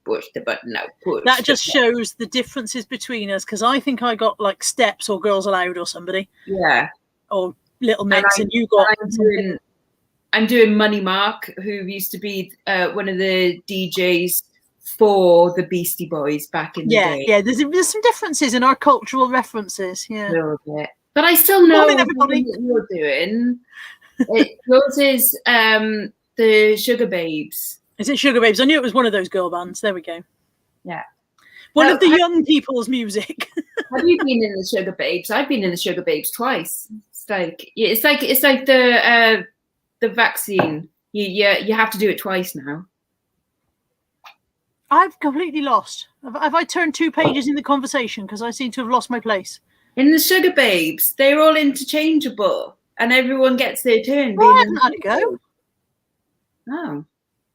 push the button now. Push. That just shows the differences between us, because I think I got like Steps or Girls Aloud or somebody. Yeah. Or Little Mix, and you got. I'm doing Money Mark, who used to be one of the DJs for the Beastie Boys back in the day. Yeah, there's some differences in our cultural references. Yeah, a little bit, but I still know what you're doing. Yours is the Sugar Babes. Is it Sugar Babes? I knew it was one of those girl bands. There we go. Yeah, one of the young people's music. Have you been in the Sugar Babes? I've been in the Sugar Babes twice. It's like the vaccine. You have to do it twice now. I've completely lost. Have I turned 2 pages in the conversation? Because I seem to have lost my place. In the Sugar Babes, they're all interchangeable, and everyone gets their turn. Well, I haven't had a go. Oh,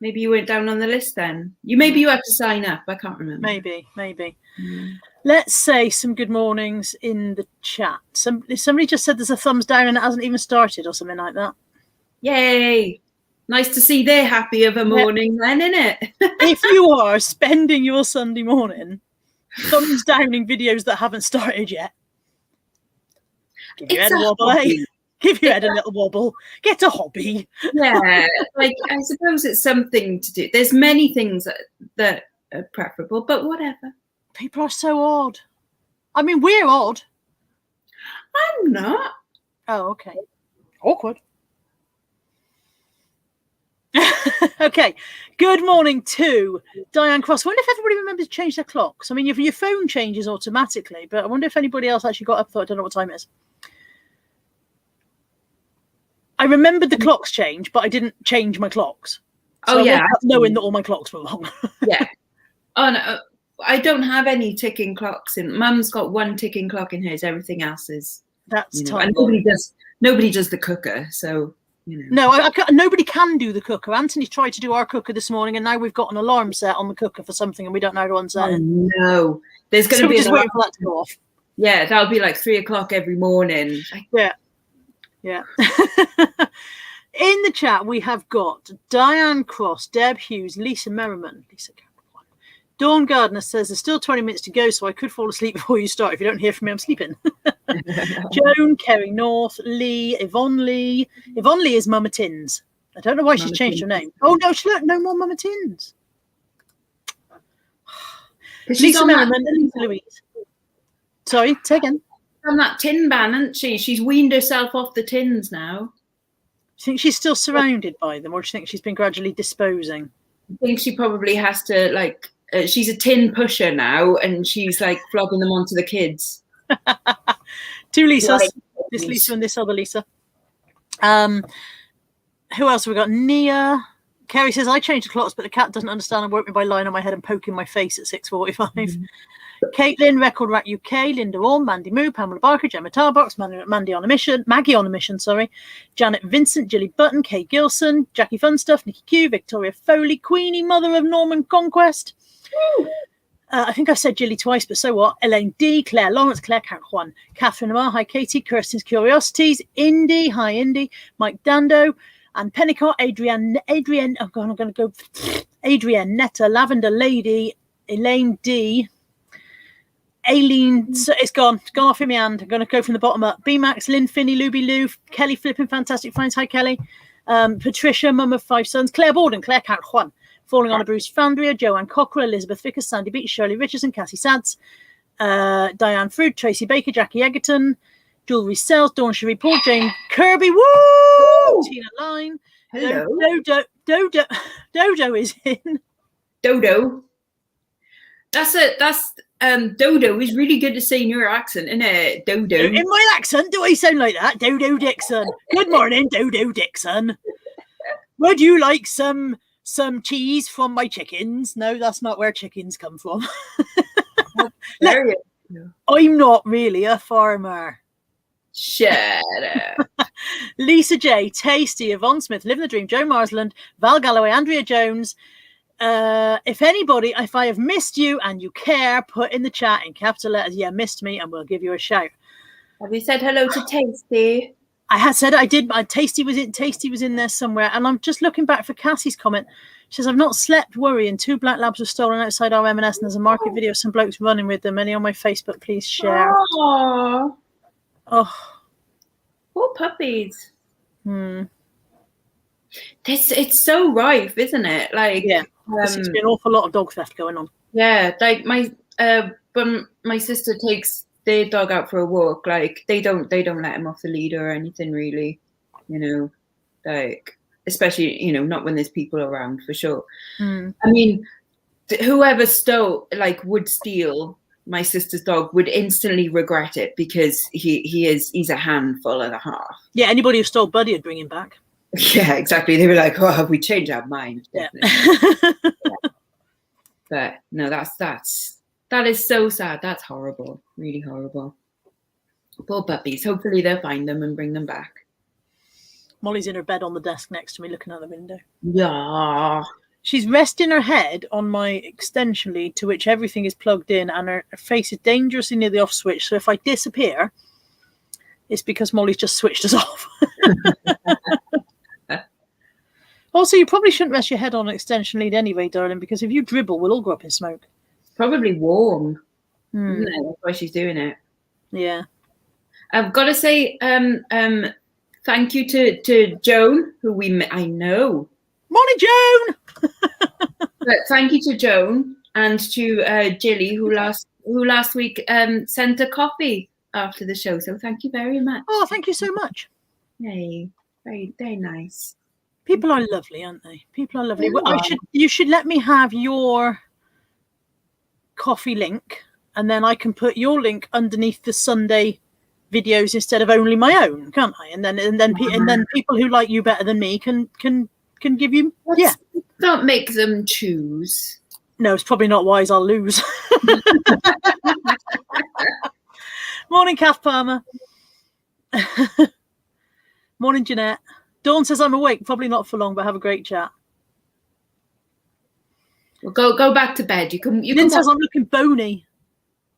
maybe you went down on the list then. Maybe you had to sign up. I can't remember. Maybe. Let's say some good mornings in the chat. Somebody just said there's a thumbs down and it hasn't even started or something like that. Yay! Nice to see they're happy of a morning then, innit? If you are spending your Sunday morning thumbs downing videos that haven't started yet, give your head a wobble, Give your head a little wobble. Get a hobby. Yeah, like I suppose it's something to do. There's many things that are preferable, but whatever. People are so odd. I mean, we're odd. I'm not. Oh, okay. Awkward. Okay. Good morning to Diane Cross. I wonder if everybody remembers to change their clocks. I mean, your phone changes automatically, but I wonder if anybody else actually got up and thought, I don't know what time it is. I remembered the clocks change, but I didn't change my clocks. So knowing that all my clocks were wrong. Yeah. Oh, no. I don't have any ticking clocks in. Mum's got one ticking clock in hers. Everything else is. That's time. Nobody does the cooker, so. No, nobody can do the cooker. Anthony tried to do our cooker this morning, and now we've got an alarm set on the cooker for something, and we don't know how to unset it. No, there's going to be just waiting for that to go off. Yeah, that'll be like 3:00 every morning. Yeah. In the chat, we have got Diane Cross, Deb Hughes, Lisa Merriman, Dawn Gardner says there's still 20 minutes to go, so I could fall asleep before you start. If you don't hear from me, I'm sleeping. Joan, Kerry North, Lee, Yvonne Lee. Yvonne Lee is Mama Tins. I don't know why she's changed her name. Oh, no, no more Mama Tins. Lisa Merriman, Lisa Louise. Sorry, say again. On that tin ban, hasn't she? She's weaned herself off the tins now. Do you think she's still surrounded by them, or do you think she's been gradually disposing? I think she probably has to, she's a tin pusher now, and she's flogging them onto the kids. 2 Lisas, this Lisa and this other Lisa. Who else have we got? Nia. Kerry says, I changed the clocks, but the cat doesn't understand and woke me by lying on my head and poking my face at 6:45. Caitlin, Record Rack UK, Linda Orme, Mandy Moo, Pamela Barker, Gemma Tarbox, Maggie on a mission, Janet Vincent, Jilly Button, Kay Gilson, Jackie Funstuff, Nikki Q, Victoria Foley, Queenie, mother of Norman Conquest. I think I said Jilly twice, but so what? Elaine D, Claire Lawrence, Claire Count Juan, Catherine Amar, hi Katie, Kirsten's Curiosities, Indy, hi Indy, Mike Dando, and Pennicott, Adrienne, Adrienne Netta, Lavender Lady, Elaine D, Aileen, so it's gone off in my hand. I'm going to go from the bottom up. B-Max, Lynn, Finney, Luby Lou, Kelly Flipping Fantastic Finds, hi Kelly, Patricia, mum of 5 sons, Claire Borden, Claire Count Juan, Falling on a Bruce Fandria, Joanne Cockrell, Elizabeth Vickers, Sandy Beach, Shirley Richardson, Cassie Sads, Diane Fruit, Tracy Baker, Jackie Egerton, Jewelry Sales, Dawn Cherie, Paul Jane Kirby, woo! Tina Line, hello. Dodo is in. Dodo. That's Dodo is really good to say in your accent, isn't it? Dodo. In my accent, do I sound like that? Dodo Dixon. Good morning, Dodo Dixon. Would you like some cheese from my chickens? No, that's not where chickens come from. I'm not really a farmer. Shut up. Lisa J, Tasty, Yvonne Smith, Living the Dream, Joe Marsland, Val Galloway, Andrea Jones. If I have missed you and you care, put in the chat in capital letters, missed me, and we'll give you a shout. Have you said hello to Tasty? I had said I did, but Tasty was in there somewhere, and I'm just looking back for Cassie's comment. She says, I've not slept worrying. 2 black labs were stolen outside our M&S and there's a market video of some blokes running with them. Any on my Facebook, please share. Oh, poor puppies. It's so rife, isn't it? Like, yeah, there's been an awful lot of dog theft going on. Yeah, like when my sister takes their dog out for a walk, like they don't let him off the lead or anything really, like especially not when there's people around, for sure. I mean, whoever would steal my sister's dog would instantly regret it, because he's a handful and a half. Yeah, anybody who stole Buddy would bring him back. Yeah, exactly. They were like, "Oh, have we changed our mind?" Yeah. But no, that is so sad. That's horrible, really horrible. Poor puppies. Hopefully they'll find them and bring them back. Molly's in her bed on the desk next to me, looking out the window. Yeah. She's resting her head on my extension lead, to which everything is plugged in, and her face is dangerously near the off switch. So if I disappear, it's because Molly's just switched us off. Also, you probably shouldn't rest your head on an extension lead anyway, darling, because if you dribble, we'll all go up in smoke. It's probably warm. Isn't it? That's why she's doing it. Yeah. I've got to say thank you to Joan, who I know. Morning, Joan! But thank you to Joan and to Jilly, who last week sent a coffee after the show. So thank you very much. Oh, thank you so much. Yay. Very, very nice. People are lovely, aren't they? People are lovely. Well, you should let me have your coffee link, and then I can put your link underneath the Sunday videos instead of only my own, can't I? And then people who like you better than me can give you. Yeah. Don't make them choose. No, it's probably not wise. I'll lose. Morning, Kath Palmer. Morning, Jeanette. Dawn says I'm awake. Probably not for long, but have a great chat. Well, go back to bed. You can. Lynn says I'm looking bony.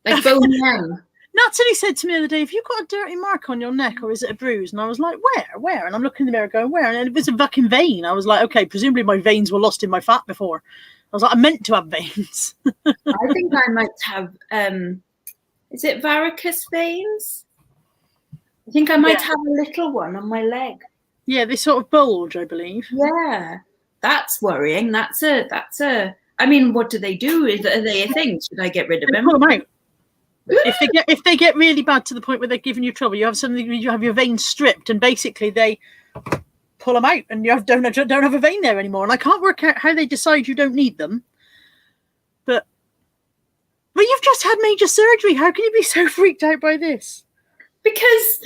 Like bony young. Natalie said to me the other day, "Have you got a dirty mark on your neck, or is it a bruise?" And I was like, "Where?" And I'm looking in the mirror, going, "Where?" And it was a fucking vein. I was like, "Okay, presumably my veins were lost in my fat before." I was like, "I meant to have veins." I think I might have. Is it varicose veins? I think I might have a little one on my leg. Yeah, they sort of bulge, I believe. Yeah, that's worrying. That's a. I mean, what do they do? Are they a thing? Should I get rid of them? Pull them out. If they get really bad to the point where they're giving you trouble, you have your veins stripped, and basically they pull them out, and you don't have a vein there anymore. And I can't work out how they decide you don't need them. But you've just had major surgery. How can you be so freaked out by this? Because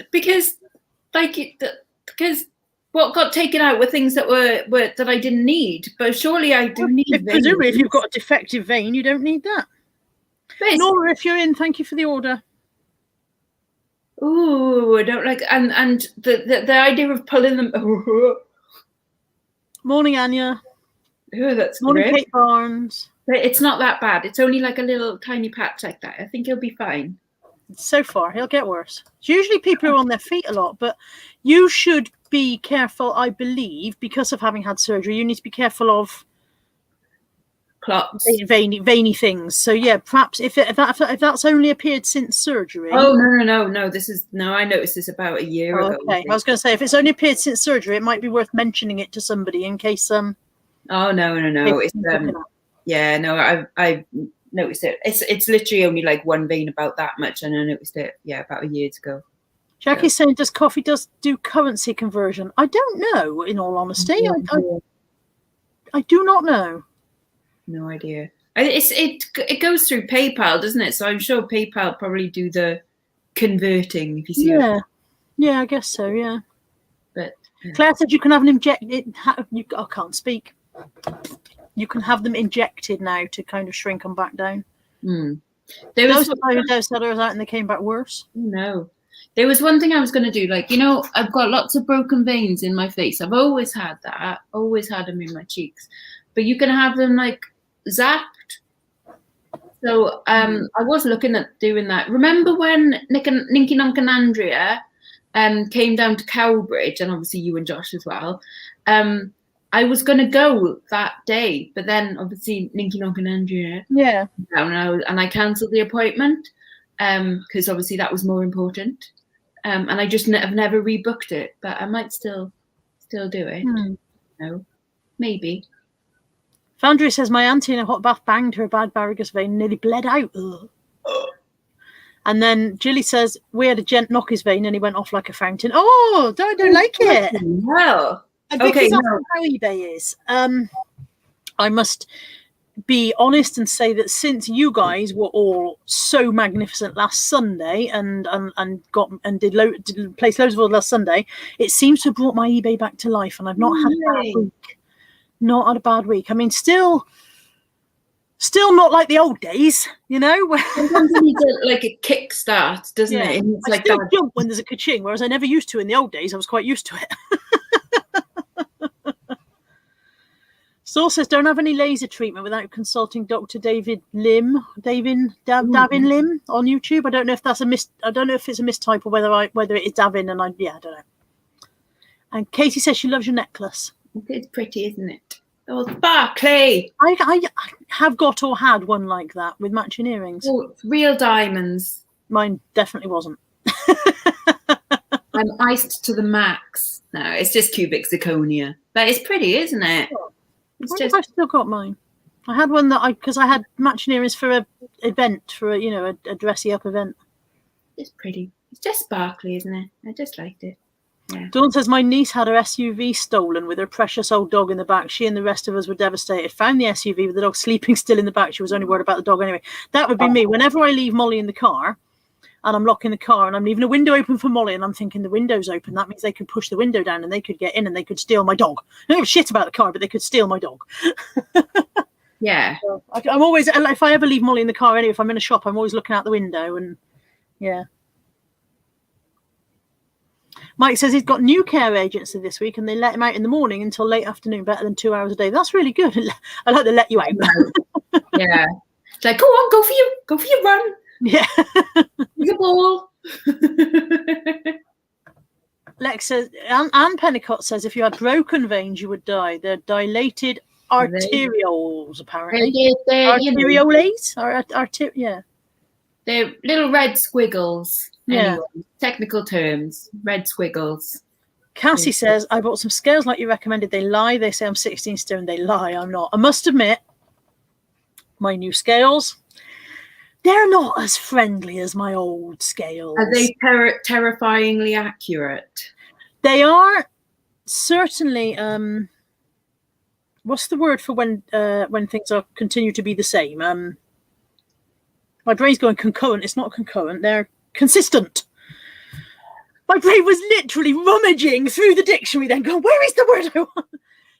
what got taken out were things that were that I didn't need. But surely I do need veins. Presumably, if you've got a defective vein, you don't need that. Nora, if you're in, thank you for the order. Ooh, I don't like and the idea of pulling them. Morning, Anya. Oh, that's morning, great. Kate Barnes. But it's not that bad. It's only like a little tiny patch like that. I think he'll be fine. So far, he'll get worse. It's usually people who are on their feet a lot, but you should be careful, I believe, because of having had surgery. You need to be careful of clots, veiny things. So yeah, perhaps if that's only appeared since surgery. Oh no! I noticed this about a year ago. Okay, I was going to say if it's only appeared since surgery, it might be worth mentioning it to somebody in case. Oh no! It's yeah, no, I noticed it. It's literally only like one vein about that much, and I noticed it. Yeah, about a year ago. Jackie's saying, "Does coffee do currency conversion?" I don't know. In all honesty, I do not know. No idea. It goes through PayPal, doesn't it? So I'm sure PayPal probably do the converting. If you see. Yeah, I guess so. Yeah. But Claire said you can have an injected. I can't speak. You can have them injected now to kind of shrink them back down. There was those sellers out and they came back worse. No. There was one thing I was going to do. Like, I've got lots of broken veins in my face. I've always had that. Always had them in my cheeks. But you can have them, like, zapped. So I was looking at doing that. Remember when Ninky Nonk and Andrea came down to Cowbridge, and obviously you and Josh as well, I was going to go that day, but then obviously Ninky Nonk and Andrea and I cancelled the appointment because obviously that was more important. And I just have never rebooked it, but I might still do it. No, maybe. Foundry says, my auntie in a hot bath banged her bad varicose vein and nearly bled out. And then Jilly says, we had a gent knock his vein and he went off like a fountain. Oh, I don't like it. Well, okay, that's how eBay is. I must be honest and say that since you guys were all so magnificent last Sunday and placed loads of orders last Sunday, it seems to have brought my eBay back to life, and I've not had a bad week. Not had a bad week. I mean, still not like the old days, you know. Sometimes you need like a kickstart, doesn't it? And it's I still jump when there's a ka-ching, whereas I never used to in the old days. I was quite used to it. Saul says, don't have any laser treatment without consulting Dr. David Lim, Davin Lim on YouTube. I don't know if that's I don't know if it's a mistype or whether it is Davin, and I don't know. And Katie says she loves your necklace. It's pretty, isn't it? Oh, sparkly. I have got or had one like that with matching earrings. Oh, real diamonds. Mine definitely wasn't. I'm iced to the max. No, it's just cubic zirconia. But it's pretty, isn't it? Oh. I've still got mine. I had one because I had matching earrings for a event, for a dressy up event. It's pretty. It's just sparkly, isn't it? I just liked it. Yeah. Dawn says, my niece had her SUV stolen with her precious old dog in the back. She and the rest of us were devastated. Found the SUV with the dog sleeping still in the back. She was only worried about the dog anyway. That would be me. Whenever I leave Molly in the car and I'm locking the car and I'm leaving a window open for Molly and I'm thinking the window's open, that means they could push the window down and they could get in and they could steal my dog. I don't give a shit about the car, but they could steal my dog. Yeah. So I'm always, if I ever leave Molly in the car anyway, if I'm in a shop, I'm always looking out the window and yeah. Mike says he's got new care agency this week and they let him out in the morning until late afternoon, better than 2 hours a day. That's really good. I like to let you out. Yeah. It's like, go on, go for your run. Yeah. The ball. Lex says, Anne Pennicott says, if you had broken veins, you would die. They're dilated arterioles, apparently. Arterioles? Yeah. They're little red squiggles. Yeah. Anyway, technical terms, red squiggles. Cassie says, I bought some scales like you recommended. They lie. They say I'm 16 stone. They lie. I'm not. I must admit, my new scales, they're not as friendly as my old scales. Are they terrifyingly accurate? They are certainly. What's the word for when things are continue to be the same? My brain's going concurrent. It's not concurrent. They're consistent. My brain was literally rummaging through the dictionary, then going, "Where is the word I want?"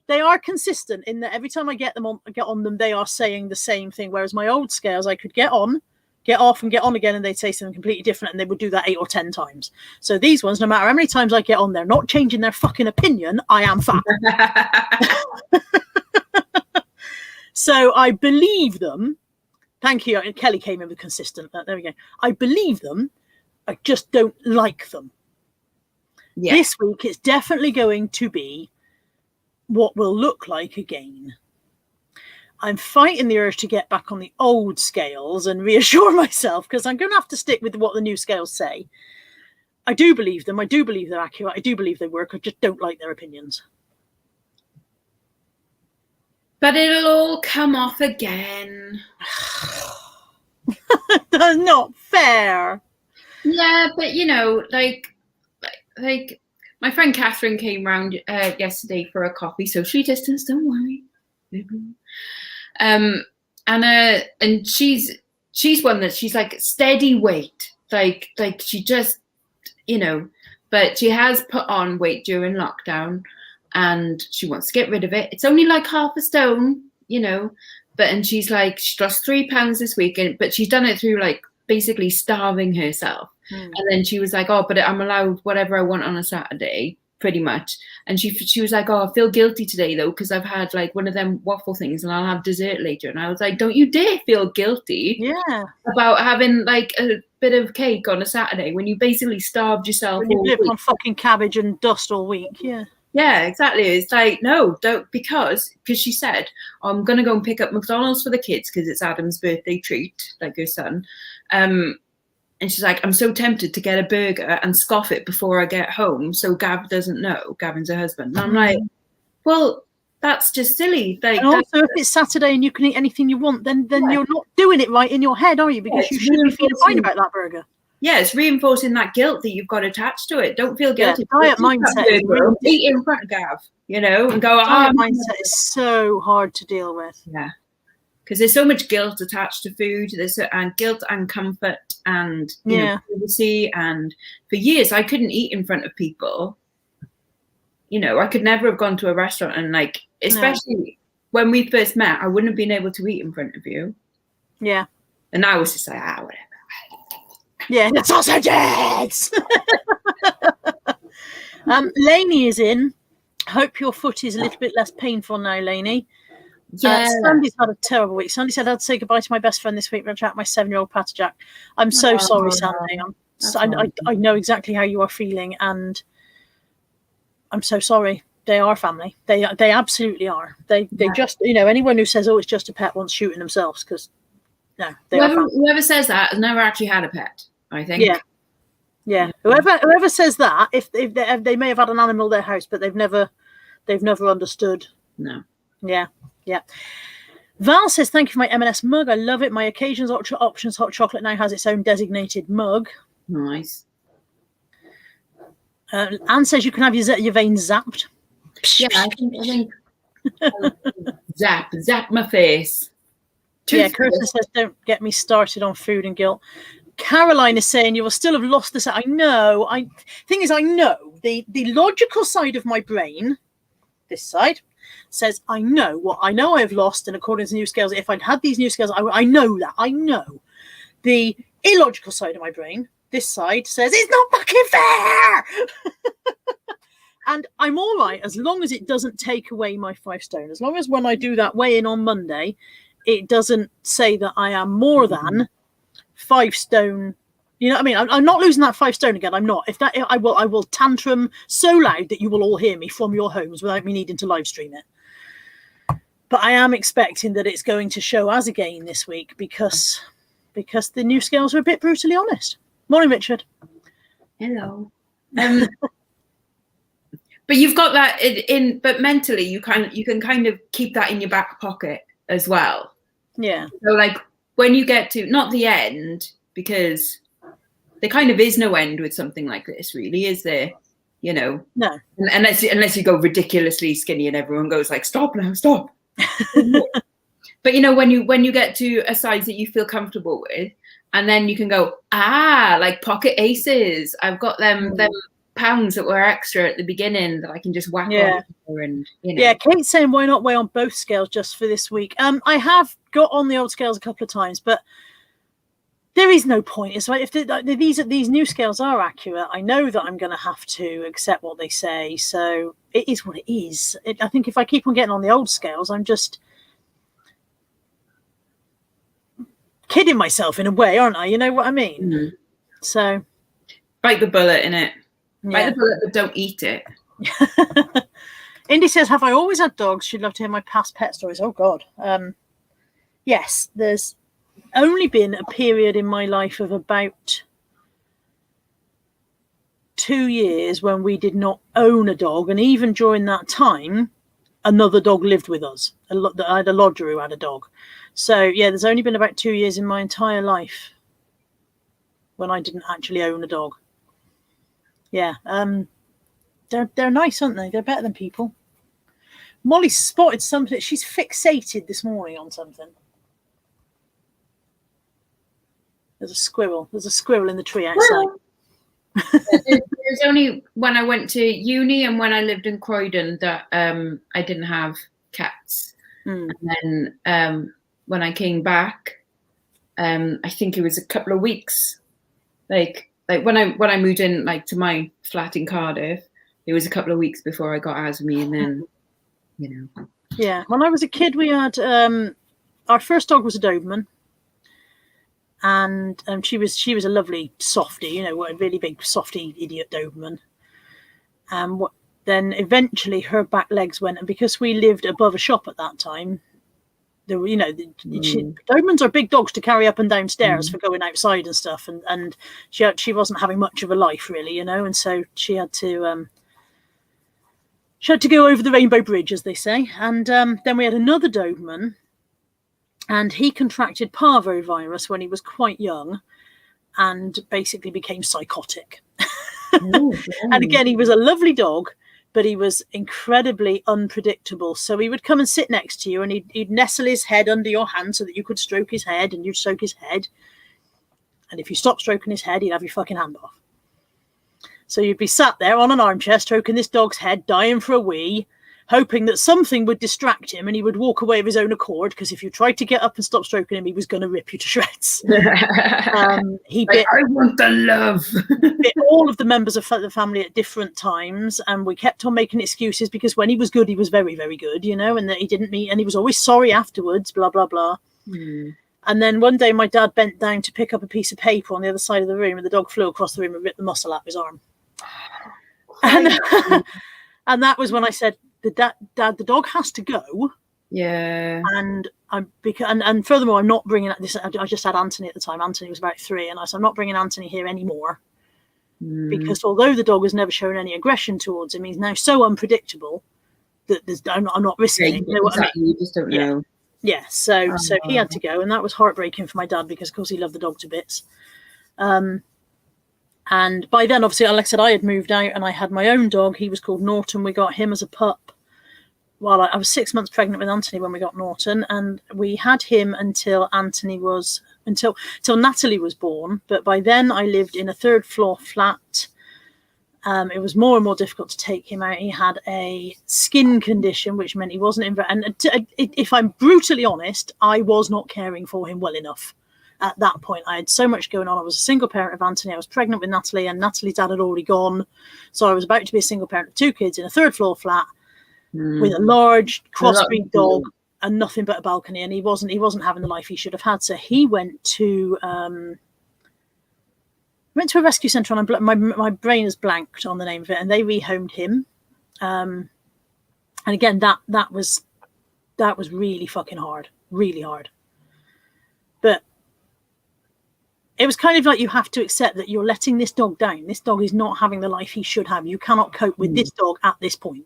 They are consistent in that every time I get on them, they are saying the same thing. Whereas my old scales, I could get on, get off, and get on again, and they'd say something completely different, and they would do that 8 or 10 times. So these ones, no matter how many times I get on, they're not changing their fucking opinion. I am fat. So I believe them. Thank you. Kelly came in with consistent. There we go. I believe them. I just don't like them. Yeah. This week, it's definitely going to be what will look like again. I'm fighting the urge to get back on the old scales and reassure myself, because I'm going to have to stick with what the new scales say. I do believe them. I do believe they're accurate. I do believe they work. I just don't like their opinions. But it'll all come off again. That's not fair. Yeah, but like my friend Catherine came round yesterday for a coffee, social distance, don't worry. And she's one that she's like steady weight, like she just but she has put on weight during lockdown and she wants to get rid of it. It's only like half a stone, and she's like, she lost 3 pounds this week, but she's done it through like basically starving herself. And then she was like, oh, but I'm allowed whatever I want on a Saturday, pretty much. And she was like, oh, I feel guilty today though, because I've had like one of them waffle things and I'll have dessert later. And I was like, don't you dare feel guilty about having like a bit of cake on a Saturday when you basically starved yourself. When you lived on fucking cabbage and dust all week. Yeah, exactly. It's like, no, don't, because she said, I'm going to go and pick up McDonald's for the kids because it's Adam's birthday treat, like her son. And she's like, I'm so tempted to get a burger and scoff it before I get home so Gav doesn't know. Gavin's her husband. And I'm like, well, that's just silly. Like, and also, if it's Saturday and you can eat anything you want, then you're not doing it right in your head, are you? Because you should be feeling fine about that burger. Yeah, it's reinforcing that guilt that you've got attached to it. Don't feel guilty. Yeah, diet mindset is really eat in front of Gav, you know, and go. Diet mindset is so hard to deal with. Yeah, because there's so much guilt attached to food. There's and guilt and comfort and you know, privacy. And for years, I couldn't eat in front of people. You know, I could never have gone to a restaurant and like, especially when we first met, I wouldn't have been able to eat in front of you. Yeah, and I was just like, whatever. Yeah, the sausages. Lainey is in. Hope your foot is a little bit less painful now, Lainey. Yeah. Sandy's had a terrible week. Sandy said I had to say goodbye to my best friend this week. But my 7-year-old Patterjack. I'm so sorry, Sandy. I know exactly how you are feeling, and I'm so sorry. They are family. They absolutely are. They just, you know, anyone who says, "Oh, it's just a pet," wants shooting themselves, because no, whoever says that has never actually had a pet. I think. Yeah. Whoever says that, if they may have had an animal in their house, but they've never understood. No. Yeah. Val says, "Thank you for my M&S mug. I love it. My Occasions Options hot chocolate now has its own designated mug." Nice. Anne says you can have your veins zapped. Yeah, I think zap my face. Yeah, Kirsten says, "Don't get me started on food and guilt." Caroline is saying, "You will still have lost this." I know. Thing is, I know the logical side of my brain, this side, says I know what I know I've lost, and according to new scales, if I'd had these new scales, I know that. I know. The illogical side of my brain, this side, says it's not fucking fair. And I'm all right as long as it doesn't take away my 5 stone. As long as when I do that weigh-in on Monday, it doesn't say that I am more than 5 stone. You know what I mean? I'm not losing that 5 stone again. I'm not. If that, I will tantrum so loud that you will all hear me from your homes without me needing to live stream it. But I am expecting that it's going to show as a gain this week because the new scales are a bit brutally honest. Morning, Richard. Hello. But you've got that in. But mentally, you can kind of keep that in your back pocket as well. Yeah. So like when you get to not the end, because there kind of is no end with something like this, really, is there? You know. No. Unless you go ridiculously skinny and everyone goes like, "Stop now, stop." But you know, when you get to a size that you feel comfortable with, and then you can go, like pocket aces. I've got them pounds that were extra at the beginning that I can just whack on. And you know. Yeah, Kate's saying why not weigh on both scales just for this week? I have got on the old scales a couple of times, but there is no point. It's like if these new scales are accurate, I know that I'm going to have to accept what they say. So it is what it is. I think if I keep on getting on the old scales, I'm just kidding myself in a way, aren't I? You know what I mean? Mm-hmm. So bite the bullet, innit? Yeah. Bite the bullet, but don't eat it. Indy says, "Have I always had dogs? She'd love to hear my past pet stories." Oh God. Yes, there's only been a period in my life of about 2 years when we did not own a dog, and even during that time, another dog lived with us. I had a lodger who had a dog. So yeah, there's only been about 2 years in my entire life when I didn't actually own a dog. Yeah, they're nice, aren't they? They're better than people. Molly spotted something. She's fixated this morning on something. There's a squirrel. There's a squirrel in the tree outside. There's only when I went to uni and when I lived in Croydon that I didn't have cats. And then when I came back, I think it was a couple of weeks. Like when I moved in like to my flat in Cardiff, it was a couple of weeks before I got Asmi, and then you know. Yeah, when I was a kid, we had our first dog was a Doberman. And she was a lovely softie, you know, a really big softie idiot Doberman. then eventually her back legs went, and because we lived above a shop at that time, there were, Dobermans are big dogs to carry up and down stairs for going outside and stuff, and she wasn't having much of a life really, and so she had to go over the Rainbow Bridge, as they say. And then we had another Doberman, and he contracted parvovirus when he was quite young and basically became psychotic. And again, he was a lovely dog, but he was incredibly unpredictable. So he would come and sit next to you, and he'd nestle his head under your hand so that you could stroke his head, and you'd stroke his head. And if you stopped stroking his head, he'd have your fucking hand off. So you'd be sat there on an armchair stroking this dog's head, dying for a wee, hoping that something would distract him and he would walk away of his own accord, because if you tried to get up and stop stroking him, he was going to rip you to shreds. He bit, I want the love. bit all of the members of the family at different times, and we kept on making excuses, because when he was good, he was very, very good, and that he didn't meet, and he was always sorry afterwards, blah, blah, blah. And then one day my dad bent down to pick up a piece of paper on the other side of the room, and the dog flew across the room and ripped the muscle out of his arm. And that was when I said, Dad, the dog has to go. Yeah. And and furthermore, I'm not bringing this. I just had Anthony at the time. Anthony was about 3, and I said, I'm not bringing Anthony here anymore, because although the dog has never shown any aggression towards him, he's now so unpredictable that I'm not risking it. You know what I mean? You just don't know. Yeah. So he had to go, and that was heartbreaking for my dad, because of course he loved the dog to bits. And by then, obviously, like I said, I had moved out and I had my own dog. He was called Norton. We got him as a pup. Well, I was 6 months pregnant with Anthony when we got Norton, and we had him until Natalie was born. But by then I lived in a 3rd floor flat. It was more and more difficult to take him out. He had a skin condition, which meant he wasn't if I'm brutally honest, I was not caring for him well enough. At that point, I had so much going on. I was a single parent of Anthony. I was pregnant with Natalie, and Natalie's dad had already gone. So I was about to be a single parent of 2 kids in a 3rd floor flat with a large crossbreed dog and nothing but a balcony. And he wasn't having the life he should have had. So he went to a rescue centre, and my brain is blanked on the name of it. And they rehomed him. And again, that was really fucking hard, really hard. But it was kind of like, you have to accept that you're letting this dog down. This dog is not having the life he should have. You cannot cope with this dog at this point,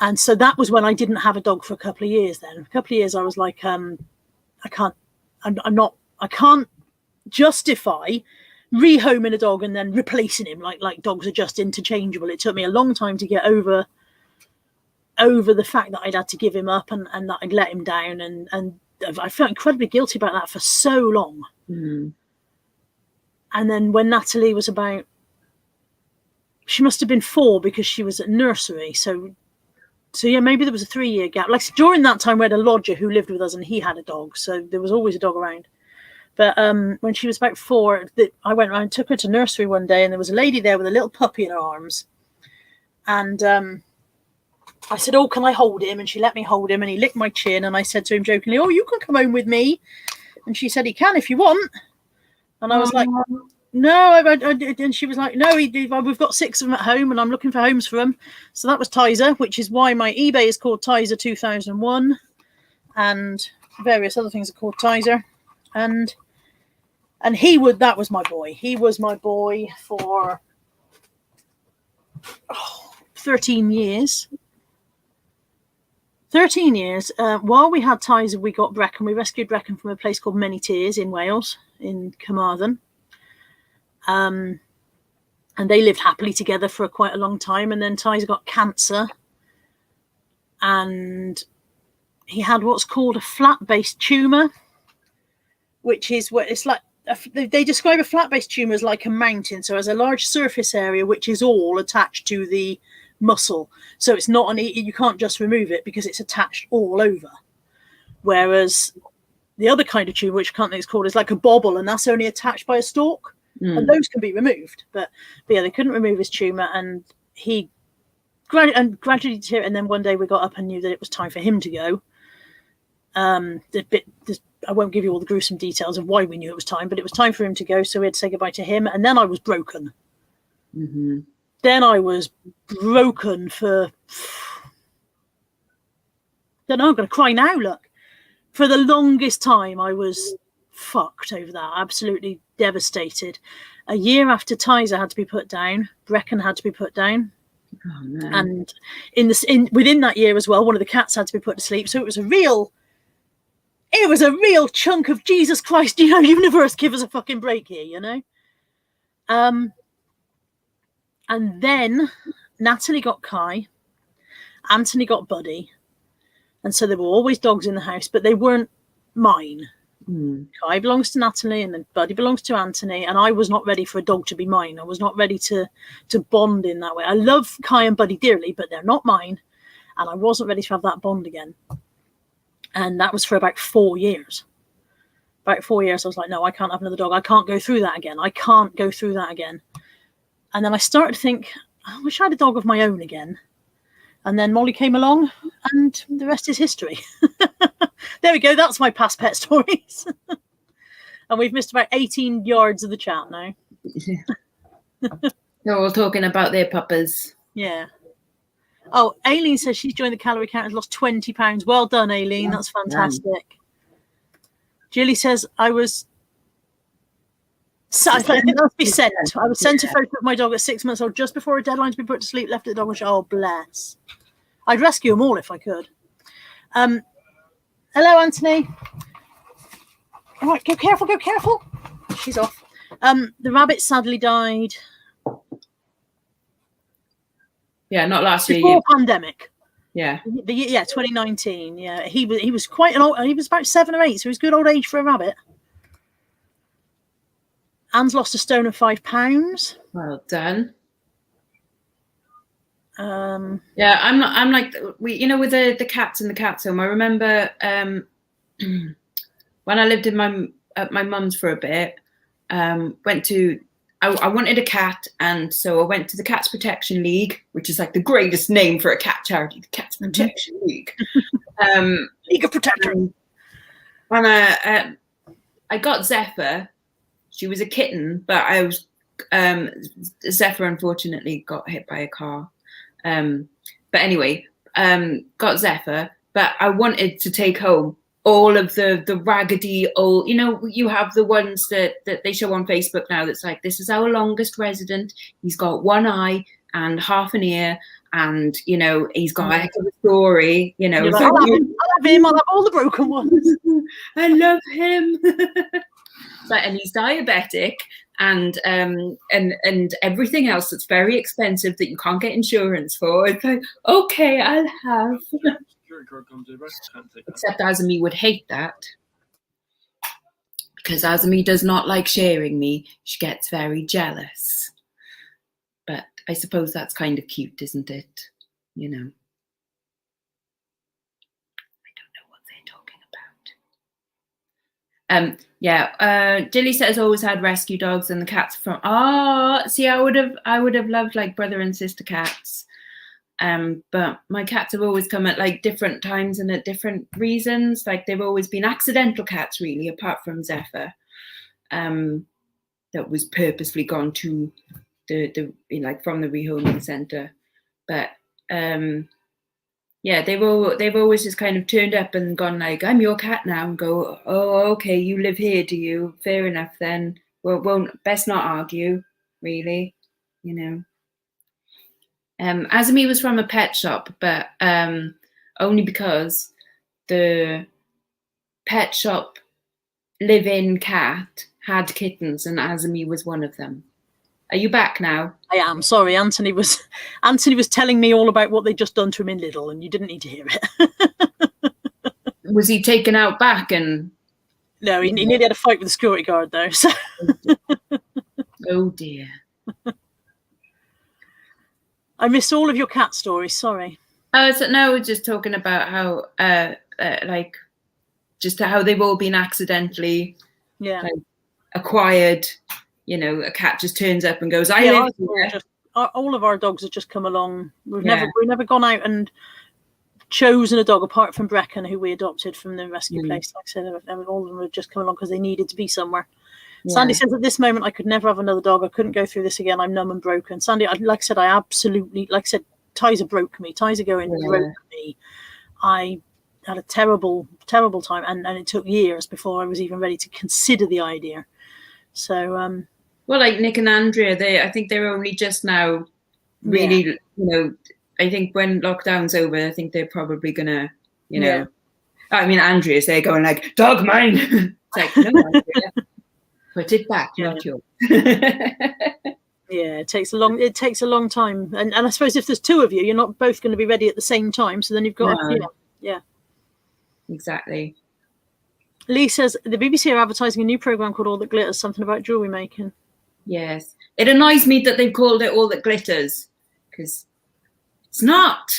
And so that was when I didn't have a dog for a couple of years. Then a couple of years, I was like, I can't justify rehoming a dog and then replacing him like dogs are just interchangeable. It took me a long time to get over the fact that I'd had to give him up and that I'd let him down, and I felt incredibly guilty about that for so long. And then when Natalie was she must have been 4, because she was at nursery. So yeah, maybe there was a 3-year gap. Like during that time, we had a lodger who lived with us, and he had a dog, so there was always a dog around. But when she was about 4, I went around, took her to nursery one day, and there was a lady there with a little puppy in her arms, and I said, "Oh, can I hold him?" And she let me hold him, and he licked my chin, and I said to him jokingly, "Oh, you can come home with me." And she said, "He can if you want." And I was like, "No." And she was like, "No, we've got 6 of them at home, and I'm looking for homes for them." So that was Tizer, which is why my eBay is called Tizer 2001, and various other things are called Tizer. And that was my boy. He was my boy for 13 years. 13 years. While we had Tizer, we got Brecon. We rescued Brecon from a place called Many Tears in Wales, in Carmarthen. And they lived happily together for quite a long time. And then Tizer got cancer. And he had what's called a flat-based tumour, which is what it's like. They describe a flat-based tumour as like a mountain. So it has a large surface area, which is all attached to the muscle. So it's not you can't just remove it because it's attached all over. Whereas the other kind of tumour, which I can't think it's called, is like a bobble, and that's only attached by a stalk. And those can be removed. But yeah, they couldn't remove his tumour, and he gradually deteriorated. And then one day we got up and knew that it was time for him to go. I won't give you all the gruesome details of why we knew it was time, but it was time for him to go. So we had to say goodbye to him. And then I was broken. then I was broken for, don't know, I'm going to cry now, look. For the longest time, I was fucked over that, absolutely devastated. A year after Tizer had to be put down, Brecken had to be put down. Oh, no. And within that year as well, one of the cats had to be put to sleep. So it was a real chunk of Jesus Christ, universe, give us a fucking break here, And then Natalie got Kai, Anthony got Buddy, and so there were always dogs in the house, but they weren't mine. Kai belongs to Natalie, and then Buddy belongs to Anthony, and I was not ready for a dog to be mine. I was not ready to bond in that way. I love Kai and Buddy dearly, but they're not mine, and I wasn't ready to have that bond again. And that was for about 4 years. About 4 years, I was like, no, I can't have another dog. I can't go through that again. And then I started to think, I wish I had a dog of my own again. And then Molly came along, and the rest is history. There we go. That's my past pet stories. And we've missed about 18 yards of the chat now. They're all talking about their puppas. Yeah. Oh, Aileen says she's joined the calorie count and lost 20 pounds. Well done, Aileen. That's fantastic. Julie says, I was sent a photo of my dog at 6 months old just before a deadline to be put to sleep, left at the dog. Oh, bless. I'd rescue them all if I could. Hello, Anthony. All right, go careful. She's off. The rabbit sadly died. Yeah, not last year. Before pandemic. Yeah. 2019. Yeah, he was quite an old. He was about 7 or 8, so he was good old age for a rabbit. Anne's lost 1 stone and 5 pounds. Well done. Yeah, I'm like we, with the cats in the cats home. I remember when I lived at my mum's for a bit. I wanted a cat, and so I went to the Cats Protection League, which is like the greatest name for a cat charity, the Cats Protection League. League of Protection. And I got Zephyr. She was a kitten, but Zephyr unfortunately got hit by a car. But anyway, got Zephyr, but I wanted to take home all of the raggedy old, you have the ones that they show on Facebook now that's like, this is our longest resident. He's got one eye and half an ear, and he's got a heck of a story. I'll have him. I'll have all the broken ones. I love him. And he's diabetic, and everything else that's very expensive that you can't get insurance for. It's like, okay, I'll have. Except Azami would hate that, because Azami does not like sharing me. She gets very jealous. But I suppose that's kind of cute, isn't it? I don't know what they're talking about. Dilly says always had rescue dogs, and the cats from. See, I would have loved like brother and sister cats. But my cats have always come at like different times and at different reasons. Like they've always been accidental cats, really, apart from Zephyr, that was purposely gone to the from the rehoming centre. But they've always just kind of turned up and gone like, I'm your cat now, and go, oh, okay, you live here, do you? Fair enough then. Well, won't best not argue, really, Azami was from a pet shop, but only because the pet shop live-in cat had kittens, and Azami was one of them. Are you back now? I am. Sorry, Anthony was telling me all about what they'd just done to him in Lidl, and you didn't need to hear it. Was he taken out back? And no, he nearly had a fight with the security guard though. So. Oh dear. I missed all of your cat stories. Sorry. No, just talking about how, just how they've all been accidentally, acquired. A cat just turns up and goes, "I live here." All of our dogs have just come along. We've never gone out and chosen a dog apart from Brecken, who we adopted from the rescue place. Like I said, all of them have just come along because they needed to be somewhere. Sandy says, at this moment, I could never have another dog. I couldn't go through this again. I'm numb and broken. Sandy, like I said, I absolutely, like I said, Tizer broke me. Tizer going broke me. I had a terrible, terrible time. And it took years before I was even ready to consider the idea. So, well, like Nick and Andrea, I think they're only just now really, you know, I think when lockdown's over, I think they're probably gonna, you know, I mean, Andrea's there going like, dog mine. It's like, no, Andrea, put it back, not yours. Yeah, it takes a long time. And I suppose if there's two of you, you're not both going to be ready at the same time. So then you've got, Exactly. Lee says, the BBC are advertising a new programme called All That Glitters, something about jewellery making. Yes. It annoys me that they've called it All That Glitters, because it's not.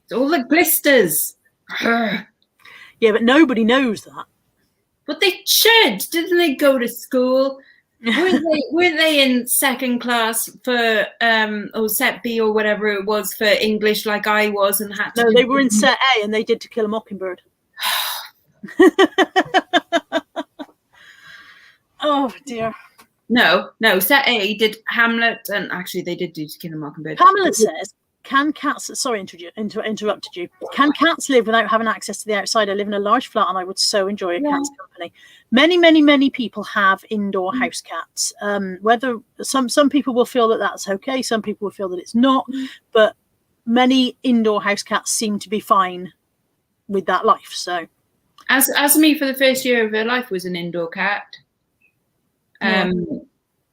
It's All That Glisters. Yeah, but nobody knows that. But they should. Didn't they go to school? Weren't they in second class for or set B or whatever it was for English, like I was, and had to? No, they were in set A, and they did To Kill a Mockingbird. Oh dear. No. Set A did Hamlet, and actually they did do To Kill a Mockingbird. Pamela says, can cats, sorry, interrupted you. Can cats live without having access to the outside? I live in a large flat and I would so enjoy a cat's company. Many people have indoor house cats. Whether some people will feel that that's okay, some people will feel that it's not, but many indoor house cats seem to be fine with that life. So, as me for the first year of her life was an indoor cat.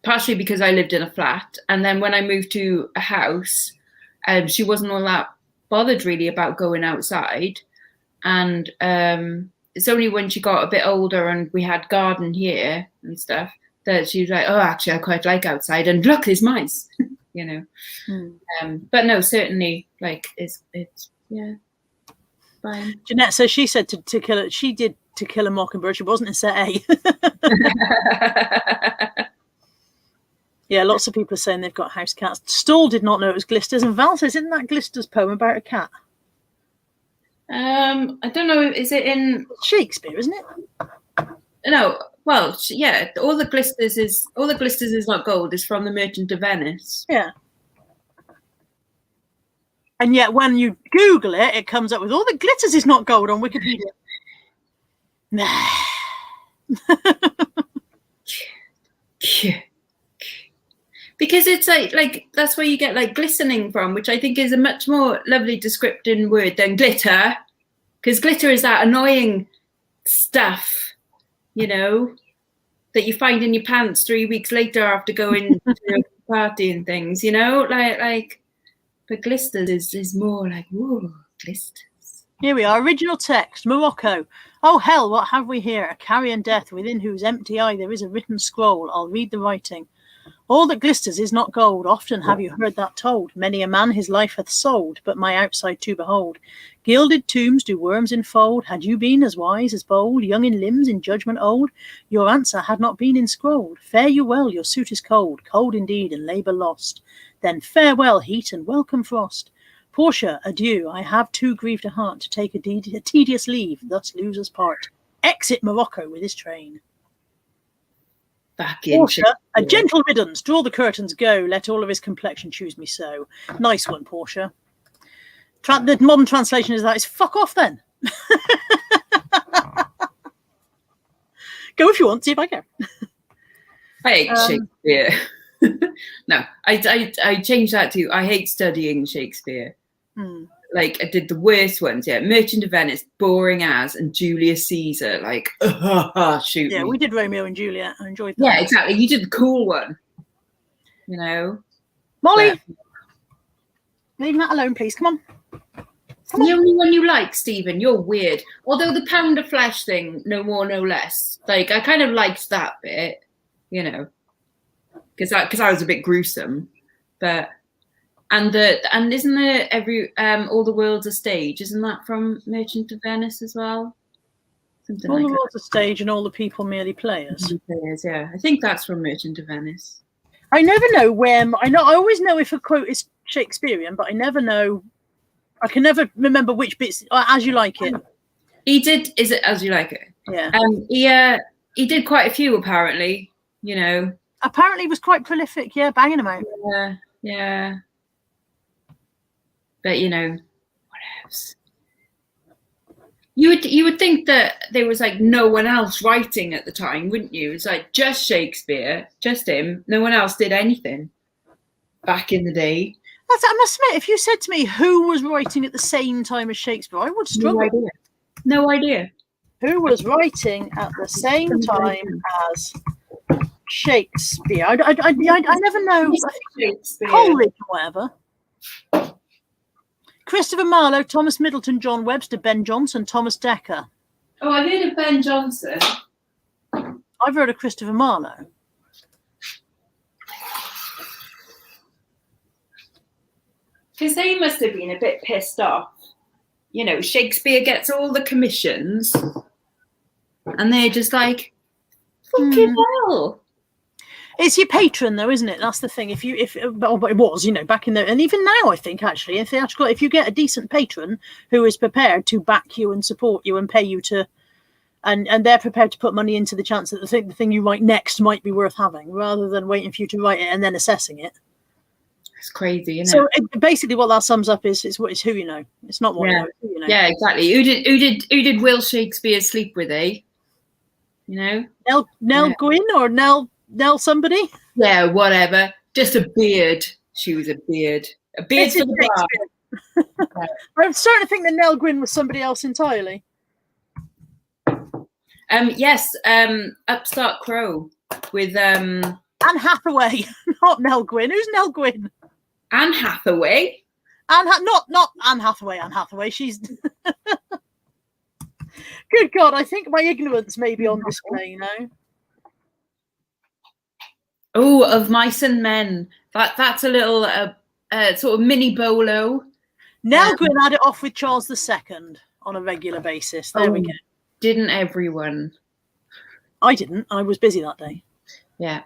Partially because I lived in a flat, and then when I moved to a house, she wasn't all that bothered really about going outside. And it's only when she got a bit older and we had garden here and stuff that she was like, oh, actually, I quite like outside. And look, there's mice, you know. But no, certainly, like, it's fine. Jeanette says she said to kill it. She did To Kill a Mockingbird. She wasn't in set A. Yeah, lots of people are saying they've got house cats. Stoll did not know it was Glisters, and Val says, isn't that Glisters poem about a cat? I don't know. Is it in Shakespeare? Isn't it? No. Well, yeah. All the glisters is not gold. Is from The Merchant of Venice. Yeah. And yet, when you Google it, it comes up with All That Glitters is not gold on Wikipedia. Because it's like that's where you get like glistening from, which I think is a much more lovely descriptive word than glitter, because glitter is that annoying stuff, you know, that you find in your pants 3 weeks later after going to a party and things, you know, like. But glisters is more like, whoa, glisters. Here we are, original text, Morocco. Oh, hell, what have we here? A carrion death within whose empty eye there is a written scroll. I'll read the writing. All that glisters is not gold. Often have you heard that told. Many a man his life hath sold, but my outside to behold. Gilded tombs do worms enfold. Had you been as wise as bold, young in limbs, in judgment old, your answer had not been enscrolled. Fare you well, your suit is cold, cold indeed, and labour lost. Then farewell, heat, and welcome frost. Portia, adieu, I have too grieved a heart to take a tedious leave, thus lose us part. Exit Morocco with his train. Back in Portia, a gentle riddance, draw the curtains, go, let all of his complexion choose me so. Nice one, Portia. The modern translation is that it's fuck off then. Go if you want, see if I can. I hate Shakespeare. No, I changed that to I hate studying Shakespeare. Like I did the worst ones. Yeah, Merchant of Venice, boring as, and Julius Caesar. Like, shoot. Yeah, me. we did Romeo and Juliet. I enjoyed that. Yeah, exactly. You did the cool one. You know, Molly, leave that alone, please. Come on. The only one you like, Stephen. You're weird. Although the pound of flesh thing, no more, no less. Like I kind of liked that bit. You know. Because I was a bit gruesome, but and isn't there all the world's a stage? Isn't that from Merchant of Venice as well? Something all like the world's a stage and all the people merely players. Players, yeah. I think that's from Merchant of Venice. I never know when. I always know if a quote is Shakespearean, but I never know. I can never remember which bits. As You Like It. He did. Is it As You Like It? Yeah. He did quite a few apparently. you know. Apparently he was quite prolific, yeah, banging them out. Yeah. But, you know, what else? You would think that there was like no one else writing at the time, wouldn't you? It's like just Shakespeare, just him. No one else did anything back in the day. I must admit, if you said to me who was writing at the same time as Shakespeare, I would struggle. No idea. Who was writing at the same time as Shakespeare? I never know. Shakespeare. Coleridge or whatever. Christopher Marlowe, Thomas Middleton, John Webster, Ben Jonson, Thomas Dekker. Oh, I've heard of Ben Jonson. I've heard of Christopher Marlowe. Because they must have been a bit pissed off. You know, Shakespeare gets all the commissions and they're just like, fucking hell. It's your patron, though, isn't it? That's the thing. But it was, you know, back in the, and even now, I think actually, if you get a decent patron who is prepared to back you and support you and pay you to, and they're prepared to put money into the chance that the thing you write next might be worth having, rather than waiting for you to write it and then assessing it. It's crazy, isn't it? So basically, what that sums up is who you know. It's not what you know. It's who you know. Yeah, exactly. Who did Will Shakespeare sleep with? You know, Nell Gwyn or Nell somebody? Yeah, whatever. Just a beard. She was a beard. A beard for the bar. I'm starting to think that Nell Gwyn was somebody else entirely. Yes. Upstart Crow with Anne Hathaway, not Nell Gwyn. Who's Nell Gwyn? Anne Hathaway. Not Anne Hathaway. Anne Hathaway. She's. Good God! I think my ignorance may be on display now. Oh, Of Mice and Men. That's a little sort of mini bolo. Nell Gwyn had it off with Charles II on a regular basis. There we go. Didn't everyone? I didn't. I was busy that day. Yeah.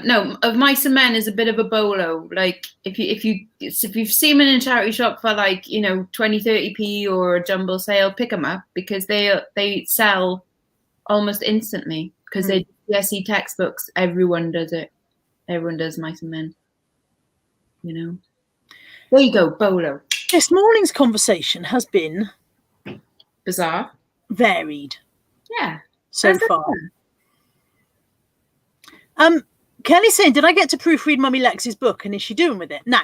No, Of Mice and Men is a bit of a bolo. Like if you've seen them in a charity shop for like, you know, 20-30p or a jumble sale, pick them up because they sell almost instantly because they're GCSE textbooks. Everyone does it. Everyone does Mice and Men. You know. There you go, bolo. This morning's conversation has been bizarre, varied. Yeah, so far. Kelly's saying, did I get to proofread Mummy Lex's book and is she doing with it? Now,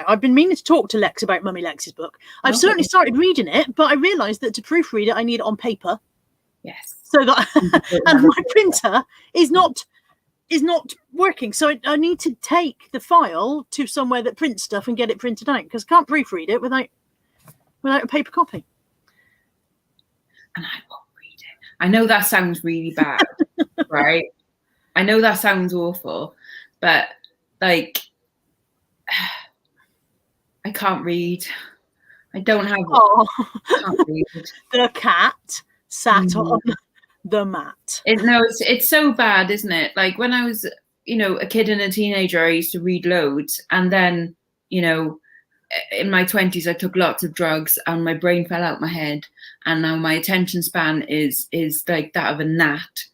I've been meaning to talk to Lex about Mummy Lex's book. I've certainly started reading it, but I realised that to proofread it, I need it on paper. Yes. So that, and my printer is not working. So I need to take the file to somewhere that prints stuff and get it printed out because I can't proofread it without a paper copy. And I won't read it. I know that sounds really bad, right? I know that sounds awful, but like, I can't read. I don't have. Oh. I can't read. The cat sat on the mat. It's so bad, isn't it? Like when I was, you know, a kid and a teenager, I used to read loads, and then, you know, in my 20s, I took lots of drugs, and my brain fell out my head, and now my attention span is like that of a gnat.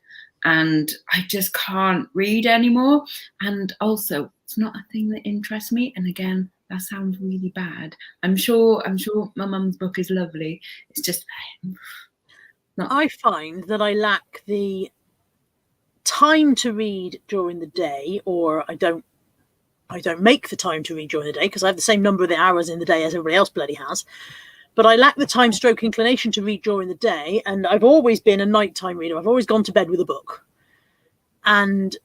And I just can't read anymore. And also, it's not a thing that interests me. And again, that sounds really bad. I'm sure my mum's book is lovely. It's just I find that I lack the time to read during the day, or I don't make the time to read during the day because I have the same number of the hours in the day as everybody else bloody has. But I lack the time stroke inclination to read during the day. And I've always been a nighttime reader. I've always gone to bed with a book. And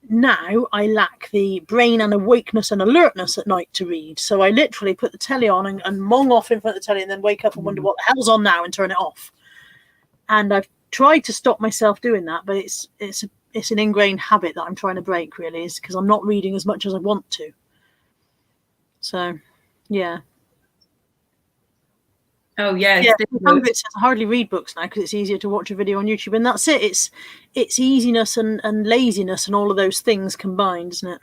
now I lack the brain and awakeness and alertness at night to read. So I literally put the telly on and mong off in front of the telly and then wake up and wonder what the hell's on now and turn it off. And I've tried to stop myself doing that, but it's an ingrained habit that I'm trying to break, really, is because I'm not reading as much as I want to. So, yeah. Oh yeah, it says I hardly read books now because it's easier to watch a video on YouTube, and that's it. It's easiness and laziness and all of those things combined, isn't it?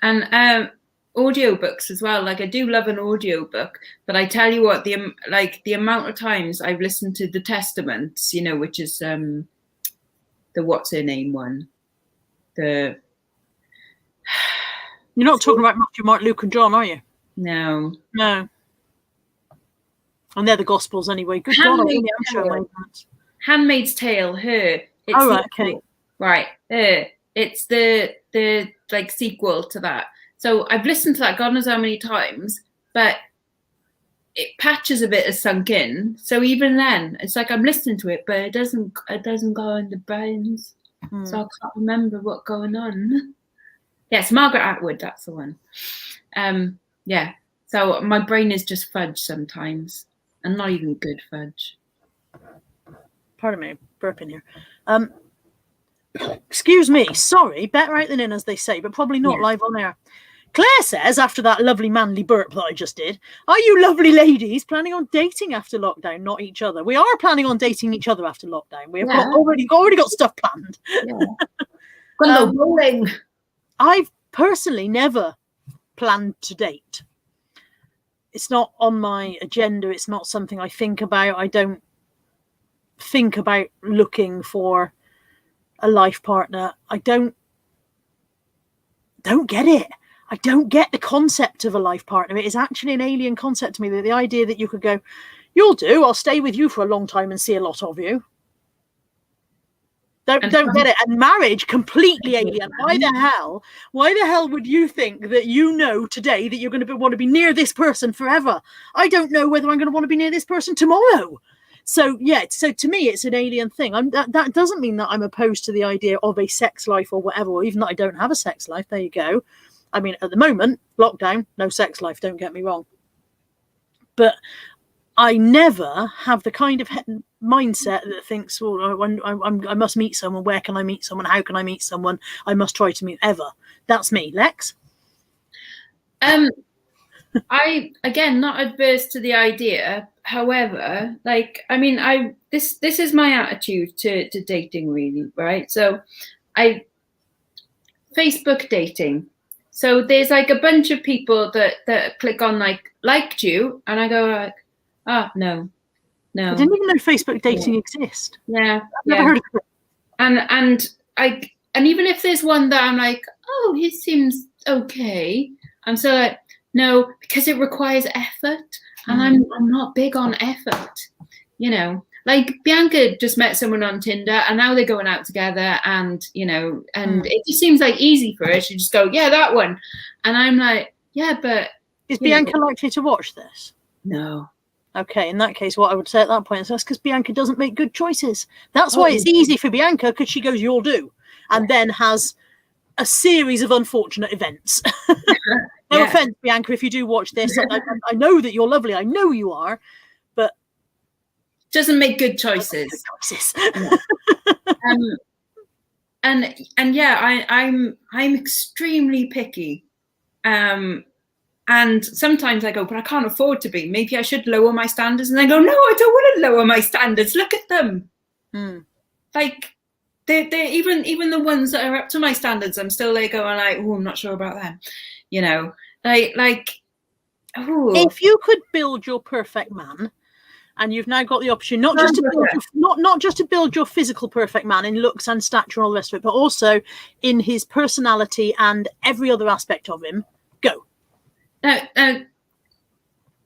And audiobooks as well. Like I do love an audiobook, but I tell you what, the amount of times I've listened to the Testaments, you know, which is what's her name one. You're not talking about Matthew, Mark, Luke, and John, are you? No. No. And they're the Gospels anyway. Good God, I really am showing my ignorance. Handmaid's Tale, her. It's okay. Right, her. It's the like sequel to that. So I've listened to that God knows how many times, but it patches a bit has sunk in. So even then, it's like I'm listening to it, but it doesn't go in the brains. So I can't remember what's going on. Yes, Margaret Atwood, that's the one. Yeah. So my brain is just fudge sometimes, and not even good fudge. Pardon me, burping here. Excuse me, sorry, better out than in, as they say, but probably not live on air. Claire says, after that lovely manly burp that I just did, are you lovely ladies planning on dating after lockdown, not each other? We are planning on dating each other after lockdown. We have already got stuff planned. Gonna go bowling. I've personally never planned to date. It's not on my agenda. It's not something I think about. I don't think about looking for a life partner. I don't get it. I don't get the concept of a life partner. It is actually an alien concept to me. The idea that you could go, you'll do, I'll stay with you for a long time and see a lot of you. Don't get it. And marriage, completely alien. Why the hell would you think that you know today that you're going to want to be near this person forever? I don't know whether I'm going to want to be near this person tomorrow. So so to me, it's an alien thing. That doesn't mean that I'm opposed to the idea of a sex life or whatever, or even that I don't have a sex life. There you go. I mean, at the moment, lockdown, no sex life, don't get me wrong. But I never have the kind of mindset that thinks, well, I must meet someone. Where can I meet someone? How can I meet someone? I must try to meet ever. That's me. Lex? I, again, not adverse to the idea. However, this is my attitude to dating, really, right? So Facebook dating. So there's like a bunch of people that click on liked you, and I go no. I didn't even know Facebook dating exists. Yeah, I've never heard of it. And even if there's one that I'm like, oh, he seems okay, I'm so like, no, because it requires effort, and I'm not big on effort, you know. Like Bianca just met someone on Tinder, and now they're going out together, and it just seems like easy for her. She just go, yeah, that one, and I'm like, yeah, but is Bianca likely to watch this? No. Okay, in that case, what I would say at that point is that's because Bianca doesn't make good choices. That's why it's easy for Bianca, because she goes, you'll do, and then has a series of unfortunate events. No offense, Bianca, if you do watch this. I know that you're lovely. I know you are, but doesn't make good choices. And I'm extremely picky, and sometimes I go, but I can't afford to be. Maybe I should lower my standards. And I go, no, I don't want to lower my standards. Look at them. Like they're even the ones that are up to my standards, I'm still there going like, oh, I'm not sure about them. You know, if you could build your perfect man. And you've now got the option not just to build your physical perfect man in looks and stature and all the rest of it, but also in his personality and every other aspect of him. Go.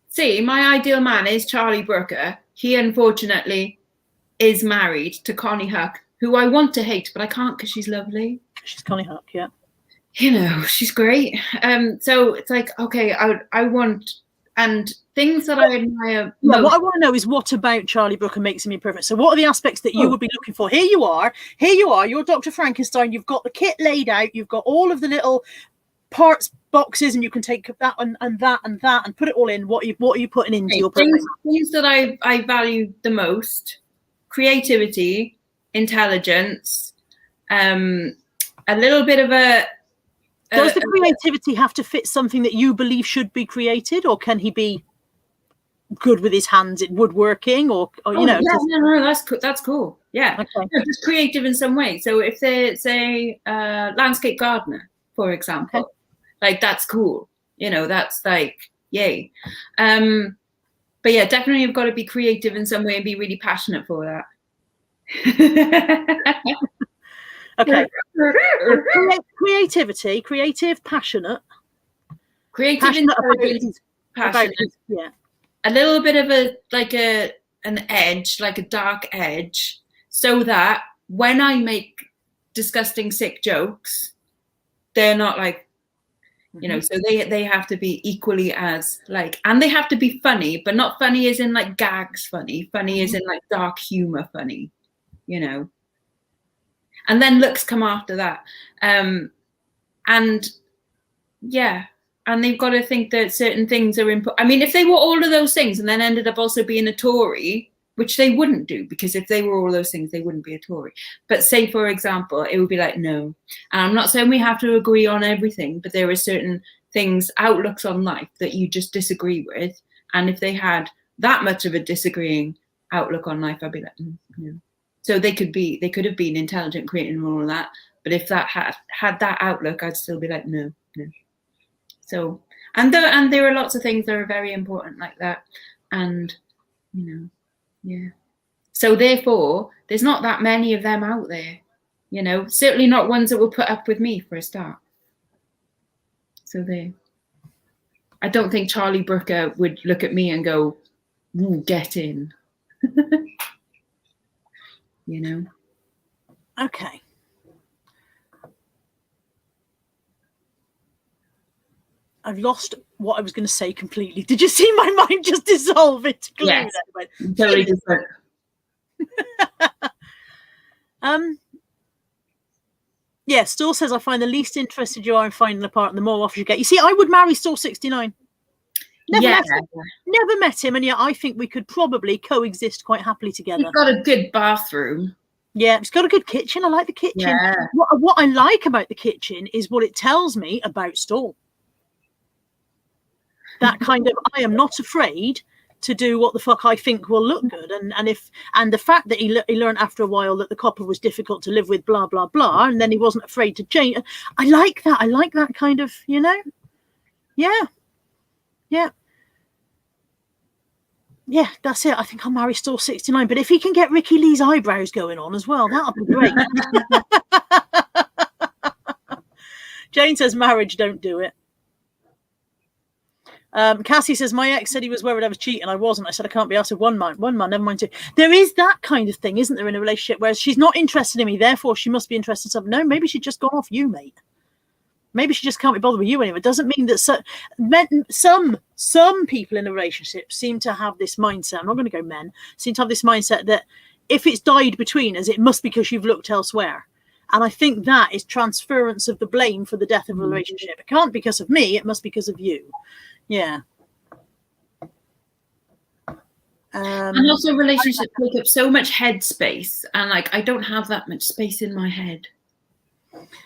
See, my ideal man is Charlie Brooker. He unfortunately is married to Connie Huck, who I want to hate, but I can't because she's lovely. She's Connie Huck, yeah. You know, she's great. So it's like, okay, I want, and things that I admire most. Yeah, what I want to know is what about Charlie Brooker makes him perfect. So what are the aspects that you would be looking for? Here you are, you're Dr. Frankenstein, you've got the kit laid out, you've got all of the little parts boxes, and you can take that and that and that and put it all in. What are you putting into your perfect? Things that I value the most: creativity, intelligence, a little bit of a. Does the creativity have to fit something that you believe should be created, or can he be good with his hands in woodworking, or you know? Yeah, no, that's cool. Yeah, okay. Just creative in some way. So if they're, say, landscape gardener, for example, like that's cool. You know, that's like yay. But yeah, definitely you've got to be creative in some way and be really passionate for that. Okay. Creativity, creative, passionate. Creative, Passionate intelligent, passionate. Yeah. A little bit of an edge, like a dark edge, so that when I make disgusting, sick jokes, they're not like, so they have to be equally as like, and they have to be funny, but not funny as in like gags funny. Funny as in like dark humor funny, and then looks come after that. And yeah, and they've got to think that certain things are important. I mean, if they were all of those things and then ended up also being a Tory, which they wouldn't do, because if they were all those things, they wouldn't be a Tory. But say, for example, it would be like, no. And I'm not saying we have to agree on everything, but there are certain things, outlooks on life that you just disagree with. And if they had that much of a disagreeing outlook on life, I'd be like, no. So they could have been intelligent, creative and all of that. But if that had that outlook, I'd still be like, no. So, and there are lots of things that are very important like that. And, yeah. So therefore, there's not that many of them out there, certainly not ones that will put up with me for a start. So there. I don't think Charlie Brooker would look at me and go, ooh, get in. Okay. I've lost what I was going to say completely. Did you see my mind just dissolve into glue? Yes, totally different. Yeah, Store says, I find the least interested you are in finding a partner, the more offers you get. You see, I would marry Store 69. Never met him, and yet I think we could probably coexist quite happily together. He's got a good bathroom. Yeah, it's got a good kitchen. I like the kitchen. Yeah. What I like about the kitchen is what it tells me about Store. That kind of, I am not afraid to do what the fuck I think will look good, and the fact that he learned after a while that the copper was difficult to live with, blah blah blah, and then he wasn't afraid to change. I like that. I like that kind of, yeah. That's it. I think I'll marry Store 69. But if he can get Ricky Lee's eyebrows going on as well, that'll be great. Jane says, marriage, don't do it. Cassie says, my ex said he was worried I was cheating. I wasn't. I said, I can't be asked with one man, never mind two. There is that kind of thing, isn't there, in a relationship, whereas she's not interested in me, therefore she must be interested in something. No, maybe she's just gone off you, mate. Maybe she just can't be bothered with you anymore. It doesn't mean that some people in a relationship seem to have this mindset. I'm not going to go men. Seem to have this mindset that if it's died between us, it must be because you've looked elsewhere. And I think that is transference of the blame for the death of a relationship. It can't be because of me. It must be because of you. Yeah. And also relationships take up so much head space, and like I don't have that much space in my head.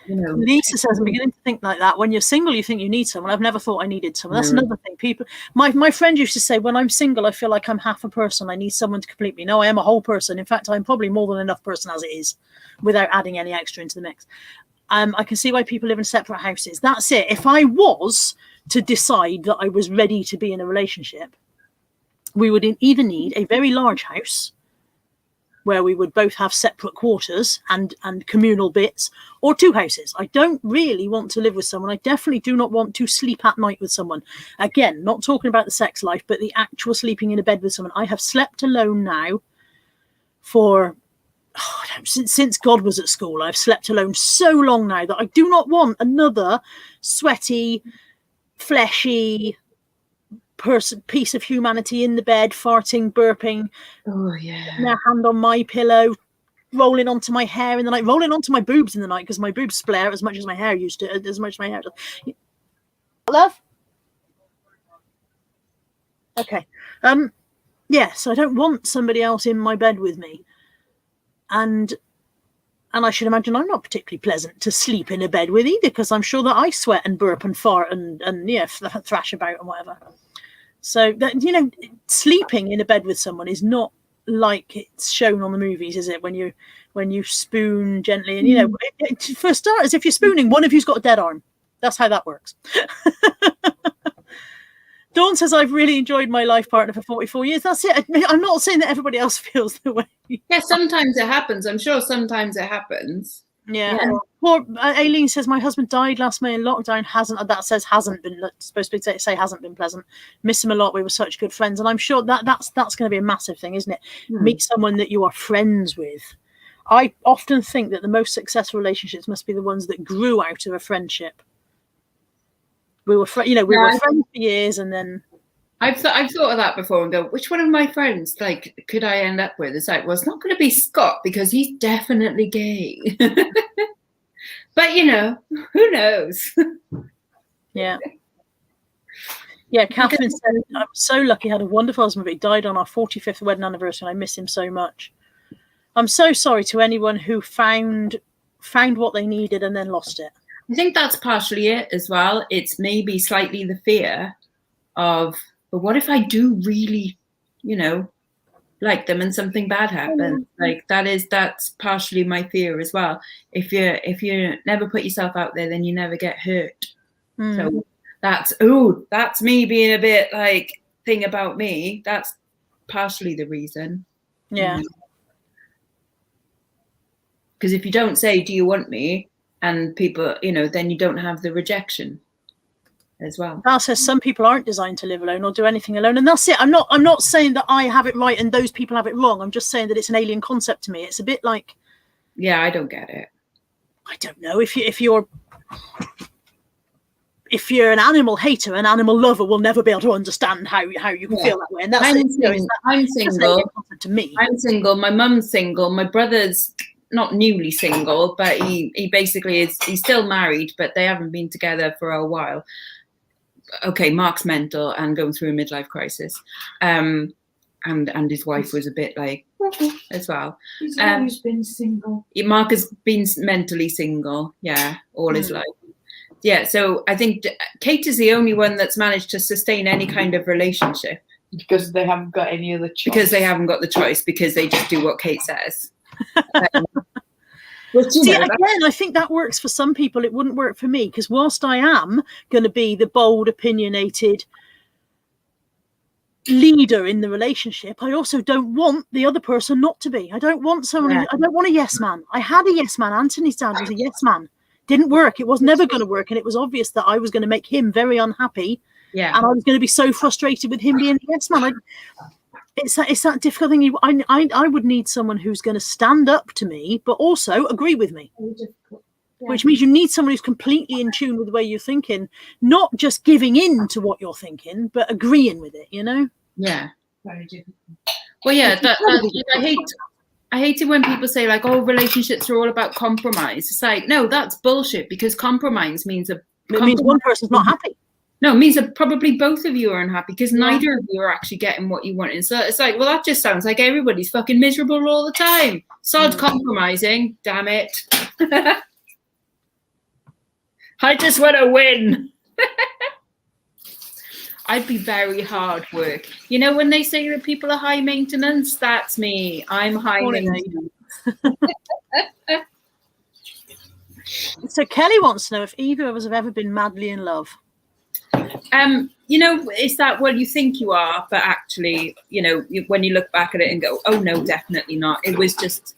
Lisa says, I'm beginning to think like that. When you're single, you think you need someone. I've never thought I needed someone. That's another thing. People, my friend used to say, when I'm single, I feel like I'm half a person. I need someone to complete me. No, I am a whole person. In fact, I'm probably more than enough person as it is, without adding any extra into the mix. I can see why people live in separate houses. That's it. If I was to decide that I was ready to be in a relationship, we would either need a very large house where we would both have separate quarters and communal bits, or two houses. I don't really want to live with someone. I definitely do not want to sleep at night with someone. Again, not talking about the sex life, but the actual sleeping in a bed with someone. I have slept alone now for, since God was at school. I've slept alone so long now that I do not want another sweaty, fleshy piece of humanity in the bed, farting, burping, their hand on my pillow, rolling onto my hair in the night, rolling onto my boobs in the night, because my boobs flare as much as my hair used to, as much as my hair does. Love? Okay. So I don't want somebody else in my bed with me. And I should imagine I'm not particularly pleasant to sleep in a bed with either, because I'm sure that I sweat and burp and fart and thrash about and whatever. So that, sleeping in a bed with someone is not like it's shown on the movies, is it? When you spoon gently, and for starters, if you're spooning, one of you's got a dead arm. That's how that works. Dawn says, I've really enjoyed my life partner for 44 years. That's it. I'm not saying that everybody else feels the way. Yeah, sometimes it happens. I'm sure sometimes it happens. Yeah. And poor Aileen says, my husband died last May in lockdown. Hasn't been supposed to say hasn't been pleasant. Miss him a lot. We were such good friends. And I'm sure that's going to be a massive thing, isn't it? Meet someone that you are friends with. I often think that the most successful relationships must be the ones that grew out of a friendship. We were friends for years, and then I've thought of that before and go, which one of my friends could I end up with? It's like, well, it's not going to be Scott because he's definitely gay. But who knows? Yeah. Catherine said, I'm so lucky, had a wonderful husband, but he died on our 45th wedding anniversary, and I miss him so much. I'm so sorry to anyone who found what they needed and then lost it. I think that's partially it as well. It's maybe slightly the fear of, but what if I do really, like them and something bad happens? Like that's partially my fear as well. If you never put yourself out there, then you never get hurt. So that's me being a bit like thing about me. That's partially the reason. Yeah. Because if you don't say, do you want me? And people, then you don't have the rejection as well. That says some people aren't designed to live alone or do anything alone. And that's it. I'm not saying that I have it right and those people have it wrong. I'm just saying that it's an alien concept to me. It's a bit like, yeah, I don't get it. I don't know. If you're an animal hater, an animal lover will never be able to understand how you can feel that way. And that's I'm single. To me. I'm single. My mum's single. My brother's not newly single, but he basically is. He's still married, but they haven't been together for a while. Okay, Mark's mental and going through a midlife crisis, and his wife was a bit like as well. He's always been single. Mark has been mentally single, all his life. Yeah, so I think Kate is the only one that's managed to sustain any kind of relationship because they haven't got any other choice. Because they haven't got the choice, because they just do what Kate says. Again, I think that works for some people. It wouldn't work for me, because whilst I am going to be the bold, opinionated leader in the relationship, I also don't want the other person not to be. I don't want someone. I don't want a yes man. I had a yes man. Anthony's dad was a yes man. Didn't work. It was never going to work, and it was obvious that I was going to make him very unhappy. Yeah, and I was going to be so frustrated with him being a yes man. It's that difficult thing. I would need someone who's going to stand up to me, but also agree with me. Which means you need someone who's completely in tune with the way you're thinking, not just giving in to what you're thinking, but agreeing with it. Yeah. Very difficult. Well, yeah. I hate it when people say like, "Oh, relationships are all about compromise." It's like, no, that's bullshit. Because compromise means means one person's not happy. No, it means that probably both of you are unhappy because neither of you are actually getting what you want. And so it's like, well, that just sounds like everybody's fucking miserable all the time. Sod compromising, damn it. I just want to win. I'd be very hard work. When they say that people are high maintenance, that's me. I'm high maintenance. So Kelly wants to know if either of us have ever been madly in love. It's that, well, you think you are, but actually, when you look back at it and go, oh no, definitely not. It was just,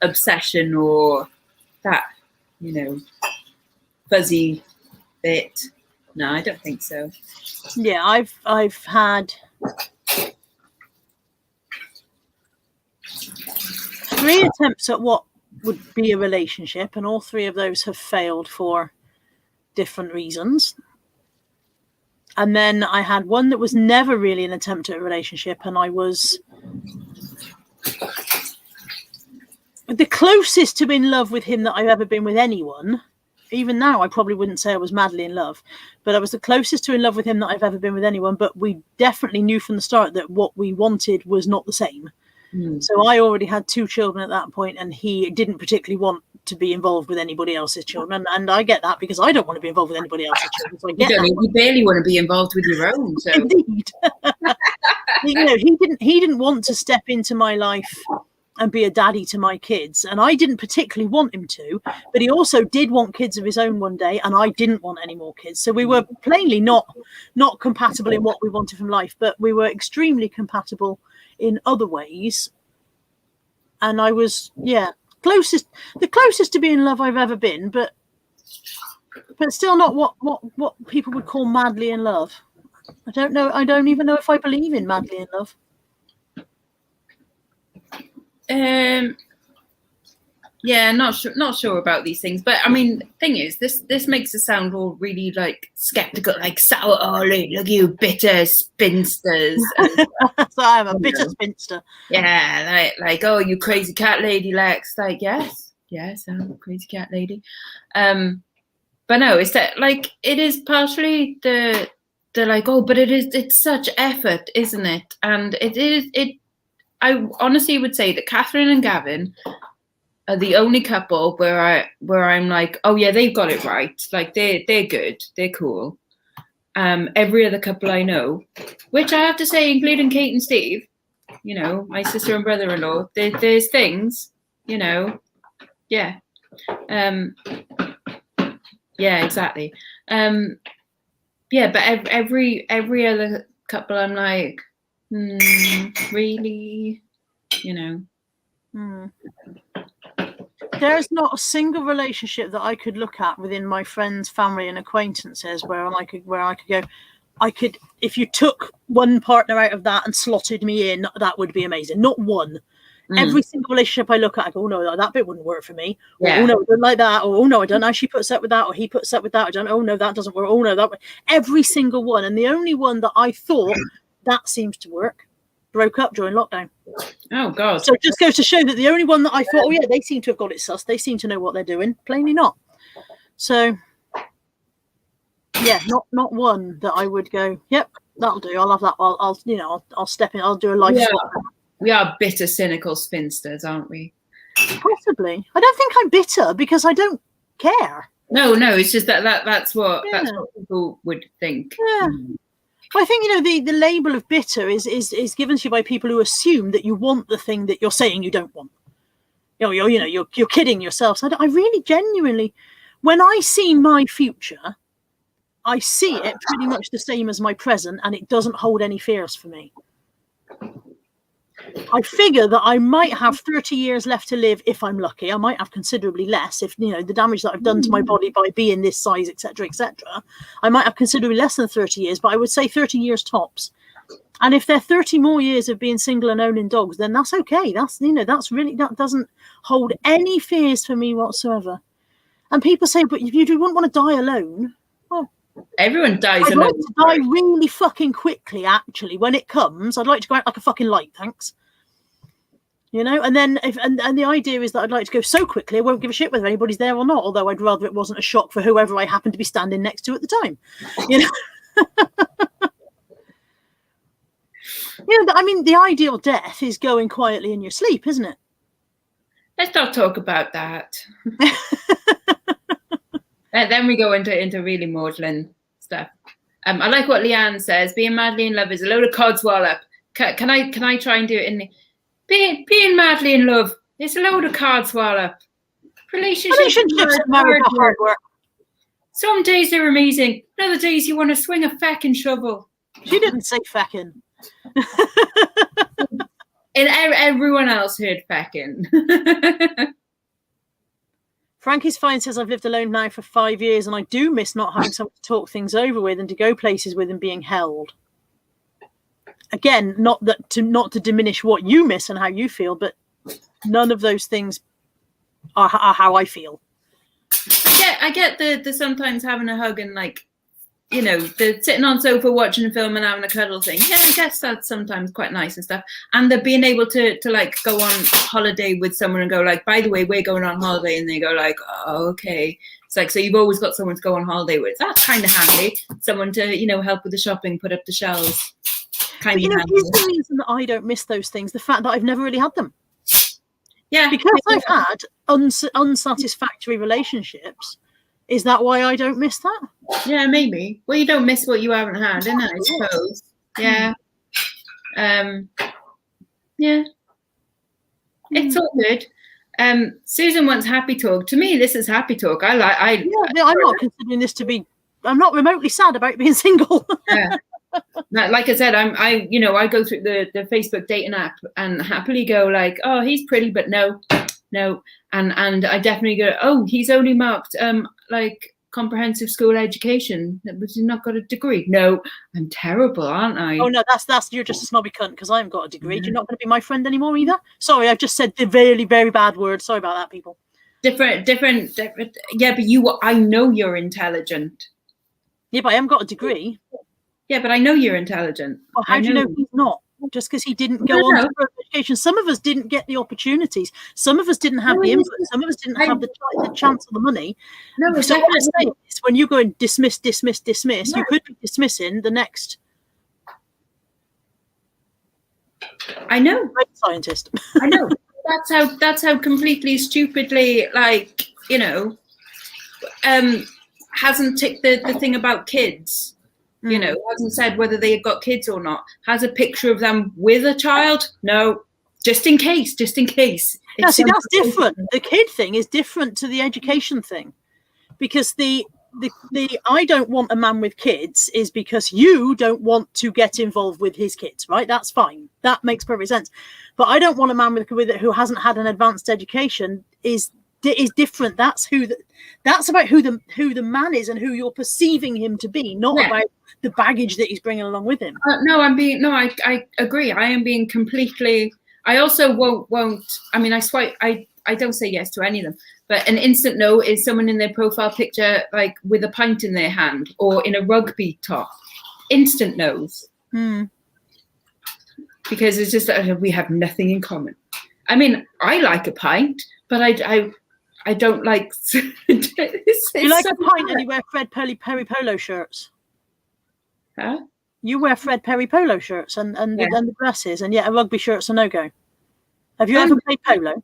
obsession or that, fuzzy bit. No, I don't think so. Yeah, I've had 3 attempts at what would be a relationship, and all 3 of those have failed for different reasons. And then I had one that was never really an attempt at a relationship, and I was the closest to in love with him that I've ever been with anyone. Even now, I probably wouldn't say I was madly in love, but I was the closest to in love with him that I've ever been with anyone. But we definitely knew from the start that what we wanted was not the same. So I already had 2 children at that point, and he didn't particularly want to be involved with anybody else's children. And I get that, because I don't want to be involved with anybody else's children. So I get you barely want to be involved with your own. So. Indeed. He didn't want to step into my life and be a daddy to my kids, and I didn't particularly want him to, but he also did want kids of his own one day, and I didn't want any more kids. So we were plainly not compatible in what we wanted from life, but we were extremely compatible in other ways. And I was closest to being in love I've ever been, but still not what people would call madly in love. I don't know. I don't even know if I believe in madly in love. Yeah, not sure about these things, but I mean, thing is, this makes us sound all really like skeptical, like sour. Oh, look you bitter spinsters. So I am a bitter spinster. Yeah, like oh, you crazy cat lady, Lex. Like yes, I'm a crazy cat lady. But no, it's that like it is partially the like oh, but it's such effort, isn't it? And it. I honestly would say that Catherine and Gavin are the only couple where I'm like, oh yeah, they've got it right. Like they're good, they're cool. Every other couple I know, which I have to say, including Kate and Steve, you know, my sister and brother-in-law, there's things, you know, yeah, yeah, exactly, yeah. But every other couple, I'm like, really, you know. There's not a single relationship that I could look at within my friends, family, and acquaintances where I could go, if you took one partner out of that and slotted me in, that would be amazing. Not one. Every single relationship I look at, I go, oh no, that bit wouldn't work for me. Yeah. Or, oh no, I don't like that. Or oh no, I don't know. She puts up with that, or he puts up with that. I don't. Oh no, that doesn't work. Oh no, that. Every single one, and the only one that I thought that seems to work broke up during lockdown. Oh God! So it just goes to show that the only one that I thought, oh yeah, they seem to have got it sussed. They seem to know what they're doing. Plainly not. So yeah, not one that I would go, yep, that'll do. I'll have that. I'll step in. I'll do a life swap. We are bitter, cynical spinsters, aren't we? Possibly. I don't think I'm bitter because I don't care. No, it's just that's what people would think. Yeah. Well, I think, you know, the label of bitter is given to you by people who assume that you want the thing that you're saying you don't want. You're kidding yourself. So I really genuinely, when I see my future, I see it pretty much the same as my present, and it doesn't hold any fears for me. I figure that I might have 30 years left to live if I'm lucky. I might have considerably less if, you know, the damage that I've done to my body by being this size, etc., etc. I might have considerably less than 30 years, but I would say 30 years tops. And if they're 30 more years of being single and owning dogs, then that's okay. That doesn't hold any fears for me whatsoever. And people say, but you wouldn't want to die alone. Well, everyone dies I'd alone. like to die really fucking quickly, actually. When it comes, I'd like to go out like a fucking light, thanks. You know, and then and the idea is that I'd like to go so quickly I won't give a shit whether anybody's there or not, although I'd rather it wasn't a shock for whoever I happen to be standing next to at the time. You know? You know, I mean, the ideal death is going quietly in your sleep, isn't it? Let's not talk about that. And then we go into really maudlin stuff. I like what Leanne says. Being madly in love is a load of codswallop. Can I try and do it in being madly in love? It's a load of codswallop. Relationships are hard work. Some days they're amazing. Other days you want to swing a feckin' shovel. She didn't say feckin'. And everyone else heard feckin'. Frankie's Fine says, I've lived alone now for 5 years and I do miss not having someone to talk things over with and to go places with and being held. Again, not to diminish what you miss and how you feel, but none of those things are how I feel. I get the sometimes having a hug and, like, you know, the sitting on sofa watching a film and having a cuddle thing. Yeah, I guess that's sometimes quite nice and stuff. And the being able to like go on holiday with someone and go like, by the way, we're going on holiday, and they go like, oh, okay. It's like, so you've always got someone to go on holiday with. That's kind of handy. Someone to, you know, help with the shopping, put up the shelves. Kind of handy. Here's the reason that I don't miss those things: the fact that I've never really had them. Yeah, because I've had unsatisfactory relationships. Is that why I don't miss that? Yeah, maybe. Well, you don't miss what you haven't had, innit, I suppose. Yeah. Yeah. It's all good. Susan wants happy talk. To me, this is happy talk. I'm not considering this to be. I'm not remotely sad about being single. Yeah. Like I said, I go through the Facebook dating app and happily go like, oh, he's pretty, but no, no. And I definitely go, oh, he's only marked like comprehensive school education. He's not got a degree. No, I'm terrible, aren't I? Oh no, that's you're just a snobby cunt because I haven't got a degree. You're not going to be my friend anymore either. Sorry, I've just said the very, very bad word. Sorry about that, people. Different. Yeah, but I know you're intelligent. Yeah, but I haven't got a degree. Yeah, but I know you're intelligent. Well, how do you know he's not? Just because he didn't go on to further education. Some of us didn't get the opportunities. Some of us didn't have the input. Some of us didn't have the chance or the money. No, so what I'm saying is, when you go and dismiss, you could be dismissing the next. I know. Great scientist. I know. That's how completely stupidly, like, you know, hasn't ticked the thing about kids. You know, hasn't said whether they've got kids or not. Has a picture of them with a child? No, just in case. Now, see, that's different. The kid thing is different to the education thing, because the I don't want a man with kids is because you don't want to get involved with his kids, right? That's fine. That makes perfect sense. But I don't want a man with who hasn't had an advanced education is different. That's about who the man is and who you're perceiving him to be, not about the baggage that he's bringing along with him. I agree. I am being completely. I also won't. I mean, I don't say yes to any of them. But an instant no is someone in their profile picture like with a pint in their hand or in a rugby top. Instant no's. Because it's just that we have nothing in common. I mean, I like a pint, but I don't like. You like a pint and you wear Fred Perry polo shirts. Huh? You wear Fred Perry polo shirts and the dresses, and yet a rugby shirt's a no-go. Have you ever played polo?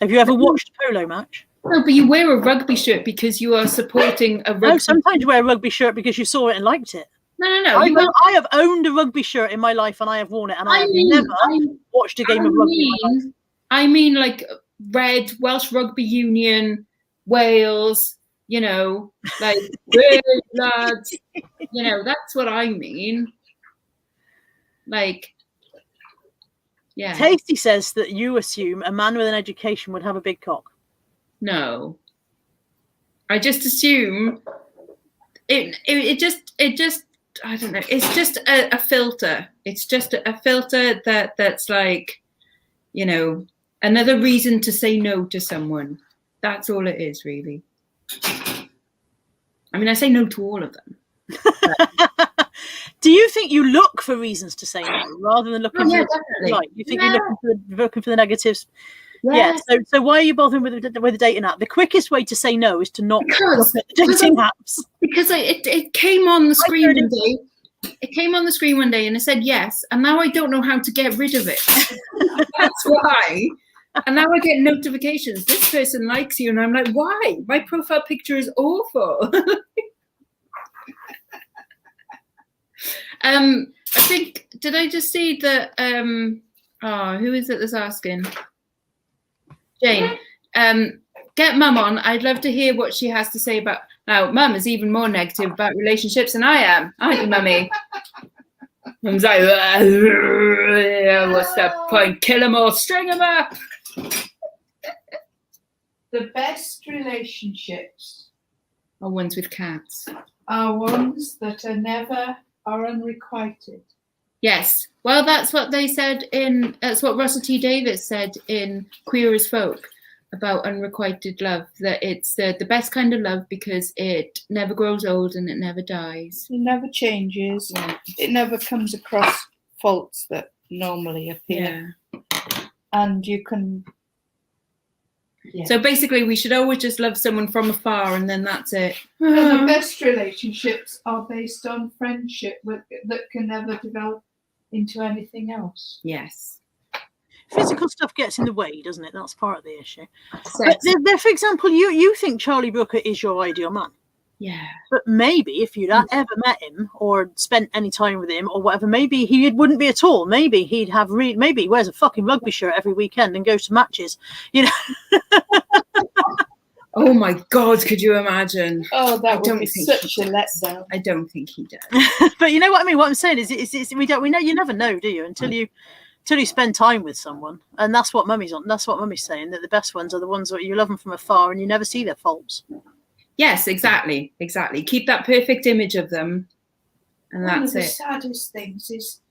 Have you ever watched a polo match? No, but you wear a rugby shirt because you are supporting a rugby. No, sometimes you wear a rugby shirt because you saw it and liked it. No. I have owned a rugby shirt in my life and I have worn it, and I have never watched a game of rugby in my life. I mean, like red Welsh Rugby Union, Wales, you know, like red lads, you know, that's what I mean. Like, yeah. Tasty says that you assume a man with an education would have a big cock. No, I just assume it just I don't know. It's just a filter. It's just a filter that's like, you know, another reason to say no to someone. That's all it is, really. I mean, I say no to all of them. Do you think you look for reasons to say no rather than looking for the right? You think you're looking for the negatives? Yeah. So why are you bothering with the dating app? The quickest way to say no is to not look at the dating apps. Because it came on the screen one day. It came on the screen one day and it said yes, and now I don't know how to get rid of it. That's why. And now I get notifications. This person likes you, and I'm like, why? My profile picture is awful. I think, did I just see that? Who is it that's asking? Jane. Get Mum on. I'd love to hear what she has to say about. Now, Mum is even more negative about relationships than I am, aren't you, Mummy? Mum's like, what's the point? Kill them or string them up. The best relationships are ones with cats. Are ones that are unrequited. Yes. Well, that's what they said that's what Russell T Davies said in Queer as Folk about unrequited love, that it's the best kind of love because it never grows old and it never dies. It never changes. Yeah. It never comes across faults that normally appear. Yeah. And you can... Yeah. So basically we should always just love someone from afar and then that's it. And the best relationships are based on friendship that can never develop into anything else. Yes. Physical stuff gets in the way, doesn't it? That's part of the issue. But for example, you think Charlie Brooker is your ideal man. Yeah. But maybe if you'd ever met him or spent any time with him or whatever, maybe he wouldn't be at all. Maybe he'd have maybe he wears a fucking rugby shirt every weekend and goes to matches. You know. Oh my God, could you imagine? Oh, that would be such a letdown. I don't think he does. But you know what I mean? What I'm saying is we know you never know, do you? Until you Till you spend time with someone, and that's what Mummy's on. That's what Mummy's saying, that the best ones are the ones that you love them from afar and you never see their faults. Yes, exactly. Keep that perfect image of them, and One that's of the it. saddest things is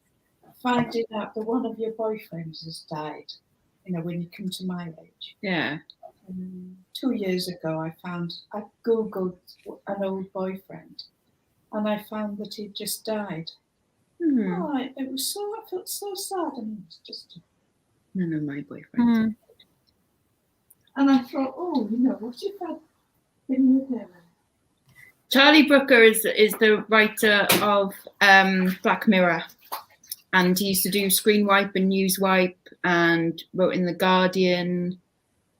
finding out that one of your boyfriends has died. You know, when you come to my age. Yeah. 2 years ago, I googled an old boyfriend, and I found that he'd just died. Oh, I felt so sad. I mean, it's just None of my boyfriends. And I thought, oh, you know, what if I'd been with him? Charlie Brooker is the writer of Black Mirror, and he used to do Screen Wipe and News Wipe, and wrote in The Guardian,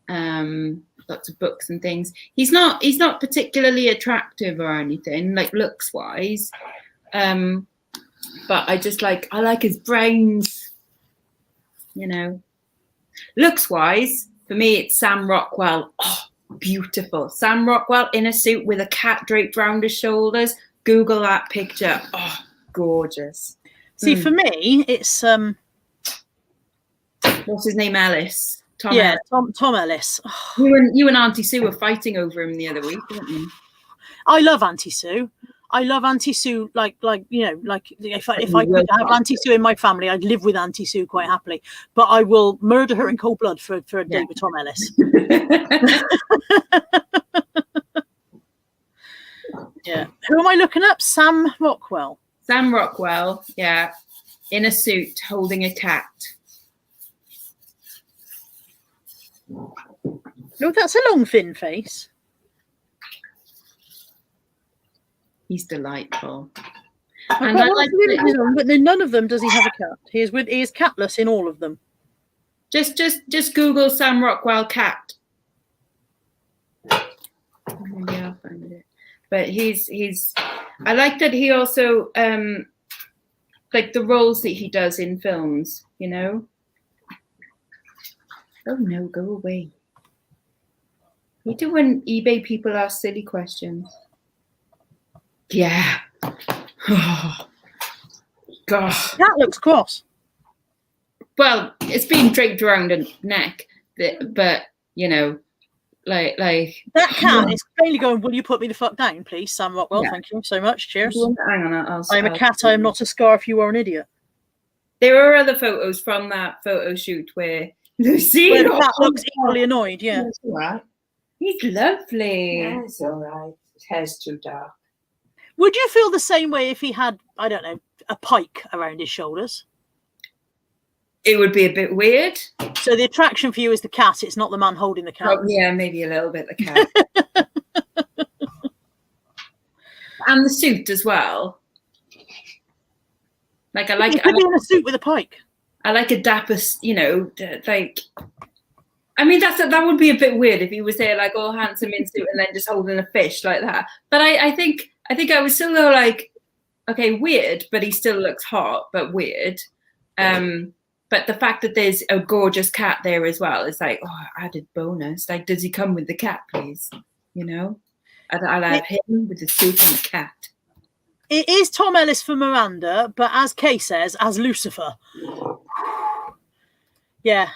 lots of books and things. He's not particularly attractive or anything, like looks wise, but I like his brains, you know. Looks wise, for me, it's Sam Rockwell. Oh, beautiful. Sam Rockwell in a suit with a cat draped round his shoulders. Google that picture. Oh, gorgeous. See, for me, it's what's his name? Ellis. Tom yeah, Ellis. Tom Ellis. Oh, You and Auntie Sue were fighting over him the other week, weren't you? I love Auntie Sue. I love Auntie Sue. Like you know, like if I could have Auntie Sue in my family, I'd live with Auntie Sue quite happily. But I will murder her in cold blood for a date with Tom Ellis. Yeah. Who am I looking up? Sam Rockwell. Sam Rockwell, yeah, in a suit holding a cat. Look, that's a long thin face. He's delightful. And but in none of them does he have a cat. He is catless in all of them. Just Google Sam Rockwell cat. Maybe I'll find it. But he's I like that he also like the roles that he does in films, you know. Oh no, go away. You do when eBay people ask silly questions. Yeah. Oh, gosh. That looks cross. Well, it's been draped around a neck, but you know, like that cat is clearly going, will you put me the fuck down, please, Sam Rockwell? Yeah. Thank you so much. Cheers. Hang on, I'm a cat. I am not a scarf. You are an idiot. There are other photos from that photo shoot where Lucy the cat looks equally annoyed. Yeah, that's all right. He's lovely. Yeah, it's all right. His hair's too dark. Would you feel the same way if he had, I don't know, a pike around his shoulders? It would be a bit weird. So the attraction for you is the cat. It's not the man holding the cat. Oh, yeah, maybe a little bit the cat. And the suit as well. Like I like in a suit with a pike. I like a dapper, you know, like. I mean, that would be a bit weird if he was there like all handsome in suit and then just holding a fish like that. But I think I would still go like, okay, weird, but he still looks hot, but weird. But the fact that there's a gorgeous cat there as well is like, oh, added bonus. Like, does he come with the cat, please? You know, I'll have him with the suit and the cat. It is Tom Ellis for Miranda, but as Kay says, as Lucifer. Yeah.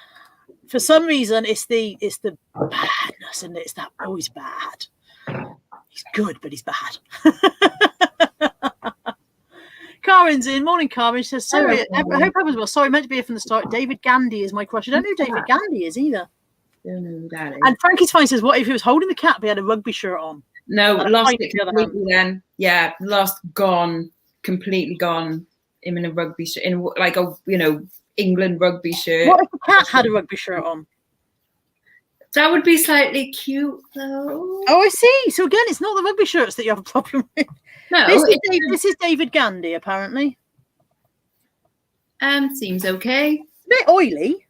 For some reason, it's the badness, and it's that he's bad. He's good, but he's bad. Karen's in. Morning, Karen. She says, sorry, I hope I was well. Sorry, meant to be here from the start. David Gandy is my crush. I don't know who David Gandy is either. Don't know who that is. And Frankie's Fine says, what if he was holding the cat but he had a rugby shirt on? No, lost it completely then. Yeah, completely gone. Him in a rugby shirt, in like a, you know, England rugby shirt. What if the cat had a rugby shirt on? That would be slightly cute, though. Oh, I see. So again, it's not the rugby shirts that you have a problem with. No, this is David Gandy, apparently. Seems okay. It's a bit oily.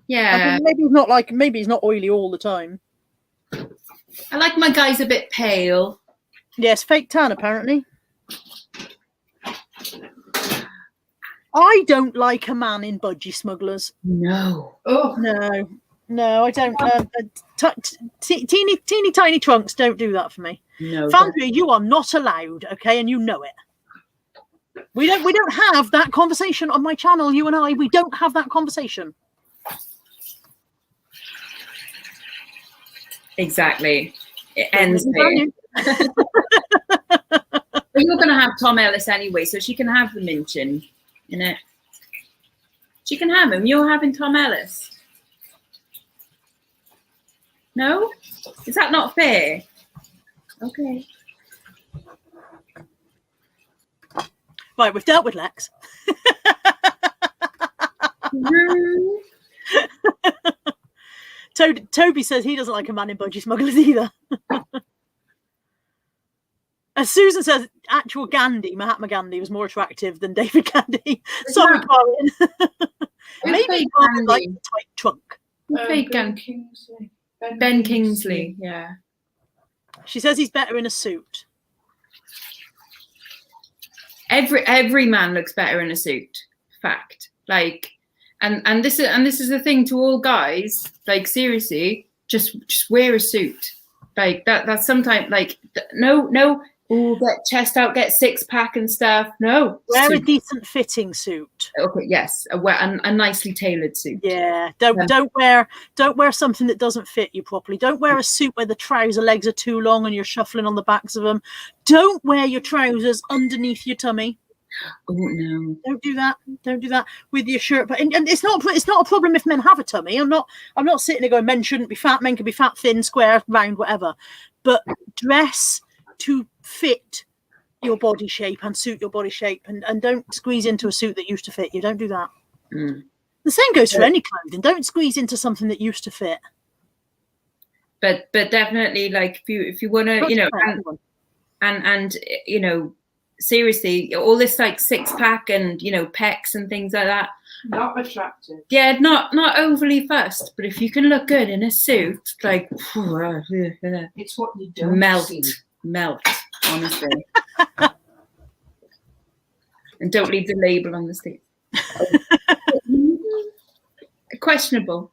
Yeah. Maybe he's not oily all the time. I like my guys a bit pale. Yes, fake tan, apparently. I don't like a man in budgie smugglers. No. Oh no, I don't. Teeny tiny trunks don't do that for me. No. Fandria, you are not allowed, okay, and you know it. We don't have that conversation on my channel. You and I, we don't have that conversation. Exactly. It ends there. But you're going to have Tom Ellis anyway, so she can have the mention, innit? She can have him. You're having Tom Ellis. No? Is that not fair? Okay. Right, we've dealt with Lex. Toby says he doesn't like a man in budgie smugglers either. As Susan says, actual Gandhi, Mahatma Gandhi, was more attractive than David Gandhi. Sorry, Colin. Maybe Colin liked a tight trunk. Ben Kingsley. Ben Kingsley, yeah. She says he's better in a suit. Every man looks better in a suit. Fact. Like, and this is the thing to all guys. Like, seriously, just wear a suit. Like that's sometimes like no. Oh, get chest out, get six pack and stuff. No, wear suit. A decent fitting suit. Okay, yes, a nicely tailored suit. Yeah, don't wear something that doesn't fit you properly. Don't wear a suit where the trouser legs are too long and you're shuffling on the backs of them. Don't wear your trousers underneath your tummy. Oh no! Don't do that. Don't do that with your shirt. But and it's not a problem if men have a tummy. I'm not sitting there going men shouldn't be fat. Men can be fat, thin, square, round, whatever. But dress to fit your body shape and suit your body shape, and don't squeeze into a suit that used to fit you. Don't do that. The same goes for any clothing. Don't squeeze into something that used to fit. But definitely, like if you want to, you know, and you know, seriously, all this like six pack and you know pecs and things like that. Not attractive. Yeah, not overly fussed, but if you can look good in a suit, like it's what you don't melt, honestly. And don't leave the label on the seat. Questionable.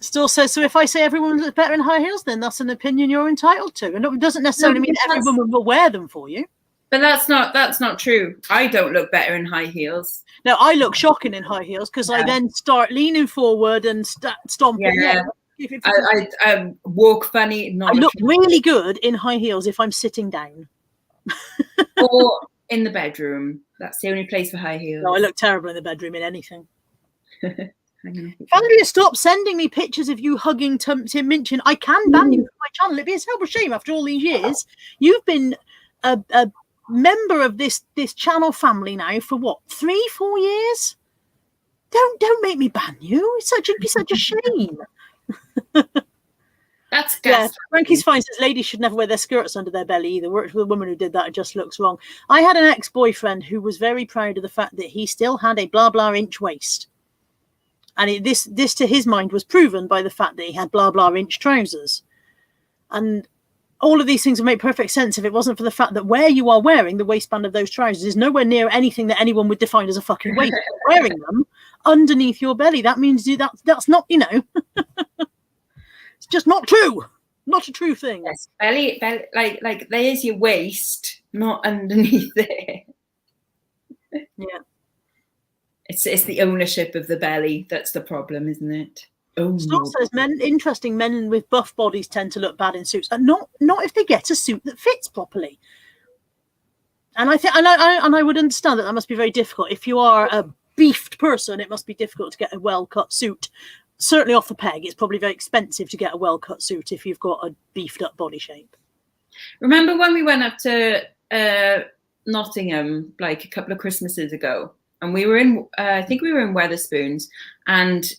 Still says, so if I say everyone looks better in high heels, then that's an opinion you're entitled to. And it doesn't necessarily mean every woman will wear them for you. But that's not true. I don't look better in high heels. No, I look shocking in high heels because I then start leaning forward and stomping. Yeah. I walk funny. I look really good in high heels if I'm sitting down. Or in the bedroom. That's the only place for high heels. No, I look terrible in the bedroom in anything. Andrea, stop sending me pictures of you hugging Tim Minchin. I can ban you from my channel. It'd be a terrible shame after all these years. You've been a member of this channel family now for what, 3-4 years? Don't make me ban you. It'd be such a shame. That's gas. Frankie's fine says ladies should never wear their skirts under their belly either. Worked with a woman who did that. It just looks wrong. I had an ex-boyfriend who was very proud of the fact that he still had a blah blah inch waist, and this to his mind was proven by the fact that he had blah blah inch trousers. And all of these things would make perfect sense if it wasn't for the fact that where you are wearing the waistband of those trousers is nowhere near anything that anyone would define as a fucking waist. Wearing them underneath your belly, that means that's not, you know. It's just not true. Not a true thing. Yes, belly like there's your waist, not underneath it. Yeah. It's the ownership of the belly that's the problem, isn't it? Oh, Scott says men with buff bodies tend to look bad in suits, and not if they get a suit that fits properly. And I think, and I would understand that must be very difficult. If you are a beefed person, it must be difficult to get a well-cut suit. Certainly off the peg, it's probably very expensive to get a well-cut suit if you've got a beefed-up body shape. Remember when we went up to Nottingham like a couple of Christmases ago, and we were in, I think we were in Wetherspoons, and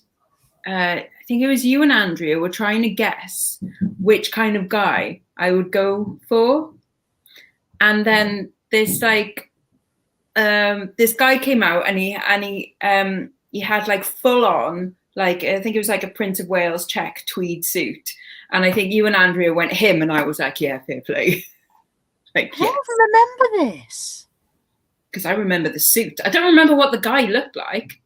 I think it was you and Andrea were trying to guess which kind of guy I would go for, and then this like this guy came out and he had like full on, like I think it was like a Prince of Wales check tweed suit, and I think you and Andrea went him, and I was like, yeah, fair play. Like, I don't remember this because I remember the suit. I don't remember what the guy looked like.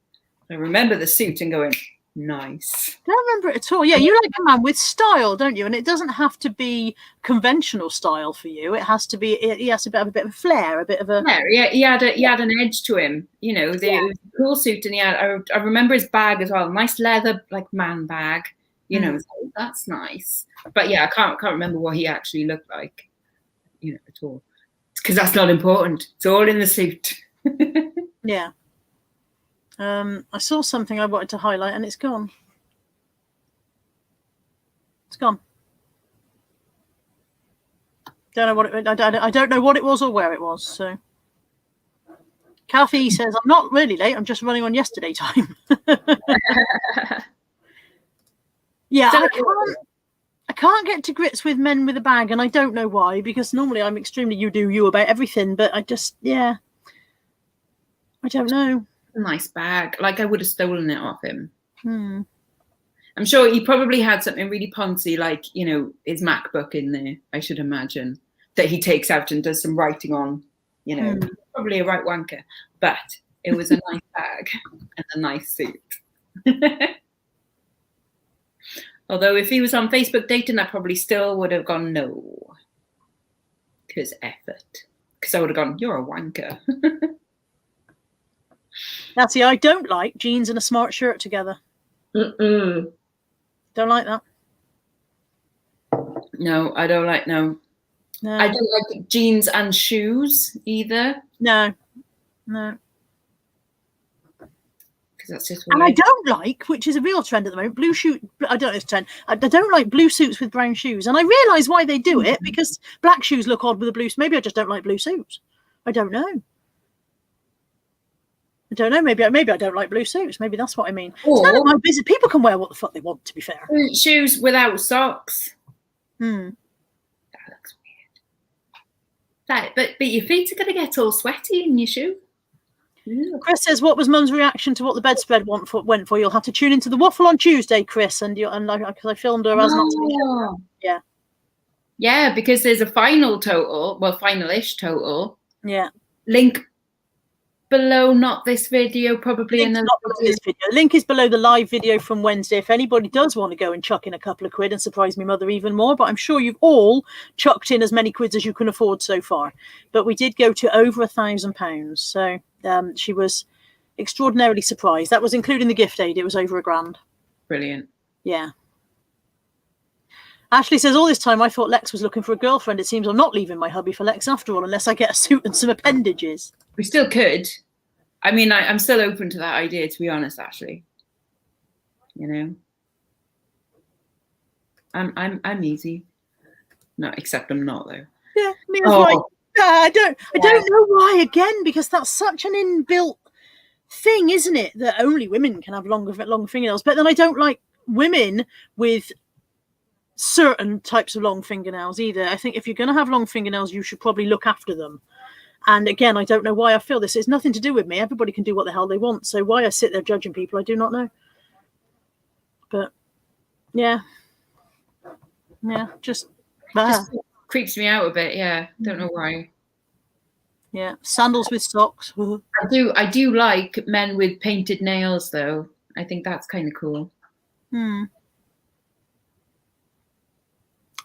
I remember the suit and going, Nice. I don't remember it at all. Yeah, you like a man with style, don't you? And it doesn't have to be conventional style for you. It has to be. He has to have a bit of a flair, a bit of a. Yeah, he had an edge to him. You know, it was a cool suit, and he had. I remember his bag as well. Nice leather, like man bag. You know, so that's nice. But yeah, I can't remember what he actually looked like. You know, at all. Because that's not important. It's all in the suit. Yeah. I saw something I wanted to highlight, and it's gone. It's gone. Don't know what it. I don't know what it was or where it was. So, Kathy says, "I'm not really late. I'm just running on yesterday time." Yeah, I can't get to grips with men with a bag, and I don't know why. Because normally I'm extremely you about everything, but I just I don't know. A nice bag. Like I would have stolen it off him. I'm sure he probably had something really poncy, like, you know, his MacBook in there, I should imagine, that he takes out and does some writing on, you know, probably a right wanker. But it was a nice bag and a nice suit. Although if he was on Facebook dating, I probably still would have gone no. Because effort. Because I would have gone, you're a wanker. Now, see, I don't like jeans and a smart shirt together. Don't like that. No, I don't like, no. I don't like jeans and shoes either. No. Because that's just and I don't like, which is a real trend at the moment, blue shoe. I don't know if it's a trend. I don't like blue suits with brown shoes. And I realise why they do it, because black shoes look odd with a blue. Maybe I just don't like blue suits. I don't know. Maybe I don't like blue suits. Maybe that's what I mean. It's none of my business. People can wear what the fuck they want, to be fair. Shoes without socks. That looks weird. But your feet are going to get all sweaty in your shoe. Chris says, "What was Mum's reaction to what the bedspread went for? You'll have to tune into the waffle on Tuesday, Chris." And because I filmed her as not. Yeah, because there's a final total, final-ish total. Yeah. Link below, not this video, probably in this video. Link is below the live video from Wednesday. If anybody does want to go and chuck in a couple of quid and surprise me mother even more, but I'm sure you've all chucked in as many quids as you can afford so far. But we did go to over £1,000, so she was extraordinarily surprised. That was including the gift aid. It was over £1,000. Brilliant. Yeah. Ashley says, all this time I thought Lex was looking for a girlfriend. It seems I'm not leaving my hubby for Lex after all, unless I get a suit and some appendages. We still could. I mean, I'm still open to that idea, to be honest, Ashley. You know, I'm easy. No, except I'm not though. Yeah, me as well. I don't know why again, because that's such an inbuilt thing, isn't it? That only women can have long fingernails. But then I don't like women with certain types of long fingernails either. I think if you're going to have long fingernails, you should probably look after them. And again, I don't know why I feel this. It's nothing to do with me. Everybody can do what the hell they want. So why I sit there judging people, I do not know. But yeah, just creeps me out a bit. Yeah, don't know why. Yeah, sandals with socks. I do like men with painted nails, though. I think that's kind of cool. I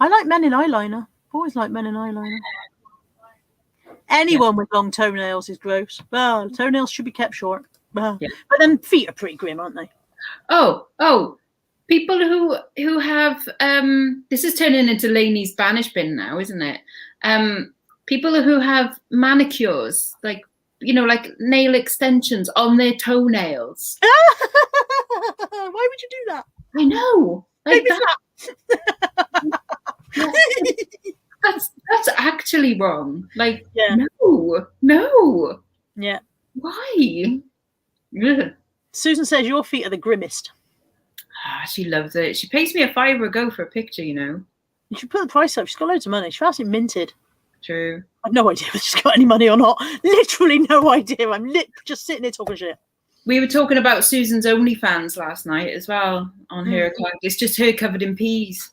like men in eyeliner. Always like men in eyeliner. Anyone with long toenails is gross. Well, toenails should be kept short. But then feet are pretty grim, aren't they? Oh, people who have this is turning into Lainey's Banish bin now, isn't it? People who have manicures, like nail extensions on their toenails. Why would you do that? I know. Like that. That's actually wrong. Like, no. Yeah. Why? Ugh. Susan says your feet are the grimmest. She loves it. She pays me a £5 a go for a picture, you know. You should put the price up. She's got loads of money. She's actually minted. True. I've no idea if she's got any money or not. Literally no idea. I'm just sitting there talking shit. We were talking about Susan's OnlyFans last night as well on her account. It's just her covered in peas.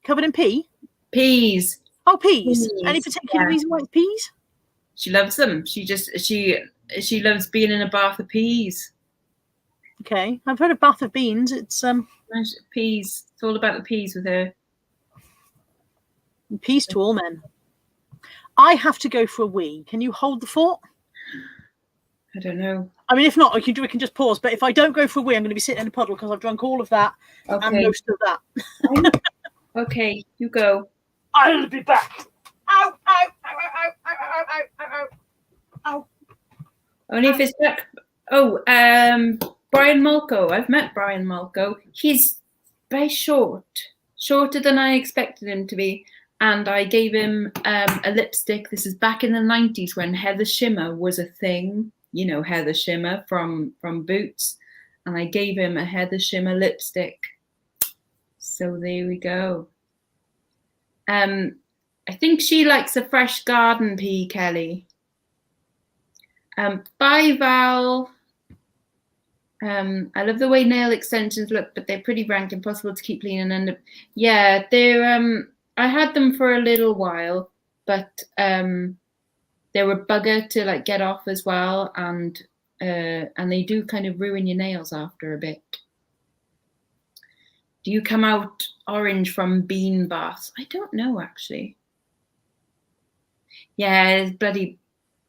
Covered in pea? Peas. Oh, peas. Any particular reason why it's peas? She loves them. She loves being in a bath of peas. Okay, I've heard of Bath of Beans. It's Peas. It's all about the peas with her. peace to all men. I have to go for a wee. Can you hold the fort? I don't know. I mean, if not, we can just pause. But if I don't go for a wee, I'm going to be sitting in a puddle because I've drunk all of that and most of that. Okay, you go. I'll be back. Ow, ow, ow, ow, ow, ow, ow, ow, ow, ow. Only if it's back. Oh, Brian Molko. I've met Brian Molko. He's very shorter than I expected him to be. And I gave him a lipstick. This is back in the 90s when Heather Shimmer was a thing. You know, Heather Shimmer from Boots. And I gave him a Heather Shimmer lipstick. So there we go. I think she likes a fresh garden pea, Kelly. Bye, Val. I love the way nail extensions look, but they're pretty rank, impossible to keep clean and end up. Yeah, they're. I had them for a little while, but they were bugger to like get off as well, and they do kind of ruin your nails after a bit. Do you come out orange from bean baths? I don't know, actually. Yeah, bloody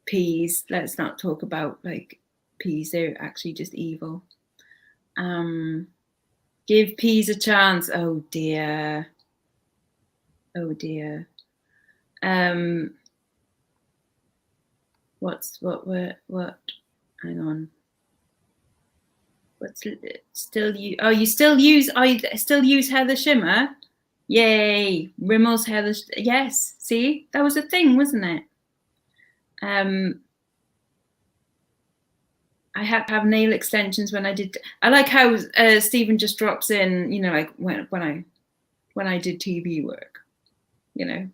peas. Let's not talk about like peas. They're actually just evil. Give peas a chance. Oh dear. Oh dear. What? Hang on. What's still you? Oh, you still use? I still use Heather Shimmer. Yay, Rimmel's Heather. Yes, see, that was a thing, wasn't it? I had to have nail extensions when I did. I like how Stephen just drops in, you know, like when I did TV work, you know.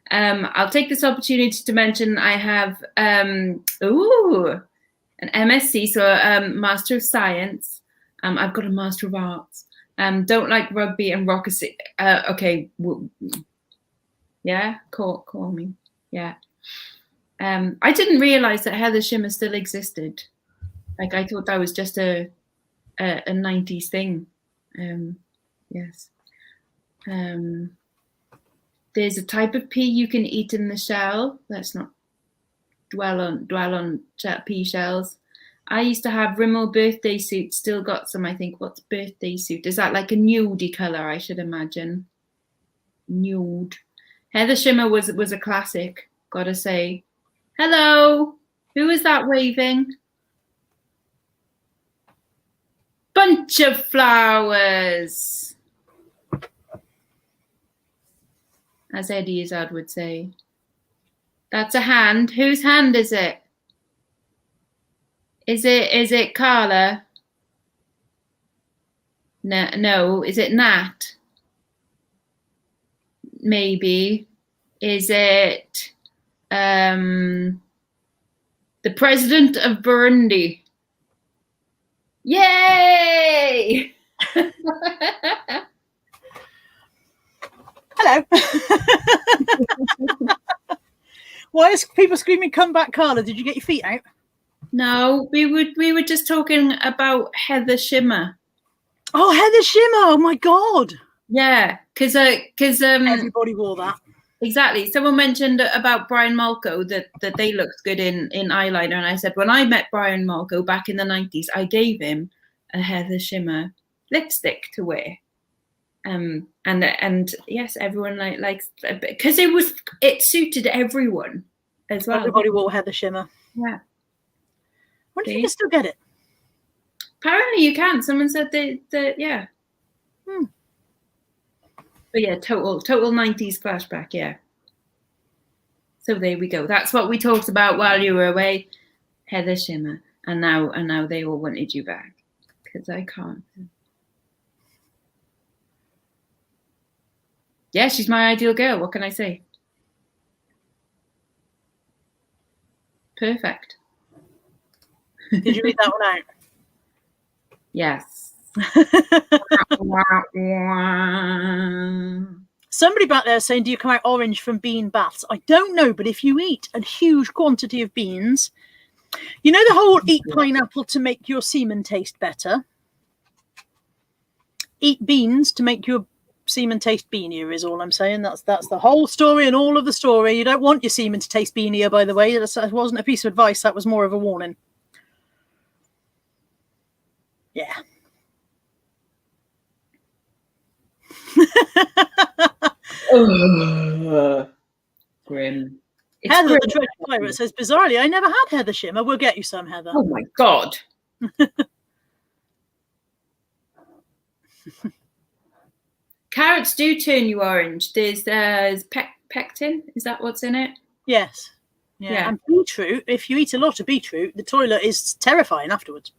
I'll take this opportunity to mention I have an MSc, so Master of Science. I've got a Master of Arts. Don't like rugby and rock. Okay, yeah, call me. Yeah. I didn't realize that Heather Shimmer still existed. Like I thought that was just a 90s thing. Yes. There's a type of pea you can eat in the shell. Let's not dwell on pea shells. I used to have Rimmel birthday suit. Still got some, I think. What's birthday suit? Is that like a nudie color? I should imagine. Nude. Heather Shimmer was a classic. Gotta say. Hello. Who is that waving? Bunch of flowers. As Eddie Izzard would say. That's a hand. Whose hand is it? Is it Carla? No. Is it Nat? Maybe. Is it the president of Burundi? Yay! Hello. Why is people screaming, "Come back, Carla"? Did you get your feet out? No, we were just talking about Heather Shimmer. Oh, Heather Shimmer! Oh my god! Yeah, because everybody wore that. Exactly. Someone mentioned about Brian Molko that they looked good in eyeliner, and I said when I met Brian Molko back in the 90s, I gave him a Heather Shimmer lipstick to wear. And yes, everyone likes because it suited everyone as well. Everybody wore Heather Shimmer. Yeah. I wonder if you can still get it. Apparently you can. Someone said that yeah. But yeah, total 90s flashback, yeah. So there we go. That's what we talked about while you were away, Heather Shimmer. And now they all wanted you back. Because I can't. Yeah, she's my ideal girl. What can I say? Perfect. Did you read that one out? Yes. Somebody back there saying, do you come out orange from bean baths? I don't know, but if you eat a huge quantity of beans, You know the whole eat pineapple to make your semen taste better? Eat beans to make your semen taste beanier is all I'm saying. That's the whole story and all of the story. You don't want your semen to taste beanier, by the way. That wasn't a piece of advice. That was more of a warning. Yeah. Grim. It's Heather grim. The Treasure Pirate says, bizarrely, I never had Heather shimmer. We'll get you some, Heather. Oh my God. Carrots do turn you orange. There's pectin. Is that what's in it? Yes. Yeah. And beetroot, if you eat a lot of beetroot, the toilet is terrifying afterwards.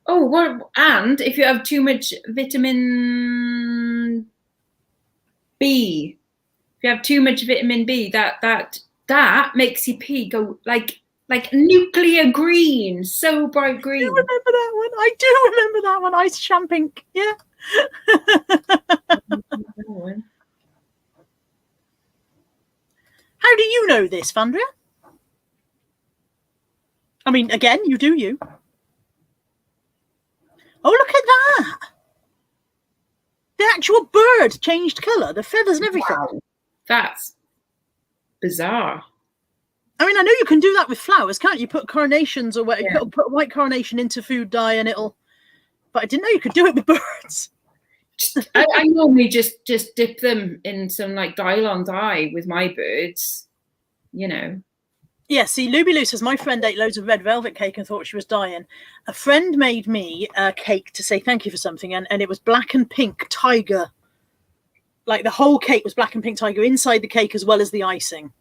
Oh, what? And if you have too much vitamin B, if you have too much vitamin B, that makes your pee go like nuclear green, so bright green. I do remember that one. I do remember that one. Ice champagne. Yeah. How do you know this, Vandria? I mean, again, you do you. Oh, look at that. The actual bird changed colour, the feathers and everything. Wow. That's bizarre. I mean, I know you can do that with flowers, can't you? Put carnations or whatever, put a white carnation into food dye and it'll... But I didn't know you could do it with birds. I normally just dip them in some like Dylon dye with my birds, you know. Yeah, see, Luby Lou says, my friend ate loads of red velvet cake and thought she was dying. A friend made me a cake to say thank you for something, and it was black and pink tiger. Like the whole cake was black and pink tiger inside the cake as well as the icing,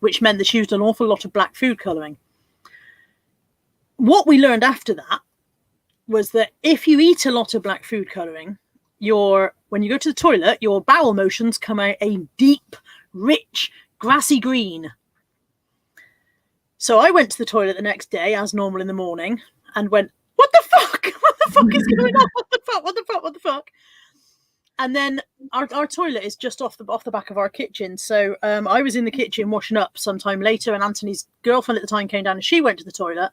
which meant that she used an awful lot of black food colouring. What we learned after that was that if you eat a lot of black food colouring, when you go to the toilet, your bowel motions come out a deep, rich, grassy green. So I went to the toilet the next day, as normal in the morning, and went, what the fuck? What the fuck is going on? What the fuck? What the fuck? What the fuck? And then our toilet is just off the back of our kitchen. So I was in the kitchen washing up sometime later, and Anthony's girlfriend at the time came down and she went to the toilet,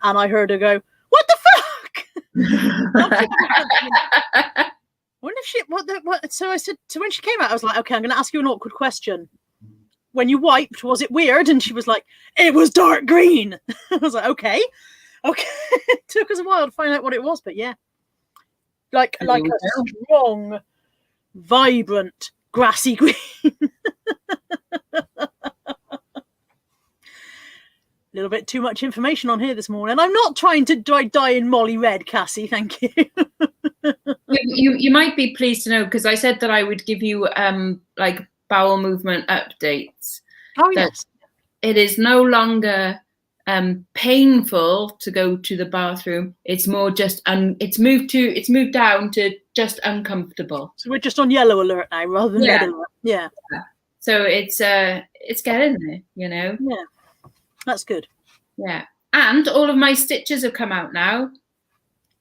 and I heard her go, what the fuck? Wonder if she, what? So I said, so when she came out, I was like, okay, I'm going to ask you an awkward question. When you wiped, was it weird? And she was like, it was dark green. I was like, okay. It took us a while to find out what it was, but yeah. Like a strong, vibrant, grassy green. A little bit too much information on here this morning. I'm not trying to dye in Molly red, Cassie, thank you. You might be pleased to know, because I said that I would give you like bowel movement updates. Oh yes. It is no longer painful to go to the bathroom. It's more just it's moved down to just uncomfortable. So we're just on yellow alert now rather than red alert. Yeah. So it's getting there, you know. Yeah. That's good. Yeah. And all of my stitches have come out now.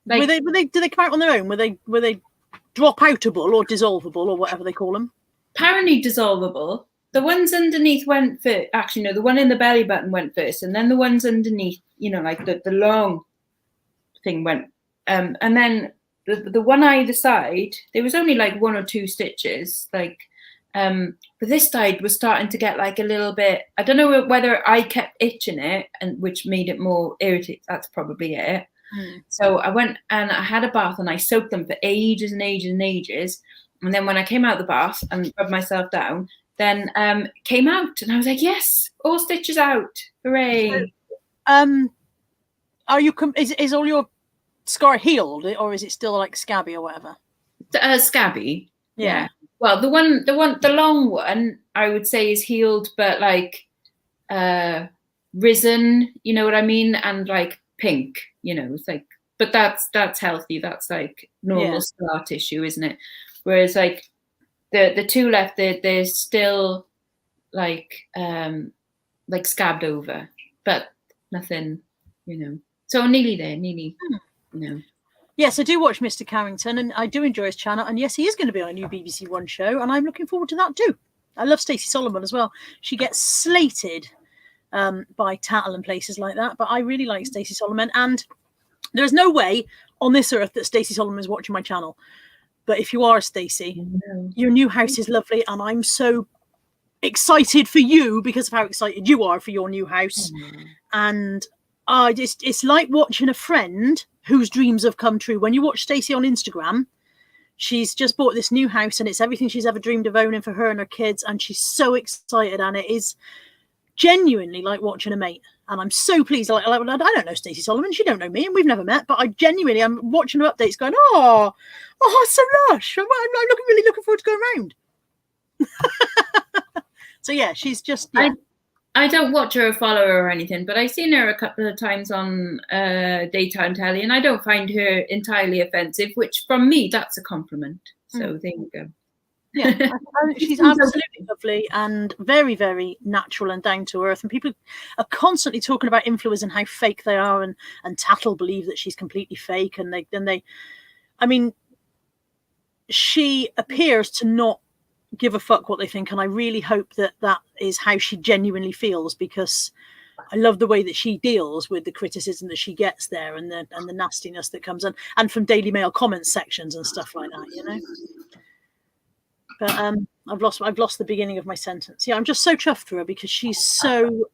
Like, did they come out on their own? Were they drop outable or dissolvable or whatever they call them? Apparently dissolvable. The ones underneath went first. Actually, no, the one in the belly button went first, and then the ones underneath, you know, like the long thing went. And then the one either side, there was only like 1 or 2 stitches. Like, but this side was starting to get like a little bit. I don't know whether I kept itching it, and which made it more irritating. That's probably it. So I went and I had a bath and I soaked them for ages and ages and ages. And then when I came out of the bath and rubbed myself down, then came out and I was like, yes, all stitches out. Hooray. Are you, is all your scar healed or is it still like scabby or whatever? Scabby. Yeah. Well, the long one, I would say is healed, but like risen, you know what I mean? And like pink, you know, it's like, but that's healthy. That's like normal scar tissue, isn't it? Whereas like the 2 left, they're still like scabbed over, but nothing, you know. So nearly there, you know. Yes, I do watch Mr. Carrington, and I do enjoy his channel. And yes, he is going to be on a new BBC One show, and I'm looking forward to that too. I love Stacey Solomon as well. She gets slated by Tattle and places like that. But I really like Stacey Solomon, and there's no way on this earth that Stacey Solomon is watching my channel. But if you are, Stacey, your new house is lovely, and I'm so excited for you because of how excited you are for your new house. And it's like watching a friend whose dreams have come true. When you watch Stacey on Instagram, she's just bought this new house, and it's everything she's ever dreamed of owning for her and her kids, and she's so excited, and it is genuinely like watching a mate. And I'm so pleased. I don't know Stacey Solomon, she don't know me, and we've never met, but I'm watching her updates going, oh, it's so lush. I'm really looking forward to going around. So yeah, she's just I don't watch her or follow her or anything, but I've seen her a couple of times on daytime telly, and I don't find her entirely offensive, which from me, that's a compliment. So there you go. Yeah, she's absolutely lovely and very, very natural and down to earth. And people are constantly talking about influencers and how fake they are, and Tattle believe that she's completely fake. And I mean, she appears to not give a fuck what they think, and I really hope that is how she genuinely feels, because I love the way that she deals with the criticism that she gets there, and the nastiness that comes in, and from Daily Mail comments sections and stuff like that, you know. But I've lost the beginning of my sentence. Yeah, I'm just so chuffed for her because she's so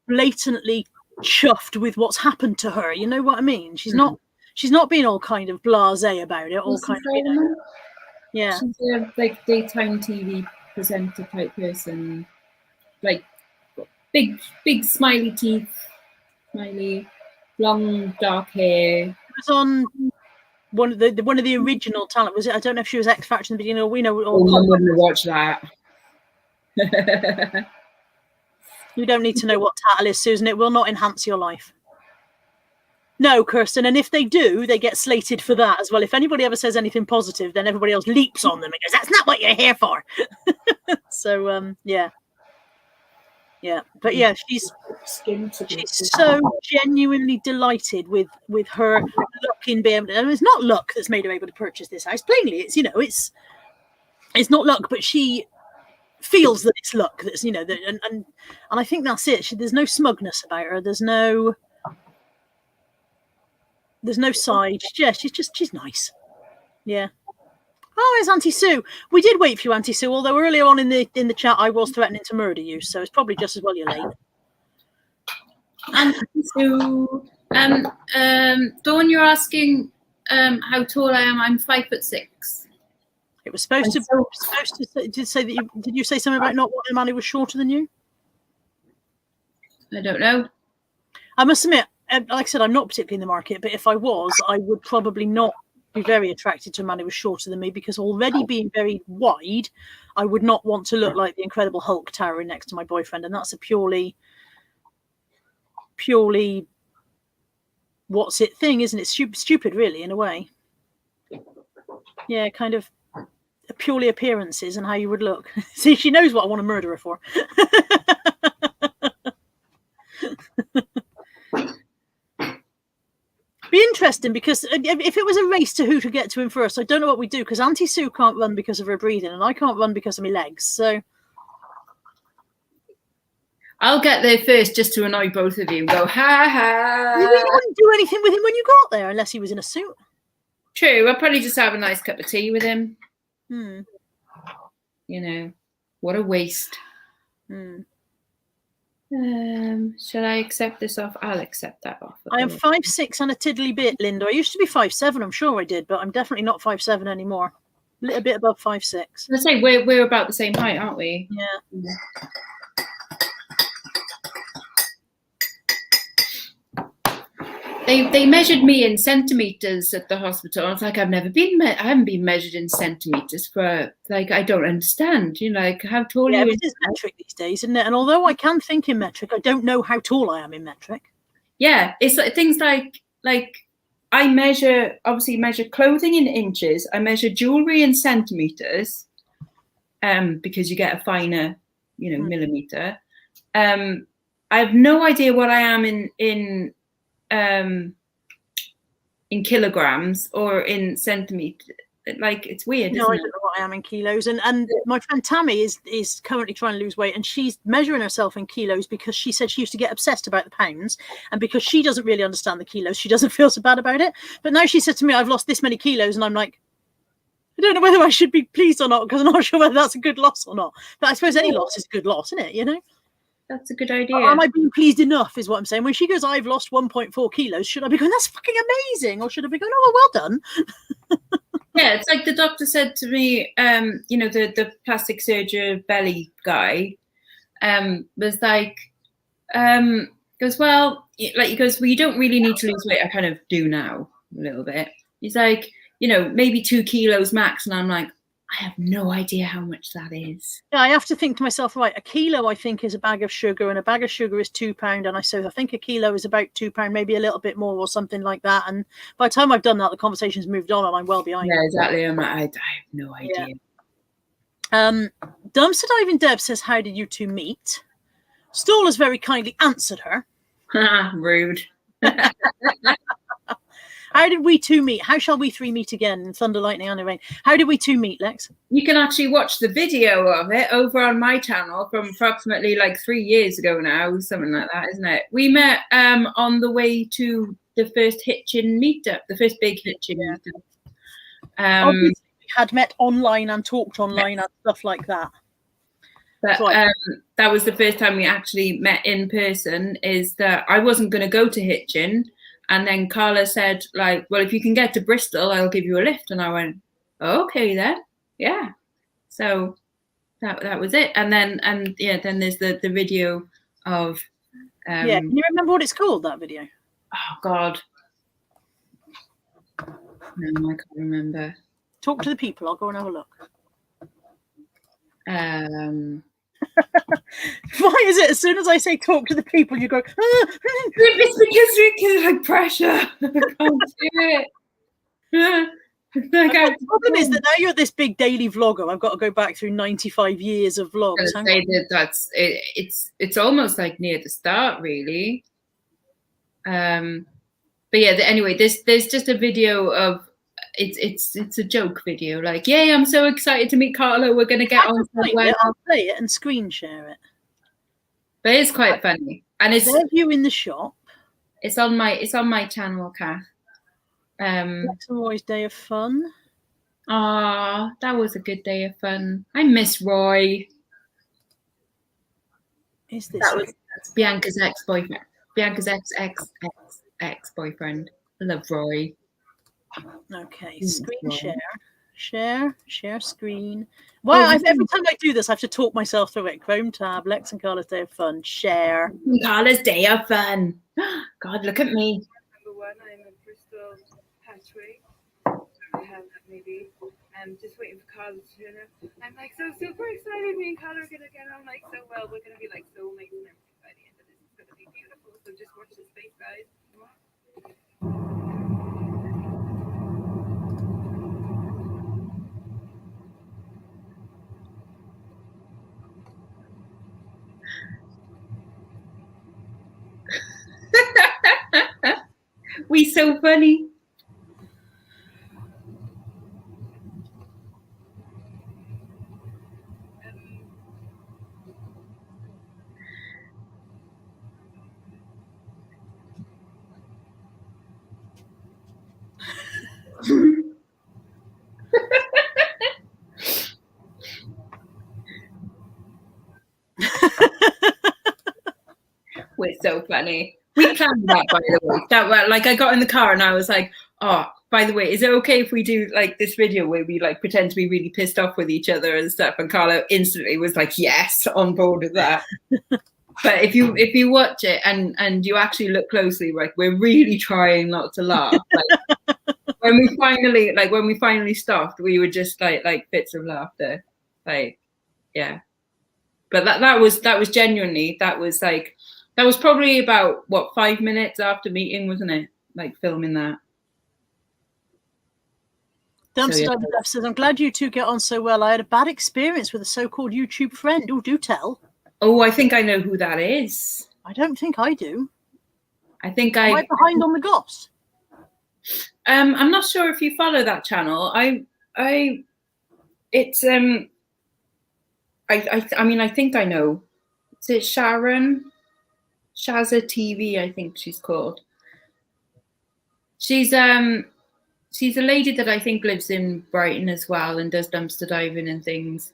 blatantly chuffed with what's happened to her. You know what I mean? She's not being all kind of blasé about it. All kind of, you know, yeah. She's a like daytime TV presenter type person, like big smiley teeth, smiley, long dark hair. It was on one of the original talent. Was it? I don't know if she was X Factor in the beginning, or we know. I wouldn't watch that. You don't need to know what Tattle is, Susan. It will not enhance your life. No, Kirsten. And if they do, they get slated for that as well. If anybody ever says anything positive, then everybody else leaps on them and goes, "That's not what you're here for." So yeah. Yeah, but yeah, she's so genuinely delighted with her luck in being able to, and it's not luck that's made her able to purchase this house. Plainly, it's, you know, it's not luck, but she feels that it's luck. That's, you know, that, and I think that's it. There's no smugness about her. There's no side. Yeah, she's nice. Yeah. Oh, it's Auntie Sue. We did wait for you, Auntie Sue, although earlier on in the chat I was threatening to murder you, so it's probably just as well you're late. Auntie Sue, Dawn, you're asking how tall I am. I'm 5'6". It was supposed to say that did you say something about not wanting a man who was shorter than you? I don't know. I must admit, like I said, I'm not particularly in the market, but if I was, I would probably not be very attracted to a man who was shorter than me, because already being very wide, I would not want to look like the Incredible Hulk towering next to my boyfriend, and that's a purely what's it thing, isn't it? Stupid, really, in a way. Yeah, kind of purely appearances and how you would look. See, she knows what I want to murder her for. Be interesting, because if it was a race to who to get to him first, I don't know what we do, because Auntie Sue can't run because of her breathing, and I can't run because of my legs. So I'll get there first just to annoy both of you and go, ha ha. You really wouldn't do anything with him when you got there unless he was in a suit. True, I'll probably just have a nice cup of tea with him. You know, what a waste. Shall I accept this off? I'll accept that off. I am 5'6" and a tiddly bit, Linda. I used to be 5'7", I'm sure I did, but I'm definitely not 5'7" anymore. A little bit above 5'6". Let's say we're about the same height, aren't we? Yeah. They measured me in centimeters at the hospital. I was like, I haven't been measured in centimeters for, like, I don't understand. You know, like, how tall are you? It is metric these days, isn't it? And although I can think in metric, I don't know how tall I am in metric. Yeah, it's like things like I obviously measure clothing in inches. I measure jewelry in centimeters, because you get a finer, you know, millimeter. I have no idea what I am in kilograms or in centimeters. like it's weird, No, isn't I it? don't know what I am in kilos. And my friend Tammy is currently trying to lose weight, and she's measuring herself in kilos because she said she used to get obsessed about the pounds, and because she doesn't really understand the kilos, she doesn't feel so bad about it. But now she said to me, I've lost this many kilos, and I'm like, I don't know whether I should be pleased or not, because I'm not sure whether that's a good loss or not. But I suppose any loss is a good loss, isn't it? You know? That's a good idea. Am I being pleased enough is what I'm saying. When she goes, I've lost 1.4 kilos, should I be going, that's fucking amazing? Or should I be going, oh, well done? Yeah, it's like the doctor said to me, the plastic surgery belly guy was like, goes, well, like, he goes, well, you don't really need to lose weight. I kind of do now a little bit. He's like, maybe 2 kilos max. And I'm like, I have no idea how much that is. Yeah, I have to think to myself, right, a kilo, I think, is a bag of sugar, and a bag of sugar is £2. And I think a kilo is about £2, maybe a little bit more or something like that. And by the time I've done that, the conversation's moved on and I'm well behind. Yeah, exactly. I'm like, I have no idea. Yeah. Dumpster Diving Deb says, how did you two meet? Stall has very kindly answered her. Rude. How did we two meet? How shall we three meet again in thunder, lightning, and rain? How did we two meet, Lex? You can actually watch the video of it over on my channel from approximately like 3 years ago now, something like that, isn't it? We met on the way to the first Hitchin meetup, the first big Hitchin meetup. Obviously, we had met online and talked online and stuff like that. But that was the first time we actually met in person. Is that I wasn't going to go to Hitchin. And then Carla said, like, well, if you can get to Bristol, I'll give you a lift. And I went, oh, okay, then. Yeah. So that was it. And then there's the video of. Can you remember what it's called, that video? Oh, God. No, I can't remember. Talk to the people. I'll go and have a look. Why is it as soon as I say talk to the people, you go, it's because we get like pressure. I can't do it. The problem is that now you're this big daily vlogger. I've got to go back through 95 years of vlogs. I say that's it. It's almost like near the start, really. But yeah. Anyway, there's just a video of it's a joke video. Like, yay! I'm so excited to meet Carla. We're gonna get on. I'll play it and screen share it. But it's quite funny, and it's you in the shop. It's on my channel, Kath. Roy's day of fun. Ah, that was a good day of fun. I miss Roy. Is this? That's Bianca's ex-boyfriend. Bianca's ex-boyfriend. I love Roy. Okay, screen share screen. Why? Every time I do this, I have to talk myself through it. Chrome tab, Lex and Carla's day of fun. Share. Carla's day of fun. God, look at me. Number one, I'm in Bristol Hatchway. I have that maybe. I'm just waiting for Carla to turn up. I'm like so super excited. Me and Carla are gonna get on like so well. We're gonna be like soulmates and everything by the end of this. It's gonna be beautiful. So just watch this space, guys. We so funny. We're so funny. We planned that, by the way. Like, I got in the car and I was like, oh, by the way, is it okay if we do like this video where we like pretend to be really pissed off with each other and stuff? And Carla instantly was like, yes, on board with that. But if you watch it and you actually look closely, like, we're really trying not to laugh. Like, when we finally stopped, we were just like fits of laughter. Like, yeah. But that was genuinely, that was probably about 5 minutes after meeting, wasn't it? Like, filming that. Dumpster says, I'm glad you two get on so well. I had a bad experience with a so-called YouTube friend. Oh, do tell. Oh, I think I know who that is. I don't think I do. I think Am I behind on the goss? I'm not sure if you follow that channel. it's I mean, I think I know. Is it Sharon? Shazza TV, I think she's called. She's a lady that I think lives in Brighton as well and does dumpster diving and things.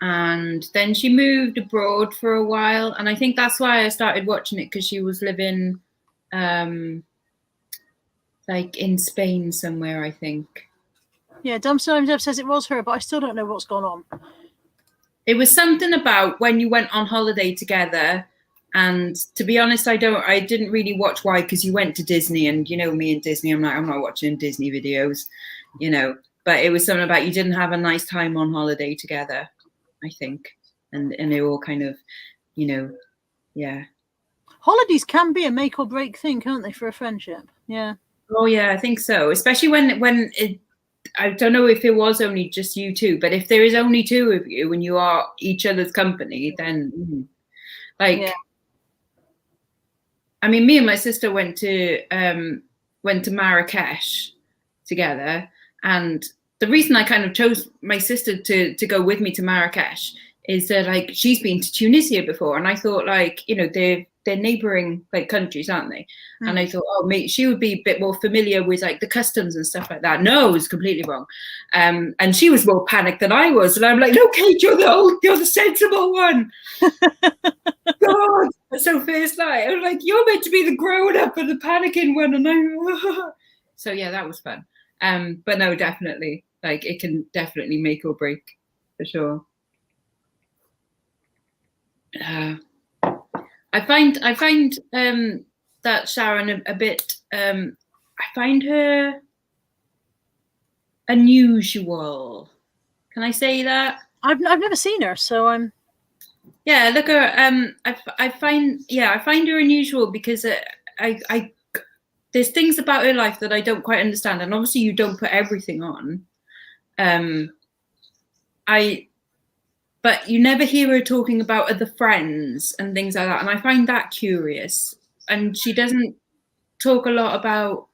And then she moved abroad for a while, and I think that's why I started watching it, because she was living like in Spain somewhere, I think. Yeah, Dumpster Dev says it was her, but I still don't know what's gone on. It was something about when you went on holiday together, and to be honest, I didn't really watch why, because you went to Disney, and you know me and Disney, I'm not watching Disney videos, you know. But it was something about you didn't have a nice time on holiday together, I think, and they were all kind of, you know, yeah. Holidays can be a make or break thing, can't they, for a friendship? Yeah. Oh yeah, I think so. Especially when it, I don't know if it was only just you two, but if there is only two of you when you are each other's company, then like, yeah. I mean, me and my sister went to Marrakesh together, and the reason I kind of chose my sister to go with me to Marrakesh is that, like, she's been to Tunisia before, and I thought, like, you know, they're neighboring, like, countries, aren't they? And I thought, oh, maybe she would be a bit more familiar with, like, the customs and stuff like that. No, it was completely wrong. And she was more panicked than I was, and I'm like, no, Kate, you're the sensible one. God. So first night, I was like, you're meant to be the grown up and the panicking one, and I. So yeah, that was fun. But no, definitely, like, it can definitely make or break, for sure. I find that Sharon a bit. I find her unusual. Can I say that? I've never seen her, so I'm. Yeah, look her. I find her unusual because I there's things about her life that I don't quite understand, and obviously you don't put everything on. But you never hear her talking about other friends and things like that, and I find that curious. And she doesn't talk a lot about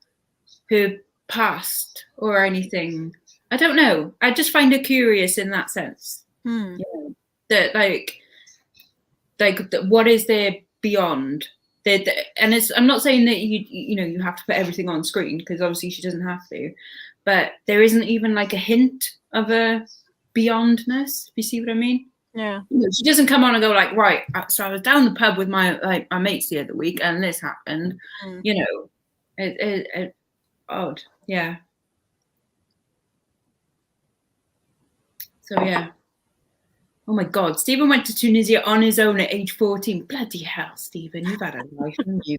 her past or anything. I don't know. I just find her curious in that sense. Yeah. That like what is there beyond? And it's. I'm not saying that you know you have to put everything on screen, because obviously she doesn't have to, but there isn't even like a hint of a beyondness. You see what I mean? Yeah. She doesn't come on and go like, right, so I was down the pub with my mates the other week and this happened. You know, it odd. Yeah. So yeah. Oh my God, Stephen went to Tunisia on his own at age 14. Bloody hell, Stephen, you've had a life, haven't you?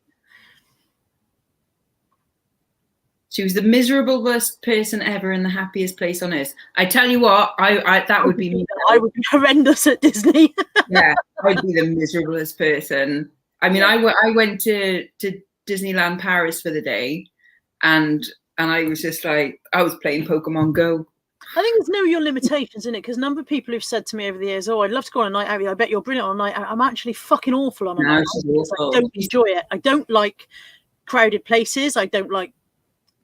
She was the miserablest person ever in the happiest place on earth. I tell you what, that would be me. I would be horrendous at Disney. Yeah, I'd be the miserablest person. I mean, I went to Disneyland Paris for the day, and I was just like, I was playing Pokemon Go. I think there's know your limitations in it, because a number of people who've said to me over the years, "Oh, I'd love to go on a night out. I bet you're brilliant on a night out." I'm actually fucking awful on a night out because I don't enjoy it. I don't like crowded places. I don't like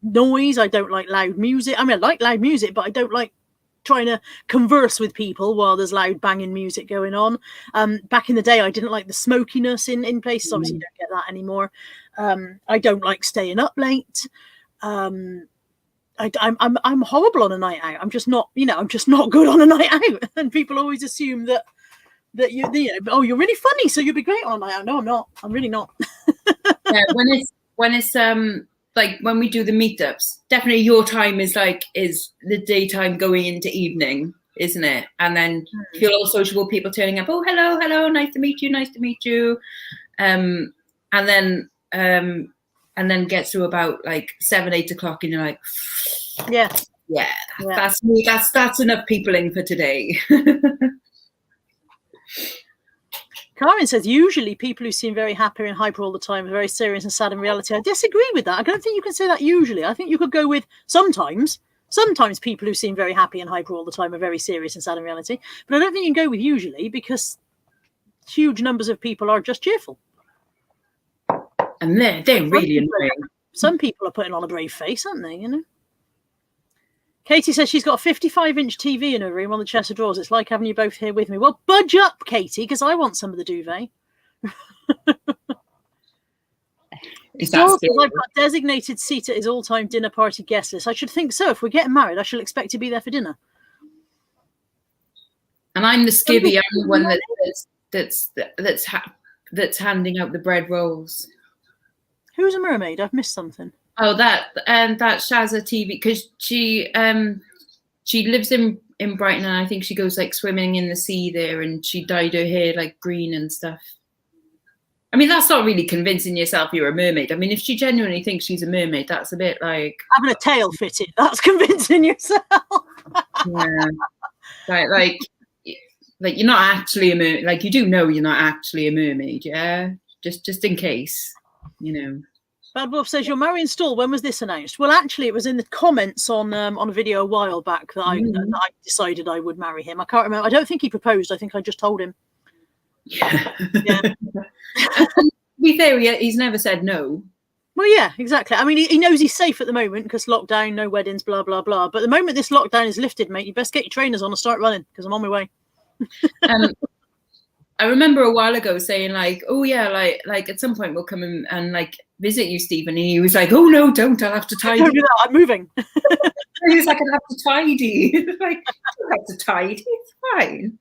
noise. I don't like loud music. I mean, I like loud music, but I don't like trying to converse with people while there's loud banging music going on. Back in the day, I didn't like the smokiness in places. Obviously, you don't get that anymore. I don't like staying up late. I'm horrible on a night out. I'm just not, I'm just not good on a night out. And people always assume that you're really funny, so you'll be great on a night out. No, I'm not. I'm really not. Yeah, when it's like when we do the meetups, definitely your time is the daytime going into evening, isn't it? And then you feel all sociable, people turning up. Oh, hello, nice to meet you. And then gets to about like 7-8 o'clock, and you're like, yeah, that's me. That's enough peopling for today. Karen says, usually people who seem very happy and hyper all the time are very serious and sad in reality. I disagree with that. I don't think you can say that usually. I think you could go with sometimes. Sometimes people who seem very happy and hyper all the time are very serious and sad in reality. But I don't think you can go with usually, because huge numbers of people are just cheerful. And they're really annoying. Some people are putting on a brave face, aren't they? Katie says she's got a 55-inch TV in her room on the chest of drawers. It's like having you both here with me. Well, budge up, Katie, because I want some of the duvet. Still, I've got a designated seat at his all-time dinner party guest list. I should think so. If we're getting married, I shall expect to be there for dinner. And I'm the skivvy. I'm the one that's handing out the bread rolls. Who's a mermaid? I've missed something. Oh, that Shazza TV, because she lives in Brighton, and I think she goes like swimming in the sea there, and she dyed her hair like green and stuff. I mean, that's not really convincing yourself you're a mermaid. I mean, if she genuinely thinks she's a mermaid, that's a bit like having a tail fitted. That's convincing yourself. Yeah, like you're not actually a mermaid. Like, you do know you're not actually a mermaid, yeah. Just in case, you know. Bad Wolf says you're marrying Stall. When was this announced? Well, actually, it was in the comments on a video a while back that I decided I would marry him. I can't remember. I don't think he proposed. I think I just told him. Yeah. To be fair, he's never said no. Well, yeah, exactly. I mean, he knows he's safe at the moment because lockdown, no weddings, blah blah blah. But the moment this lockdown is lifted, mate, you best get your trainers on and start running because I'm on my way. I remember a while ago saying like, oh yeah, like at some point we'll come and like visit you, Stephen. And he was like, oh no, don't. I'll have to tidy. Don't do that. I'm moving. He was like, I'll have to tidy. Like, I don't have to tidy. It's fine.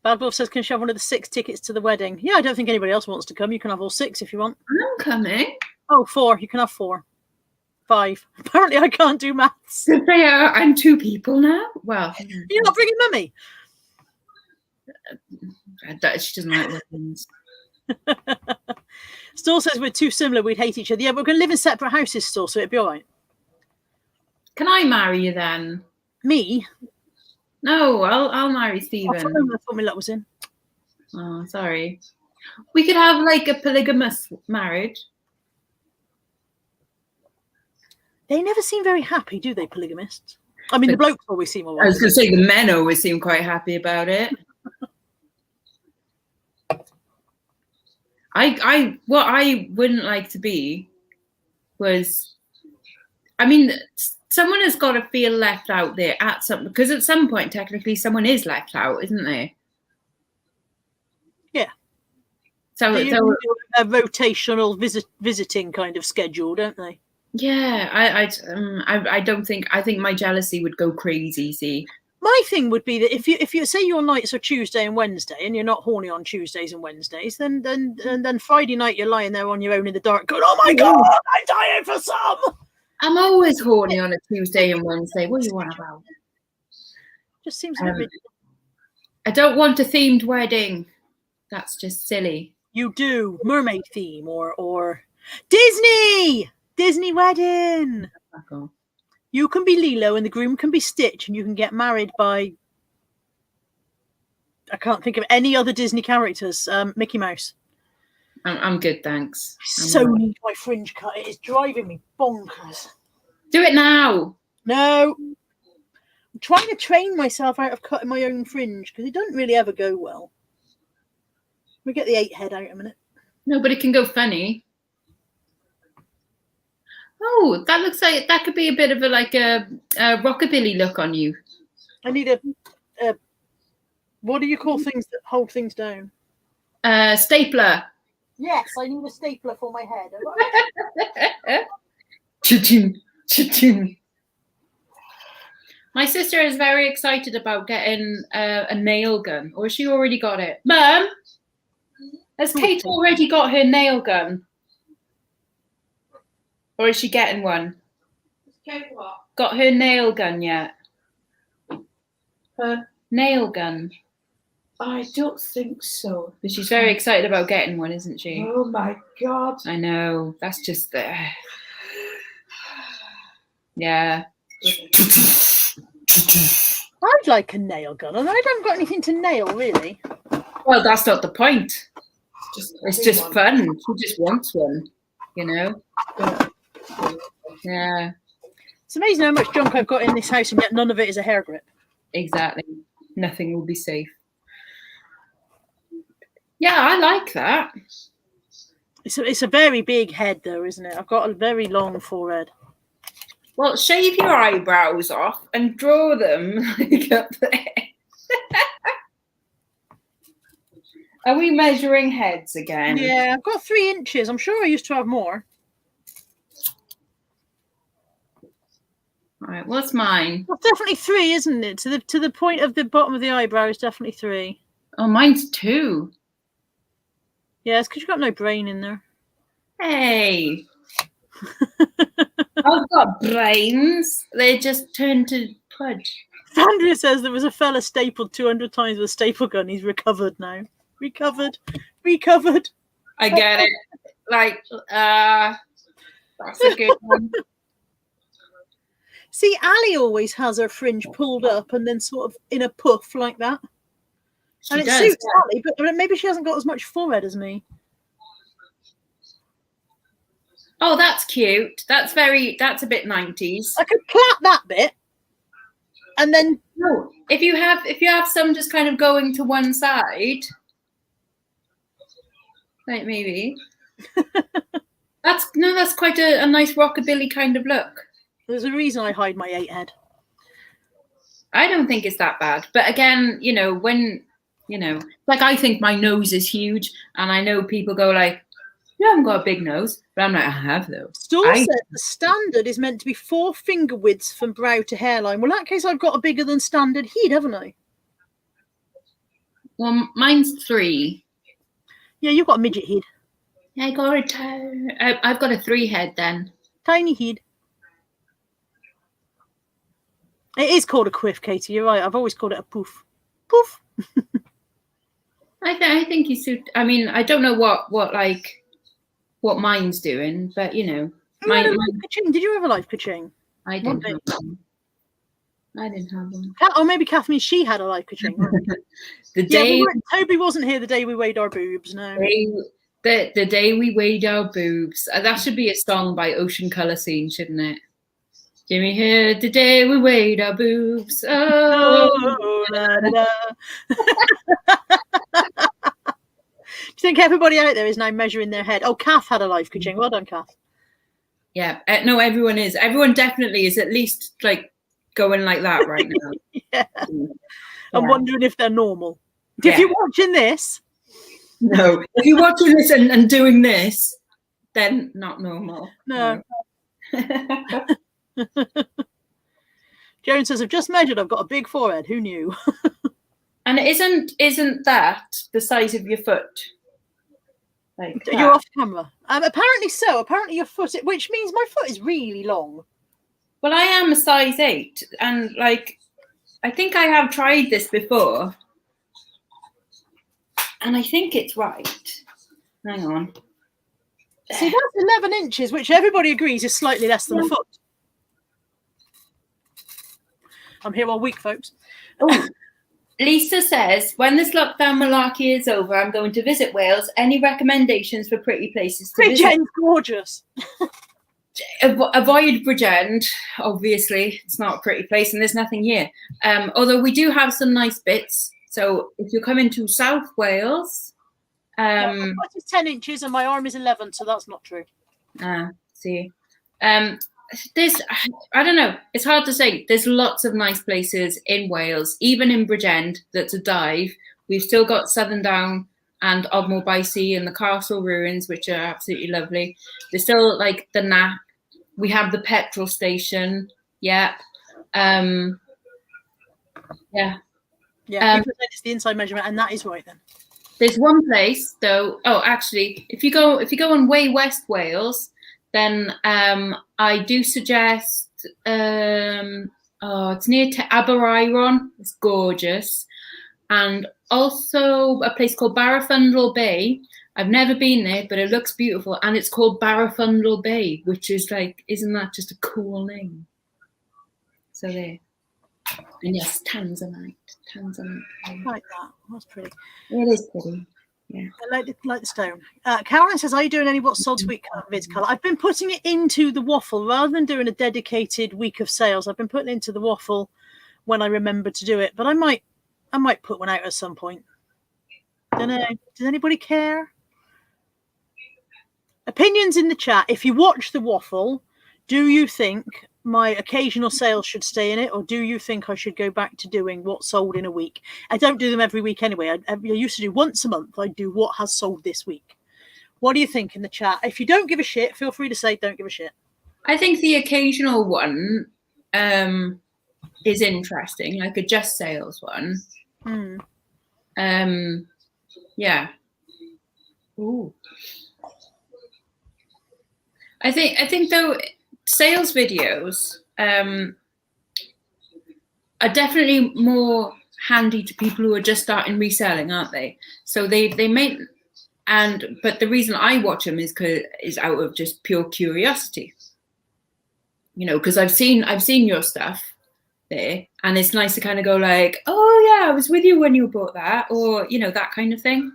Bad Wolf says, can she have one of the 6 tickets to the wedding? Yeah, I don't think anybody else wants to come. You can have all 6 if you want. I'm coming. Oh, 4. You can have 4. 5. Apparently, I can't do maths. I'm 2 people now. Well, you're not bringing mummy. She doesn't like weddings. Stall says we're too similar. We'd hate each other. Yeah, but we're going to live in separate houses, Stall, so it'd be all right. Can I marry you then? Me? No, I'll marry Stephen. I thought my luck was in. Oh, sorry. We could have like a polygamous marriage. They never seem very happy, do they, polygamists? I mean, the blokes always seem all right. I was going to say the men always seem quite happy about it. What I wouldn't like to be was, I mean, someone has got to feel left out there because at some point, technically, someone is left out, isn't there? Yeah. So they do a rotational visiting kind of schedule, don't they? Yeah, I don't think. I think my jealousy would go crazy. See, my thing would be that if you say your nights are Tuesday and Wednesday, and you're not horny on Tuesdays and Wednesdays, then Friday night you're lying there on your own in the dark, going, "Oh my God, I'm dying for some." I'm always horny on a Tuesday and Wednesday. What do you want about? Just seems a bit. I don't want a themed wedding. That's just silly. You do mermaid theme or Disney wedding. You can be Lilo and the groom can be Stitch, and you can get married by, I can't think of any other Disney characters. Mickey Mouse. I'm good, thanks. So need my fringe cut. It is driving me bonkers. Do it now. No. I'm trying to train myself out of cutting my own fringe because it doesn't really ever go well. We get the 8 head out in a minute. No, but it can go funny. Oh, that looks like that could be a bit of a rockabilly look on you. I need a what do you call things that hold things down? Stapler. Yes, I need a stapler for my head. Cha-ching, cha-ching. My sister is very excited about getting a nail gun, or has she already got it? Mum, has Kate already got her nail gun? Or is she getting one? Kate what? Got her nail gun yet? Her nail gun. I don't think so. But she's very excited about getting one, isn't she? Oh my God. I know. That's just yeah. I'd like a nail gun, and I haven't got anything to nail, really. Well, that's not the point. It's just fun. She just wants one, you know? Yeah. It's amazing how much junk I've got in this house, and yet none of it is a hair grip. Exactly. Nothing will be safe. Yeah, I like that. It's a very big head, though, isn't it? I've got a very long forehead. Well, shave your eyebrows off and draw them like up there. Are we measuring heads again? Yeah, I've got 3 inches. I'm sure I used to have more. All right, what's mine? Well, definitely 3, isn't it? To the point of the bottom of the eyebrow is definitely 3. Oh, mine's 2. Yeah, it's because you've got no brain in there. Hey. I've got brains. They just turn to pudge. Andrea says there was a fella stapled 200 times with a staple gun. He's recovered now. Recovered. I get it. Like, that's a good one. See, Ali always has her fringe pulled up and then sort of in a puff like that. She And it does, suits yeah. Ali, but maybe she hasn't got as much forehead as me. Oh, that's cute. That's a bit 90s. I could plait that bit. And then No, if you have some just kind of going to one side, like maybe. That's quite a nice rockabilly kind of look. there's a reason I hide my 8 head. I don't think it's that bad. But again, like I think my nose is huge, and I know people go like, you haven't got a big nose. But I'm like, I have though. Store said the standard is meant to be 4 finger widths from brow to hairline. Well, in that case, I've got a bigger than standard head, haven't I? Well, mine's 3. Yeah, you've got a midget head. Yeah, I've got a 3 head then. Tiny head. It is called a quiff, Katie. You're right. I've always called it a poof. Poof. I think you suit. I mean, I don't know what mine's doing, but Mine. Did you have a life ka-ching? I didn't have one. I didn't have one. Oh, maybe Kath means she had a life ka-ching. Toby wasn't here the day we weighed our boobs. No. The day we weighed our boobs. That should be a song by Ocean Colour Scene, shouldn't it? Jimmy here the day we weighed our boobs. Oh, la, da, da. Do you think everybody out there is now measuring their head? Oh, Kath had a life ka-ching. Well done, Kath. Yeah. No, everyone is. Everyone definitely is at least like going like that right now. Yeah. I'm wondering if they're normal. Yeah. If you're watching this. No. If you're watching this and doing this, then not normal. No. Joan says, I've just measured. I've got a big forehead. Who knew? And isn't that the size of your foot? Like you're off camera. Apparently so. Apparently your foot, which means my foot is really long. Well, I am a size 8, and like I think I have tried this before, and I think it's right. Hang on. See, that's 11 inches, which everybody agrees is slightly less than a foot. I'm here all week, folks. Oh, Lisa says, when this lockdown malarkey is over, I'm going to visit Wales. Any recommendations for pretty places to visit? Bridgend's gorgeous. Avoid Bridgend, obviously. It's not a pretty place and there's nothing here. Although we do have some nice bits. So if you're coming to South Wales... my foot is 10 inches and my arm is 11, so that's not true. See. There's, I don't know, it's hard to say. There's lots of nice places in Wales, even in Bridgend, that's a dive. We've still got Southern Down and Ogmore by Sea and the castle ruins, which are absolutely lovely. There's still like the Knack. We have the petrol station. Yeah. Yeah, it's the inside measurement, and that is right then. There's one place though. Oh, actually, if you go on Way West Wales, then I do suggest. It's near Aberyron. It's gorgeous, and also a place called Barafundle Bay. I've never been there, but it looks beautiful, and it's called Barafundle Bay, which is like, isn't that just a cool name? So there. And yes, Tanzanite. I like that. That's pretty. It is pretty. Yeah. I like the stone. Caroline says, are you doing any What's Sold Sweet vids colour? I've been putting it into the waffle rather than doing a dedicated week of sales. I've been putting it into the waffle when I remember to do it, but I might put one out at some point. Don't know. Does anybody care? Opinions in the chat. If you watch the waffle, do you think my occasional sales should stay in it, or do you think I should go back to doing what sold in a week? I don't do them every week anyway. I used to do once a month. I do what has sold this week. What do you think in the chat? If you don't give a shit, feel free to say don't give a shit. I think the occasional one is interesting, like a just sales one. Yeah. Ooh. I think though, sales videos are definitely more handy to people who are just starting reselling, aren't they? So they make, but the reason I watch them is out of just pure curiosity. You know, because I've seen your stuff there, and it's nice to kind of go like, oh yeah, I was with you when you bought that, or you know, that kind of thing.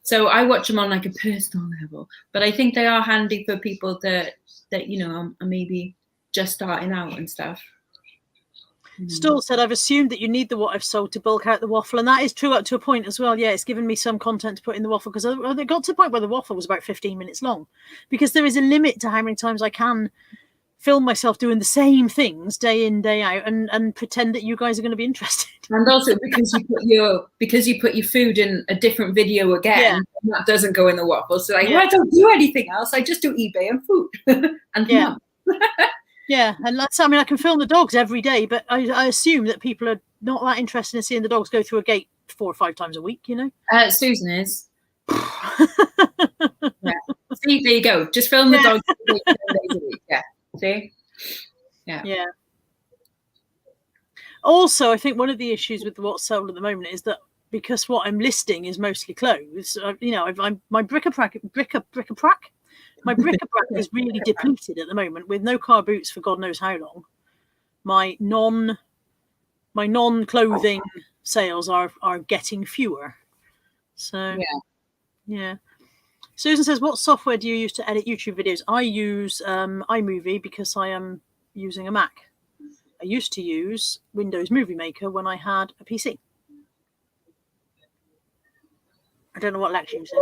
So I watch them on like a personal level, but I think they are handy for people that you know are maybe just starting out and stuff. Stoll said, I've assumed that you need the what I've sold to bulk out the waffle, and that is true up to a point as well. Yeah, it's given me some content to put in the waffle, because it got to the point where the waffle was about 15 minutes long, because there is a limit to how many times I can film myself doing the same things day in, day out, and pretend that you guys are going to be interested. And also because you put your food in a different video again, that doesn't go in the waffle. So like, well, I don't do anything else. I just do eBay and food. And yeah, and that's, I mean, I can film the dogs every day, but I assume that people are not that interested in seeing the dogs go through a gate 4 or 5 times a week, you know? Susan is. See, there you go. Just film the dogs 7 days a week. Yeah. See? Yeah. Also, I think one of the issues with what's sold at the moment is that because what I'm listing is mostly clothes, you know, my bric-a-brac is really depleted at the moment, with no car boots for God knows how long. My non-clothing sales are getting fewer. So yeah. Susan says, what software do you use to edit YouTube videos? I use iMovie because I am using a Mac. I used to use Windows Movie Maker when I had a PC. I don't know what Lex uses.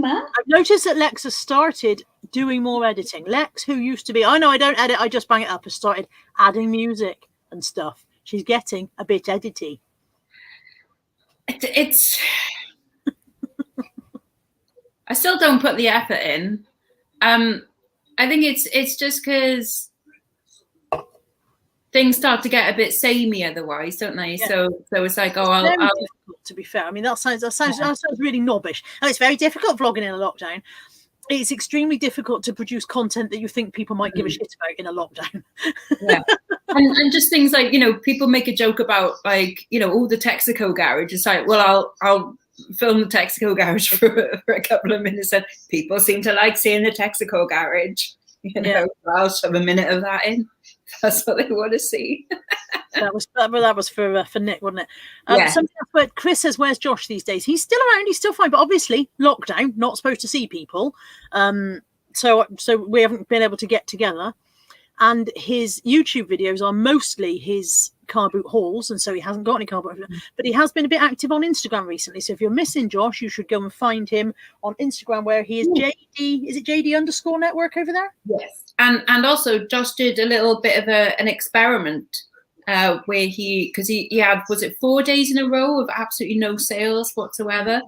I've noticed that Lex has started doing more editing. Lex, who used to be, I know I don't edit, I just bang it up, has started adding music and stuff. She's getting a bit edity. It's I still don't put the effort in. I think it's just because things start to get a bit samey otherwise, don't they? Yeah. So it's like, I'll difficult, to be fair. I mean, that sounds really knobbish. And it's very difficult vlogging in a lockdown. It's extremely difficult to produce content that you think people might give a shit about in a lockdown. Yeah. And just things like, you know, people make a joke about like, you know, the Texaco garage. It's like, well, I'll film the Texaco garage for a couple of minutes, and people seem to like seeing the Texaco garage. You know, I'll shove a minute of that in. That's what they want to see. that was for Nick, wasn't it? Something else, but Chris says, where's Josh these days? He's still around, he's still fine, but obviously lockdown, not supposed to see people. So we haven't been able to get together. And his YouTube videos are mostly his car boot hauls, and so he hasn't got any car boot. But he has been a bit active on Instagram recently. So if you're missing Josh, you should go and find him on Instagram, where he is JD. Is it JD_network over there? Yes. And also Josh did a little bit of an experiment where because he had, was it 4 days in a row of absolutely no sales whatsoever.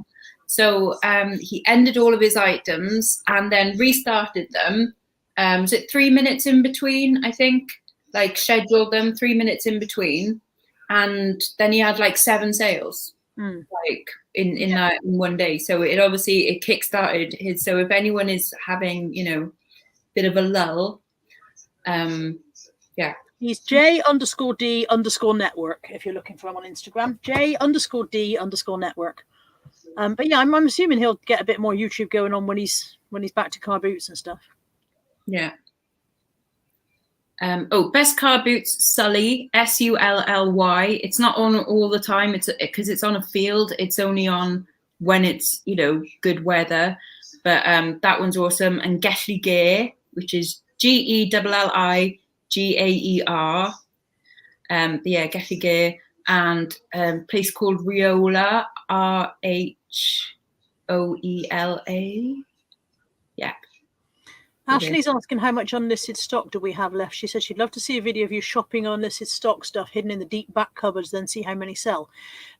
So he ended all of his items and then restarted them. Was it 3 minutes in between, I think? Like scheduled them 3 minutes in between, and then he had like 7 sales like in 1 day. So it obviously kickstarted his. So if anyone is having, you know, a bit of a lull, he's J_D_network if you're looking for him on Instagram. J_D_network. But yeah, I'm assuming he'll get a bit more YouTube going on when he's back to car boots and stuff. Yeah. Best car boots, Sully, SULLY. It's not on all the time. It's because it's on a field. It's only on when it's, you know, good weather. But that one's awesome. And Geshley Gear, which is GELLIGAER. Geshley Gear, and a place called Riola, RHOELA. Yeah. Ashley's asking how much unlisted stock do we have left. She said she'd love to see a video of you shopping unlisted stock stuff hidden in the deep back cupboards, then see how many sell.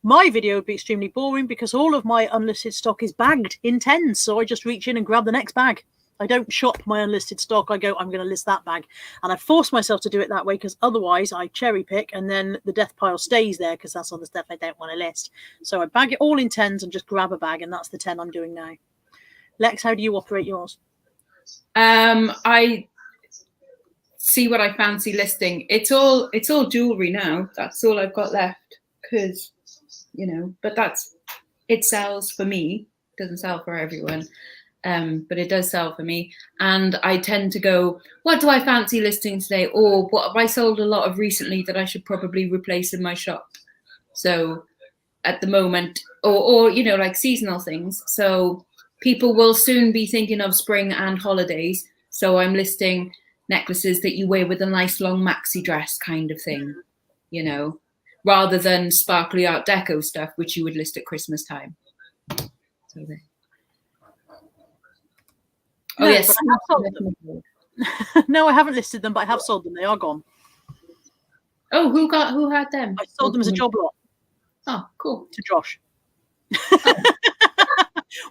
My video would be extremely boring because all of my unlisted stock is bagged in tens, so I just reach in and grab the next bag. I don't shop my unlisted stock. I go, I'm going to list that bag. And I force myself to do it that way because otherwise I cherry pick and then the death pile stays there because that's all the stuff I don't want to list. So I bag it all in tens and just grab a bag, and that's the 10 I'm doing now. Lex, how do you operate yours? I see what I fancy listing. It's all jewelry now. That's all I've got left because, but it sells for me. It doesn't sell for everyone. But it does sell for me. And I tend to go, what do I fancy listing today? Or what have I sold a lot of recently that I should probably replace in my shop? So at the moment, or like seasonal things. So people will soon be thinking of spring and holidays. So I'm listing necklaces that you wear with a nice long maxi dress kind of thing, rather than sparkly Art Deco stuff, which you would list at Christmas time. So there. No, yes. I have sold them. No, I haven't listed them, but I have sold them. They are gone. Oh, who had them? I sold them as a job lot. Oh, cool. To Josh.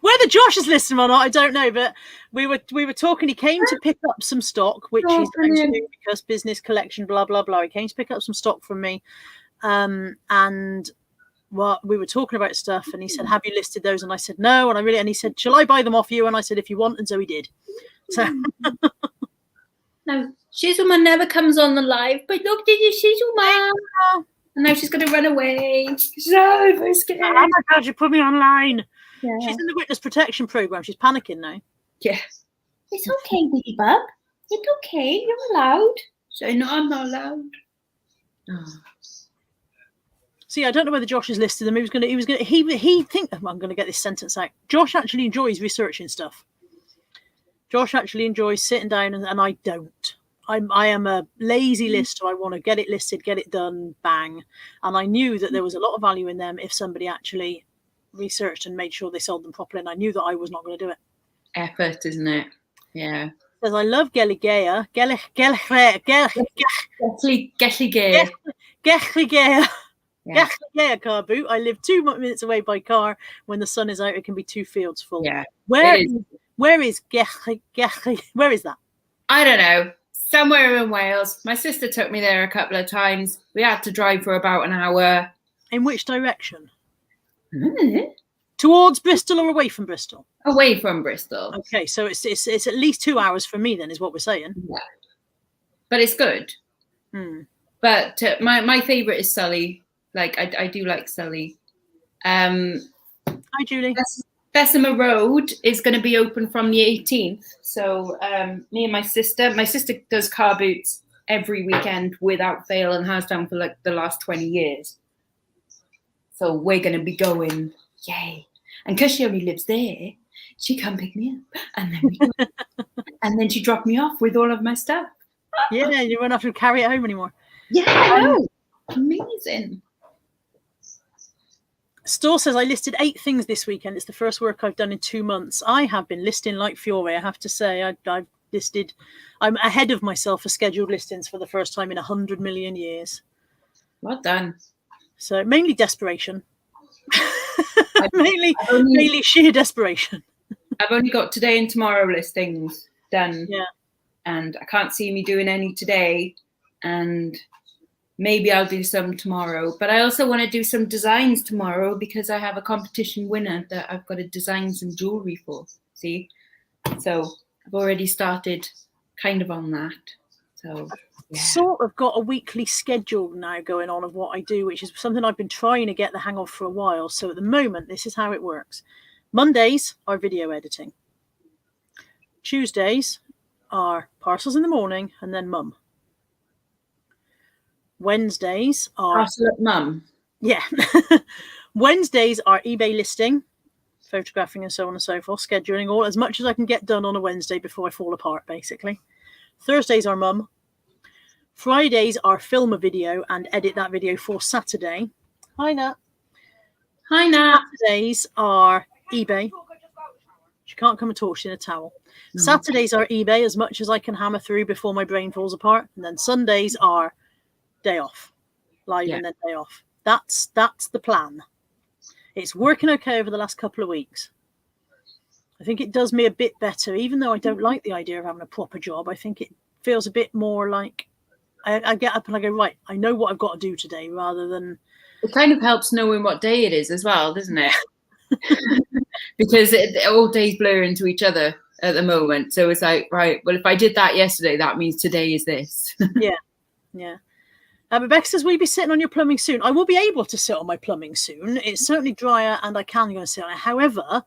Whether Josh is listing them or not, I don't know. But we were talking. He came to pick up some stock, which he's going to do because business collection, blah blah blah. He came to pick up some stock from me, and we were talking about stuff, and he said, "Have you listed those?" And I said, "No." And he said, "Shall I buy them off you?" And I said, "If you want." And so he did. So no, Shizuman never comes on the live. But look, did you Shizuman? And now she's going to run away. She's so scared. Oh my God, you put me online. Yeah. She's in the witness protection program. She's panicking now. Yeah. It's okay, Wiggy Bub. It's okay. You're allowed. So no, I'm not allowed. Oh. See, I don't know whether Josh has listed them. He think I'm going to get this sentence out. Josh actually enjoys researching stuff. Josh actually enjoys sitting down, and I don't. I am a lazy lister. I want to get it listed, get it done, bang. And I knew that there was a lot of value in them if somebody actually researched and made sure they sold them properly. And I knew that I was not going to do it. Effort, isn't it? Yeah. Because I love Geligea. Geligea car boot. I live 2 minutes away by car. When the sun is out, it can be 2 fields full. Yeah. Where is where is that? I don't know. Somewhere in Wales. My sister took me there a couple of times. We had to drive for about an hour. In which direction? Towards Bristol or away from Bristol? Away from Bristol. Okay, so it's at least 2 hours for me then, is what we're saying. Yeah. But it's good. But my favourite is Sully. Like, I do like Sully. Hi, Julie. Bessemer Road is going to be open from the 18th. So me and my sister does car boots every weekend without fail and has done for like the last 20 years. So we're going to be going, yay. And because she only lives there, she come pick me up. And then she dropped me off with all of my stuff. Yeah, you won't have to carry it home anymore. Yeah, I know. Amazing. Store says, I listed 8 things this weekend. It's the first work I've done in 2 months. I have been listing like fury. I have to say, I'm ahead of myself for scheduled listings for the first time in 100 million years. Well done. So mainly desperation. mainly sheer desperation. I've only got today and tomorrow listings done. Yeah. And I can't see me doing any today. And maybe I'll do some tomorrow. But I also want to do some designs tomorrow because I have a competition winner that I've got to design some jewelry for. See? So I've already started kind of on that. So yeah. Sort of got a weekly schedule now going on of what I do, which is something I've been trying to get the hang of for a while. So at the moment, this is how it works. Mondays are video editing. Tuesdays are parcels in the morning and then mum. Wednesdays are parcel at mum. Yeah. Wednesdays are eBay listing, photographing and so on and so forth, scheduling all as much as I can get done on a Wednesday before I fall apart, basically. Thursdays are mum. Fridays are film a video and edit that video for Saturday. Hi, Nat. Hi, Nat. Saturdays are eBay. She can't come at all. She's in a towel. No. Saturdays are eBay as much as I can hammer through before my brain falls apart. And then Sundays are day off. Live and then day off. That's the plan. It's working okay over the last couple of weeks. I think it does me a bit better, even though I don't like the idea of having a proper job. I think it feels a bit more like I get up and I go, right, I know what I've got to do today, rather than... It kind of helps knowing what day it is as well, doesn't it? Because all days blur into each other at the moment. So it's like, right, well, if I did that yesterday, that means today is this. Yeah. But Beck says, will you be sitting on your plumbing soon? I will be able to sit on my plumbing soon. It's certainly drier and I can go and sit on it. However,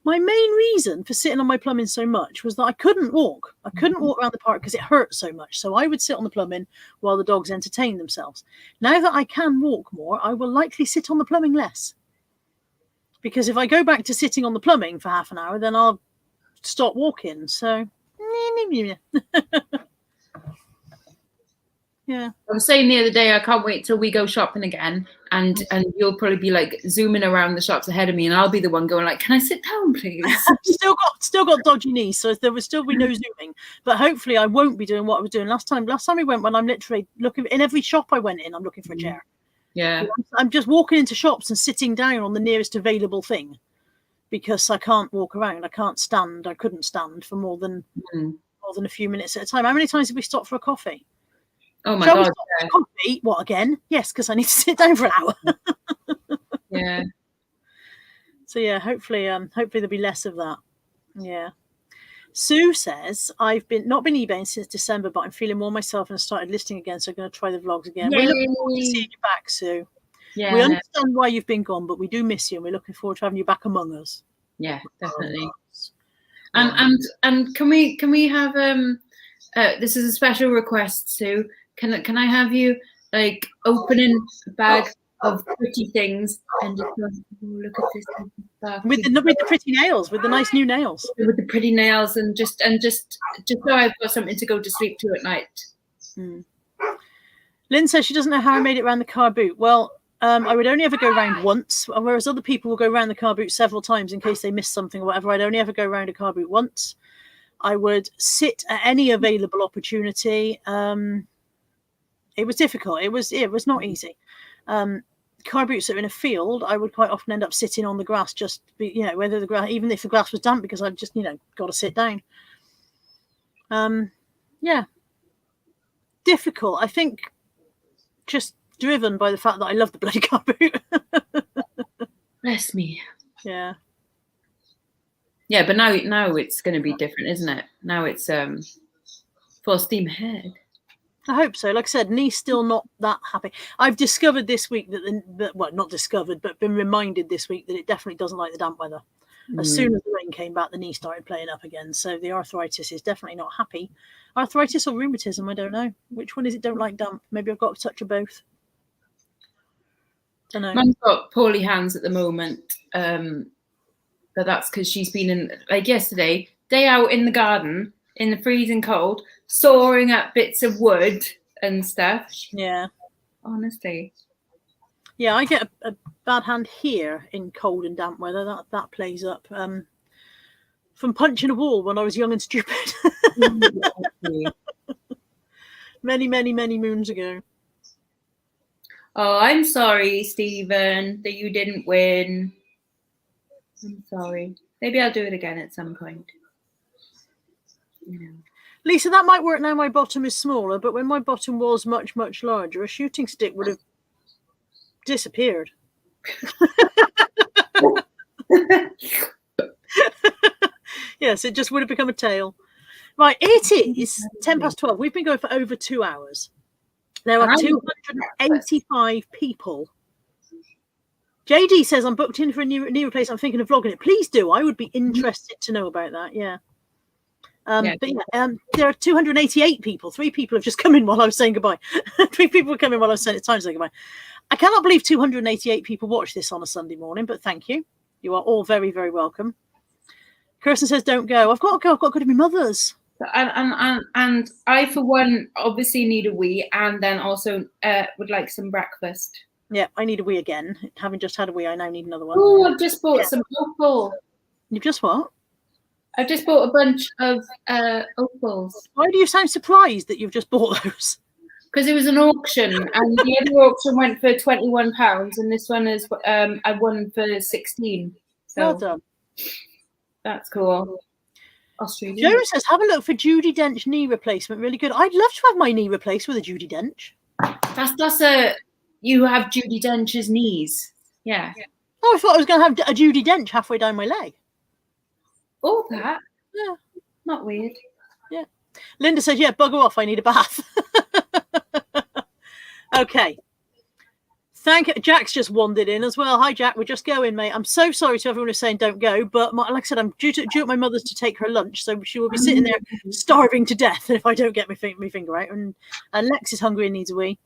my main reason for sitting on my plumbing so much was that I couldn't walk. I couldn't walk around the park because it hurt so much. So I would sit on the plumbing while the dogs entertain themselves. Now that I can walk more, I will likely sit on the plumbing less. Because if I go back to sitting on the plumbing for half an hour, then I'll stop walking. So, yeah. I was saying the other day, I can't wait till we go shopping again, and you'll probably be like zooming around the shops ahead of me, and I'll be the one going like, "Can I sit down, please?" still got dodgy knees, so there will still be no zooming. But hopefully, I won't be doing what I was doing last time. Last time we went, when I'm literally looking in every shop I went in, I'm looking for a chair. Yeah, I'm just walking into shops and sitting down on the nearest available thing because I can't walk around. I can't stand. I couldn't stand for more than a few minutes at a time. How many times have we stopped for a coffee? Oh my God! Yeah. Coffee? What again? Yes, because I need to sit down for an hour. Yeah. So yeah, hopefully there'll be less of that. Yeah. Sue says, I've not been eBaying since December, but I'm feeling more myself and started listing again, so I'm going to try the vlogs again. Yay. We're looking forward to seeing you back, Sue. Yeah. We understand why you've been gone, but we do miss you, and we're looking forward to having you back among us. Yeah, definitely. And can we have this is a special request, Sue. Can I have you like opening a bag of pretty things and just go, look at this with the pretty nails, with the nice new nails, with the pretty nails, and just so I've got something to go to sleep to at night. Lynn says she doesn't know how I made it around the car boot. Well, I would only ever go around once, whereas other people will go around the car boot several times in case they miss something or whatever. I'd only ever go around a car boot once. I would sit at any available opportunity. It was difficult. It was not easy. Car boots that are in a field, I would quite often end up sitting on the grass, just whether the grass, even if the grass was damp, because I've just got to sit down. Difficult. I think just driven by the fact that I love the bloody car boot. Bless me. Yeah. Yeah, but now it's going to be different, isn't it? Now it's full steam ahead. I hope so. Like I said, knee's still not that happy. I've discovered this week not discovered, but been reminded this week that it definitely doesn't like the damp weather. As soon as the rain came back, the knee started playing up again. So the arthritis is definitely not happy. Arthritis or rheumatism, I don't know. Which one is it don't like damp? Maybe I've got a touch of both. Don't know. Mum's got poorly hands at the moment. But that's because she's been in, like yesterday, day out in the garden in the freezing cold, sawing up bits of wood and stuff. Yeah. Honestly. Yeah, I get a bad hand here in cold and damp weather. That plays up. From punching a wall when I was young and stupid. Many, many, many moons ago. Oh, I'm sorry, Stephen, that you didn't win. I'm sorry. Maybe I'll do it again at some point. Lisa, that might work now my bottom is smaller, but when my bottom was much, much larger, a shooting stick would have disappeared. Yes, it just would have become a tail. Right, it is 12:10. We've been going for over 2 hours. There are 285 people. JD says, I'm booked in for a new place. I'm thinking of vlogging it. Please do. I would be interested to know about that. Yeah. There are 288 people. 3 people have just come in while I was saying goodbye. 3 people have come in while I was saying it's time to say goodbye. I cannot believe 288 people watch this on a Sunday morning, but thank you. You are all very, very welcome. Kirsten says, don't go. I've got to go. I've got to go to my mother's. And I, for one, obviously need a wee, and then also would like some breakfast. Yeah, I need a wee again. Having just had a wee, I now need another one. Oh, I've just bought some opal. You've just what? I just bought a bunch of opals Why do you sound surprised that you've just bought those? because it was an auction, and the other auction went for £21, and this one is I won for 16. So Well done. that's cool. Australian. Joe says, have a look for Judi Dench knee replacement. Really good. I'd love to have my knee replaced with a Judi Dench. That's you have Judi Dench's knees. Yeah. Oh, I thought I was going to have a Judi Dench halfway down my leg. All that. Yeah. Not weird. Yeah. Linda says, yeah, bugger off. I need a bath. Okay. Thank you. Jack's just wandered in as well. Hi, Jack. We're just going, mate. I'm so sorry to everyone who's saying don't go, but like I said, I'm due at my mother's to take her lunch, so she will be sitting there starving to death if I don't get my finger out. And Lex is hungry and needs a wee.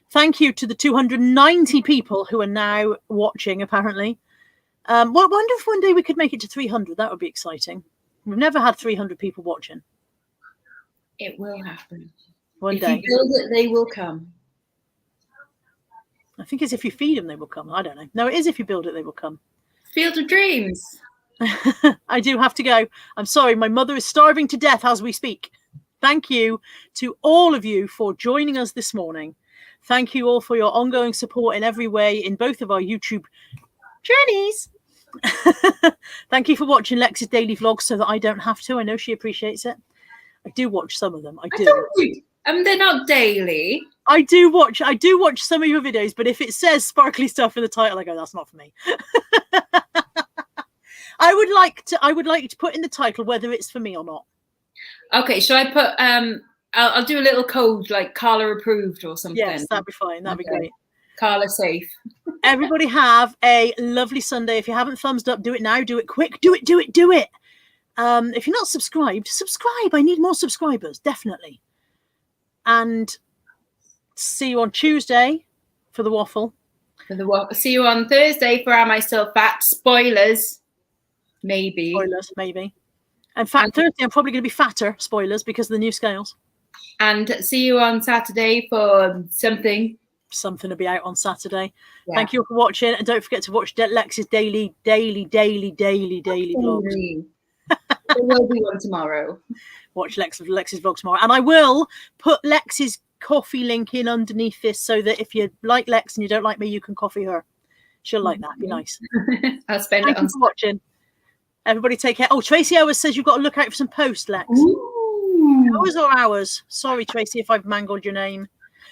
Thank you to the 290 people who are now watching, apparently. Well, I wonder if one day we could make it to 300. That would be exciting. We've never had 300 people watching. It will happen. One if day. you build it, they will come. I think it's if you feed them, they will come. I don't know. No, it is if you build it, they will come. Field of Dreams. I do have to go. I'm sorry. My mother is starving to death as we speak. Thank you to all of you for joining us this morning. Thank you all for your ongoing support in every way in both of our YouTube journeys. Thank you for watching Lex's daily vlogs so that I don't have to. I know she appreciates it. I do watch some of them. I do. They're not daily. I do watch some of your videos, but if it says sparkly stuff in the title, I go, that's not for me. I would like to put in the title whether it's for me or not. Okay, shall I put I'll do a little code like Carla approved or something. Yes, that'd be fine. That'd be great. Carla safe. Everybody have a lovely Sunday. If you haven't thumbs up, do it now. Do it quick. Do it. If you're not subscribed, subscribe. I need more subscribers, definitely. And see you on Tuesday for the waffle. See you on Thursday for Am I Still Fat? Spoilers. Maybe. Spoilers, maybe. In fact, Thursday I'm probably going to be fatter, spoilers, because of the new scales. And see you on Saturday for something. Something to be out on Saturday. Yeah. Thank you all for watching. And don't forget to watch Lex's daily vlogs. There will be one tomorrow. Watch Lex's vlog tomorrow. And I will put Lex's coffee link in underneath this so that if you like Lex and you don't like me, you can coffee her. She'll like that. Be nice. I'll spend it on. Thank you for watching. Everybody take care. Oh, Tracy Owers says you've got to look out for some posts, Lex. Hours or hours? Sorry, Tracy, if I've mangled your name.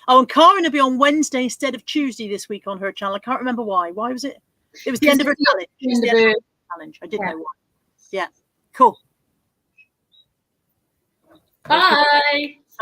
Oh, and Karen will be on Wednesday instead of Tuesday this week on her channel. I can't remember why. Why was it? It was the end of her challenge. It was the end of her challenge. I didn't know why. Yeah. Cool. Bye.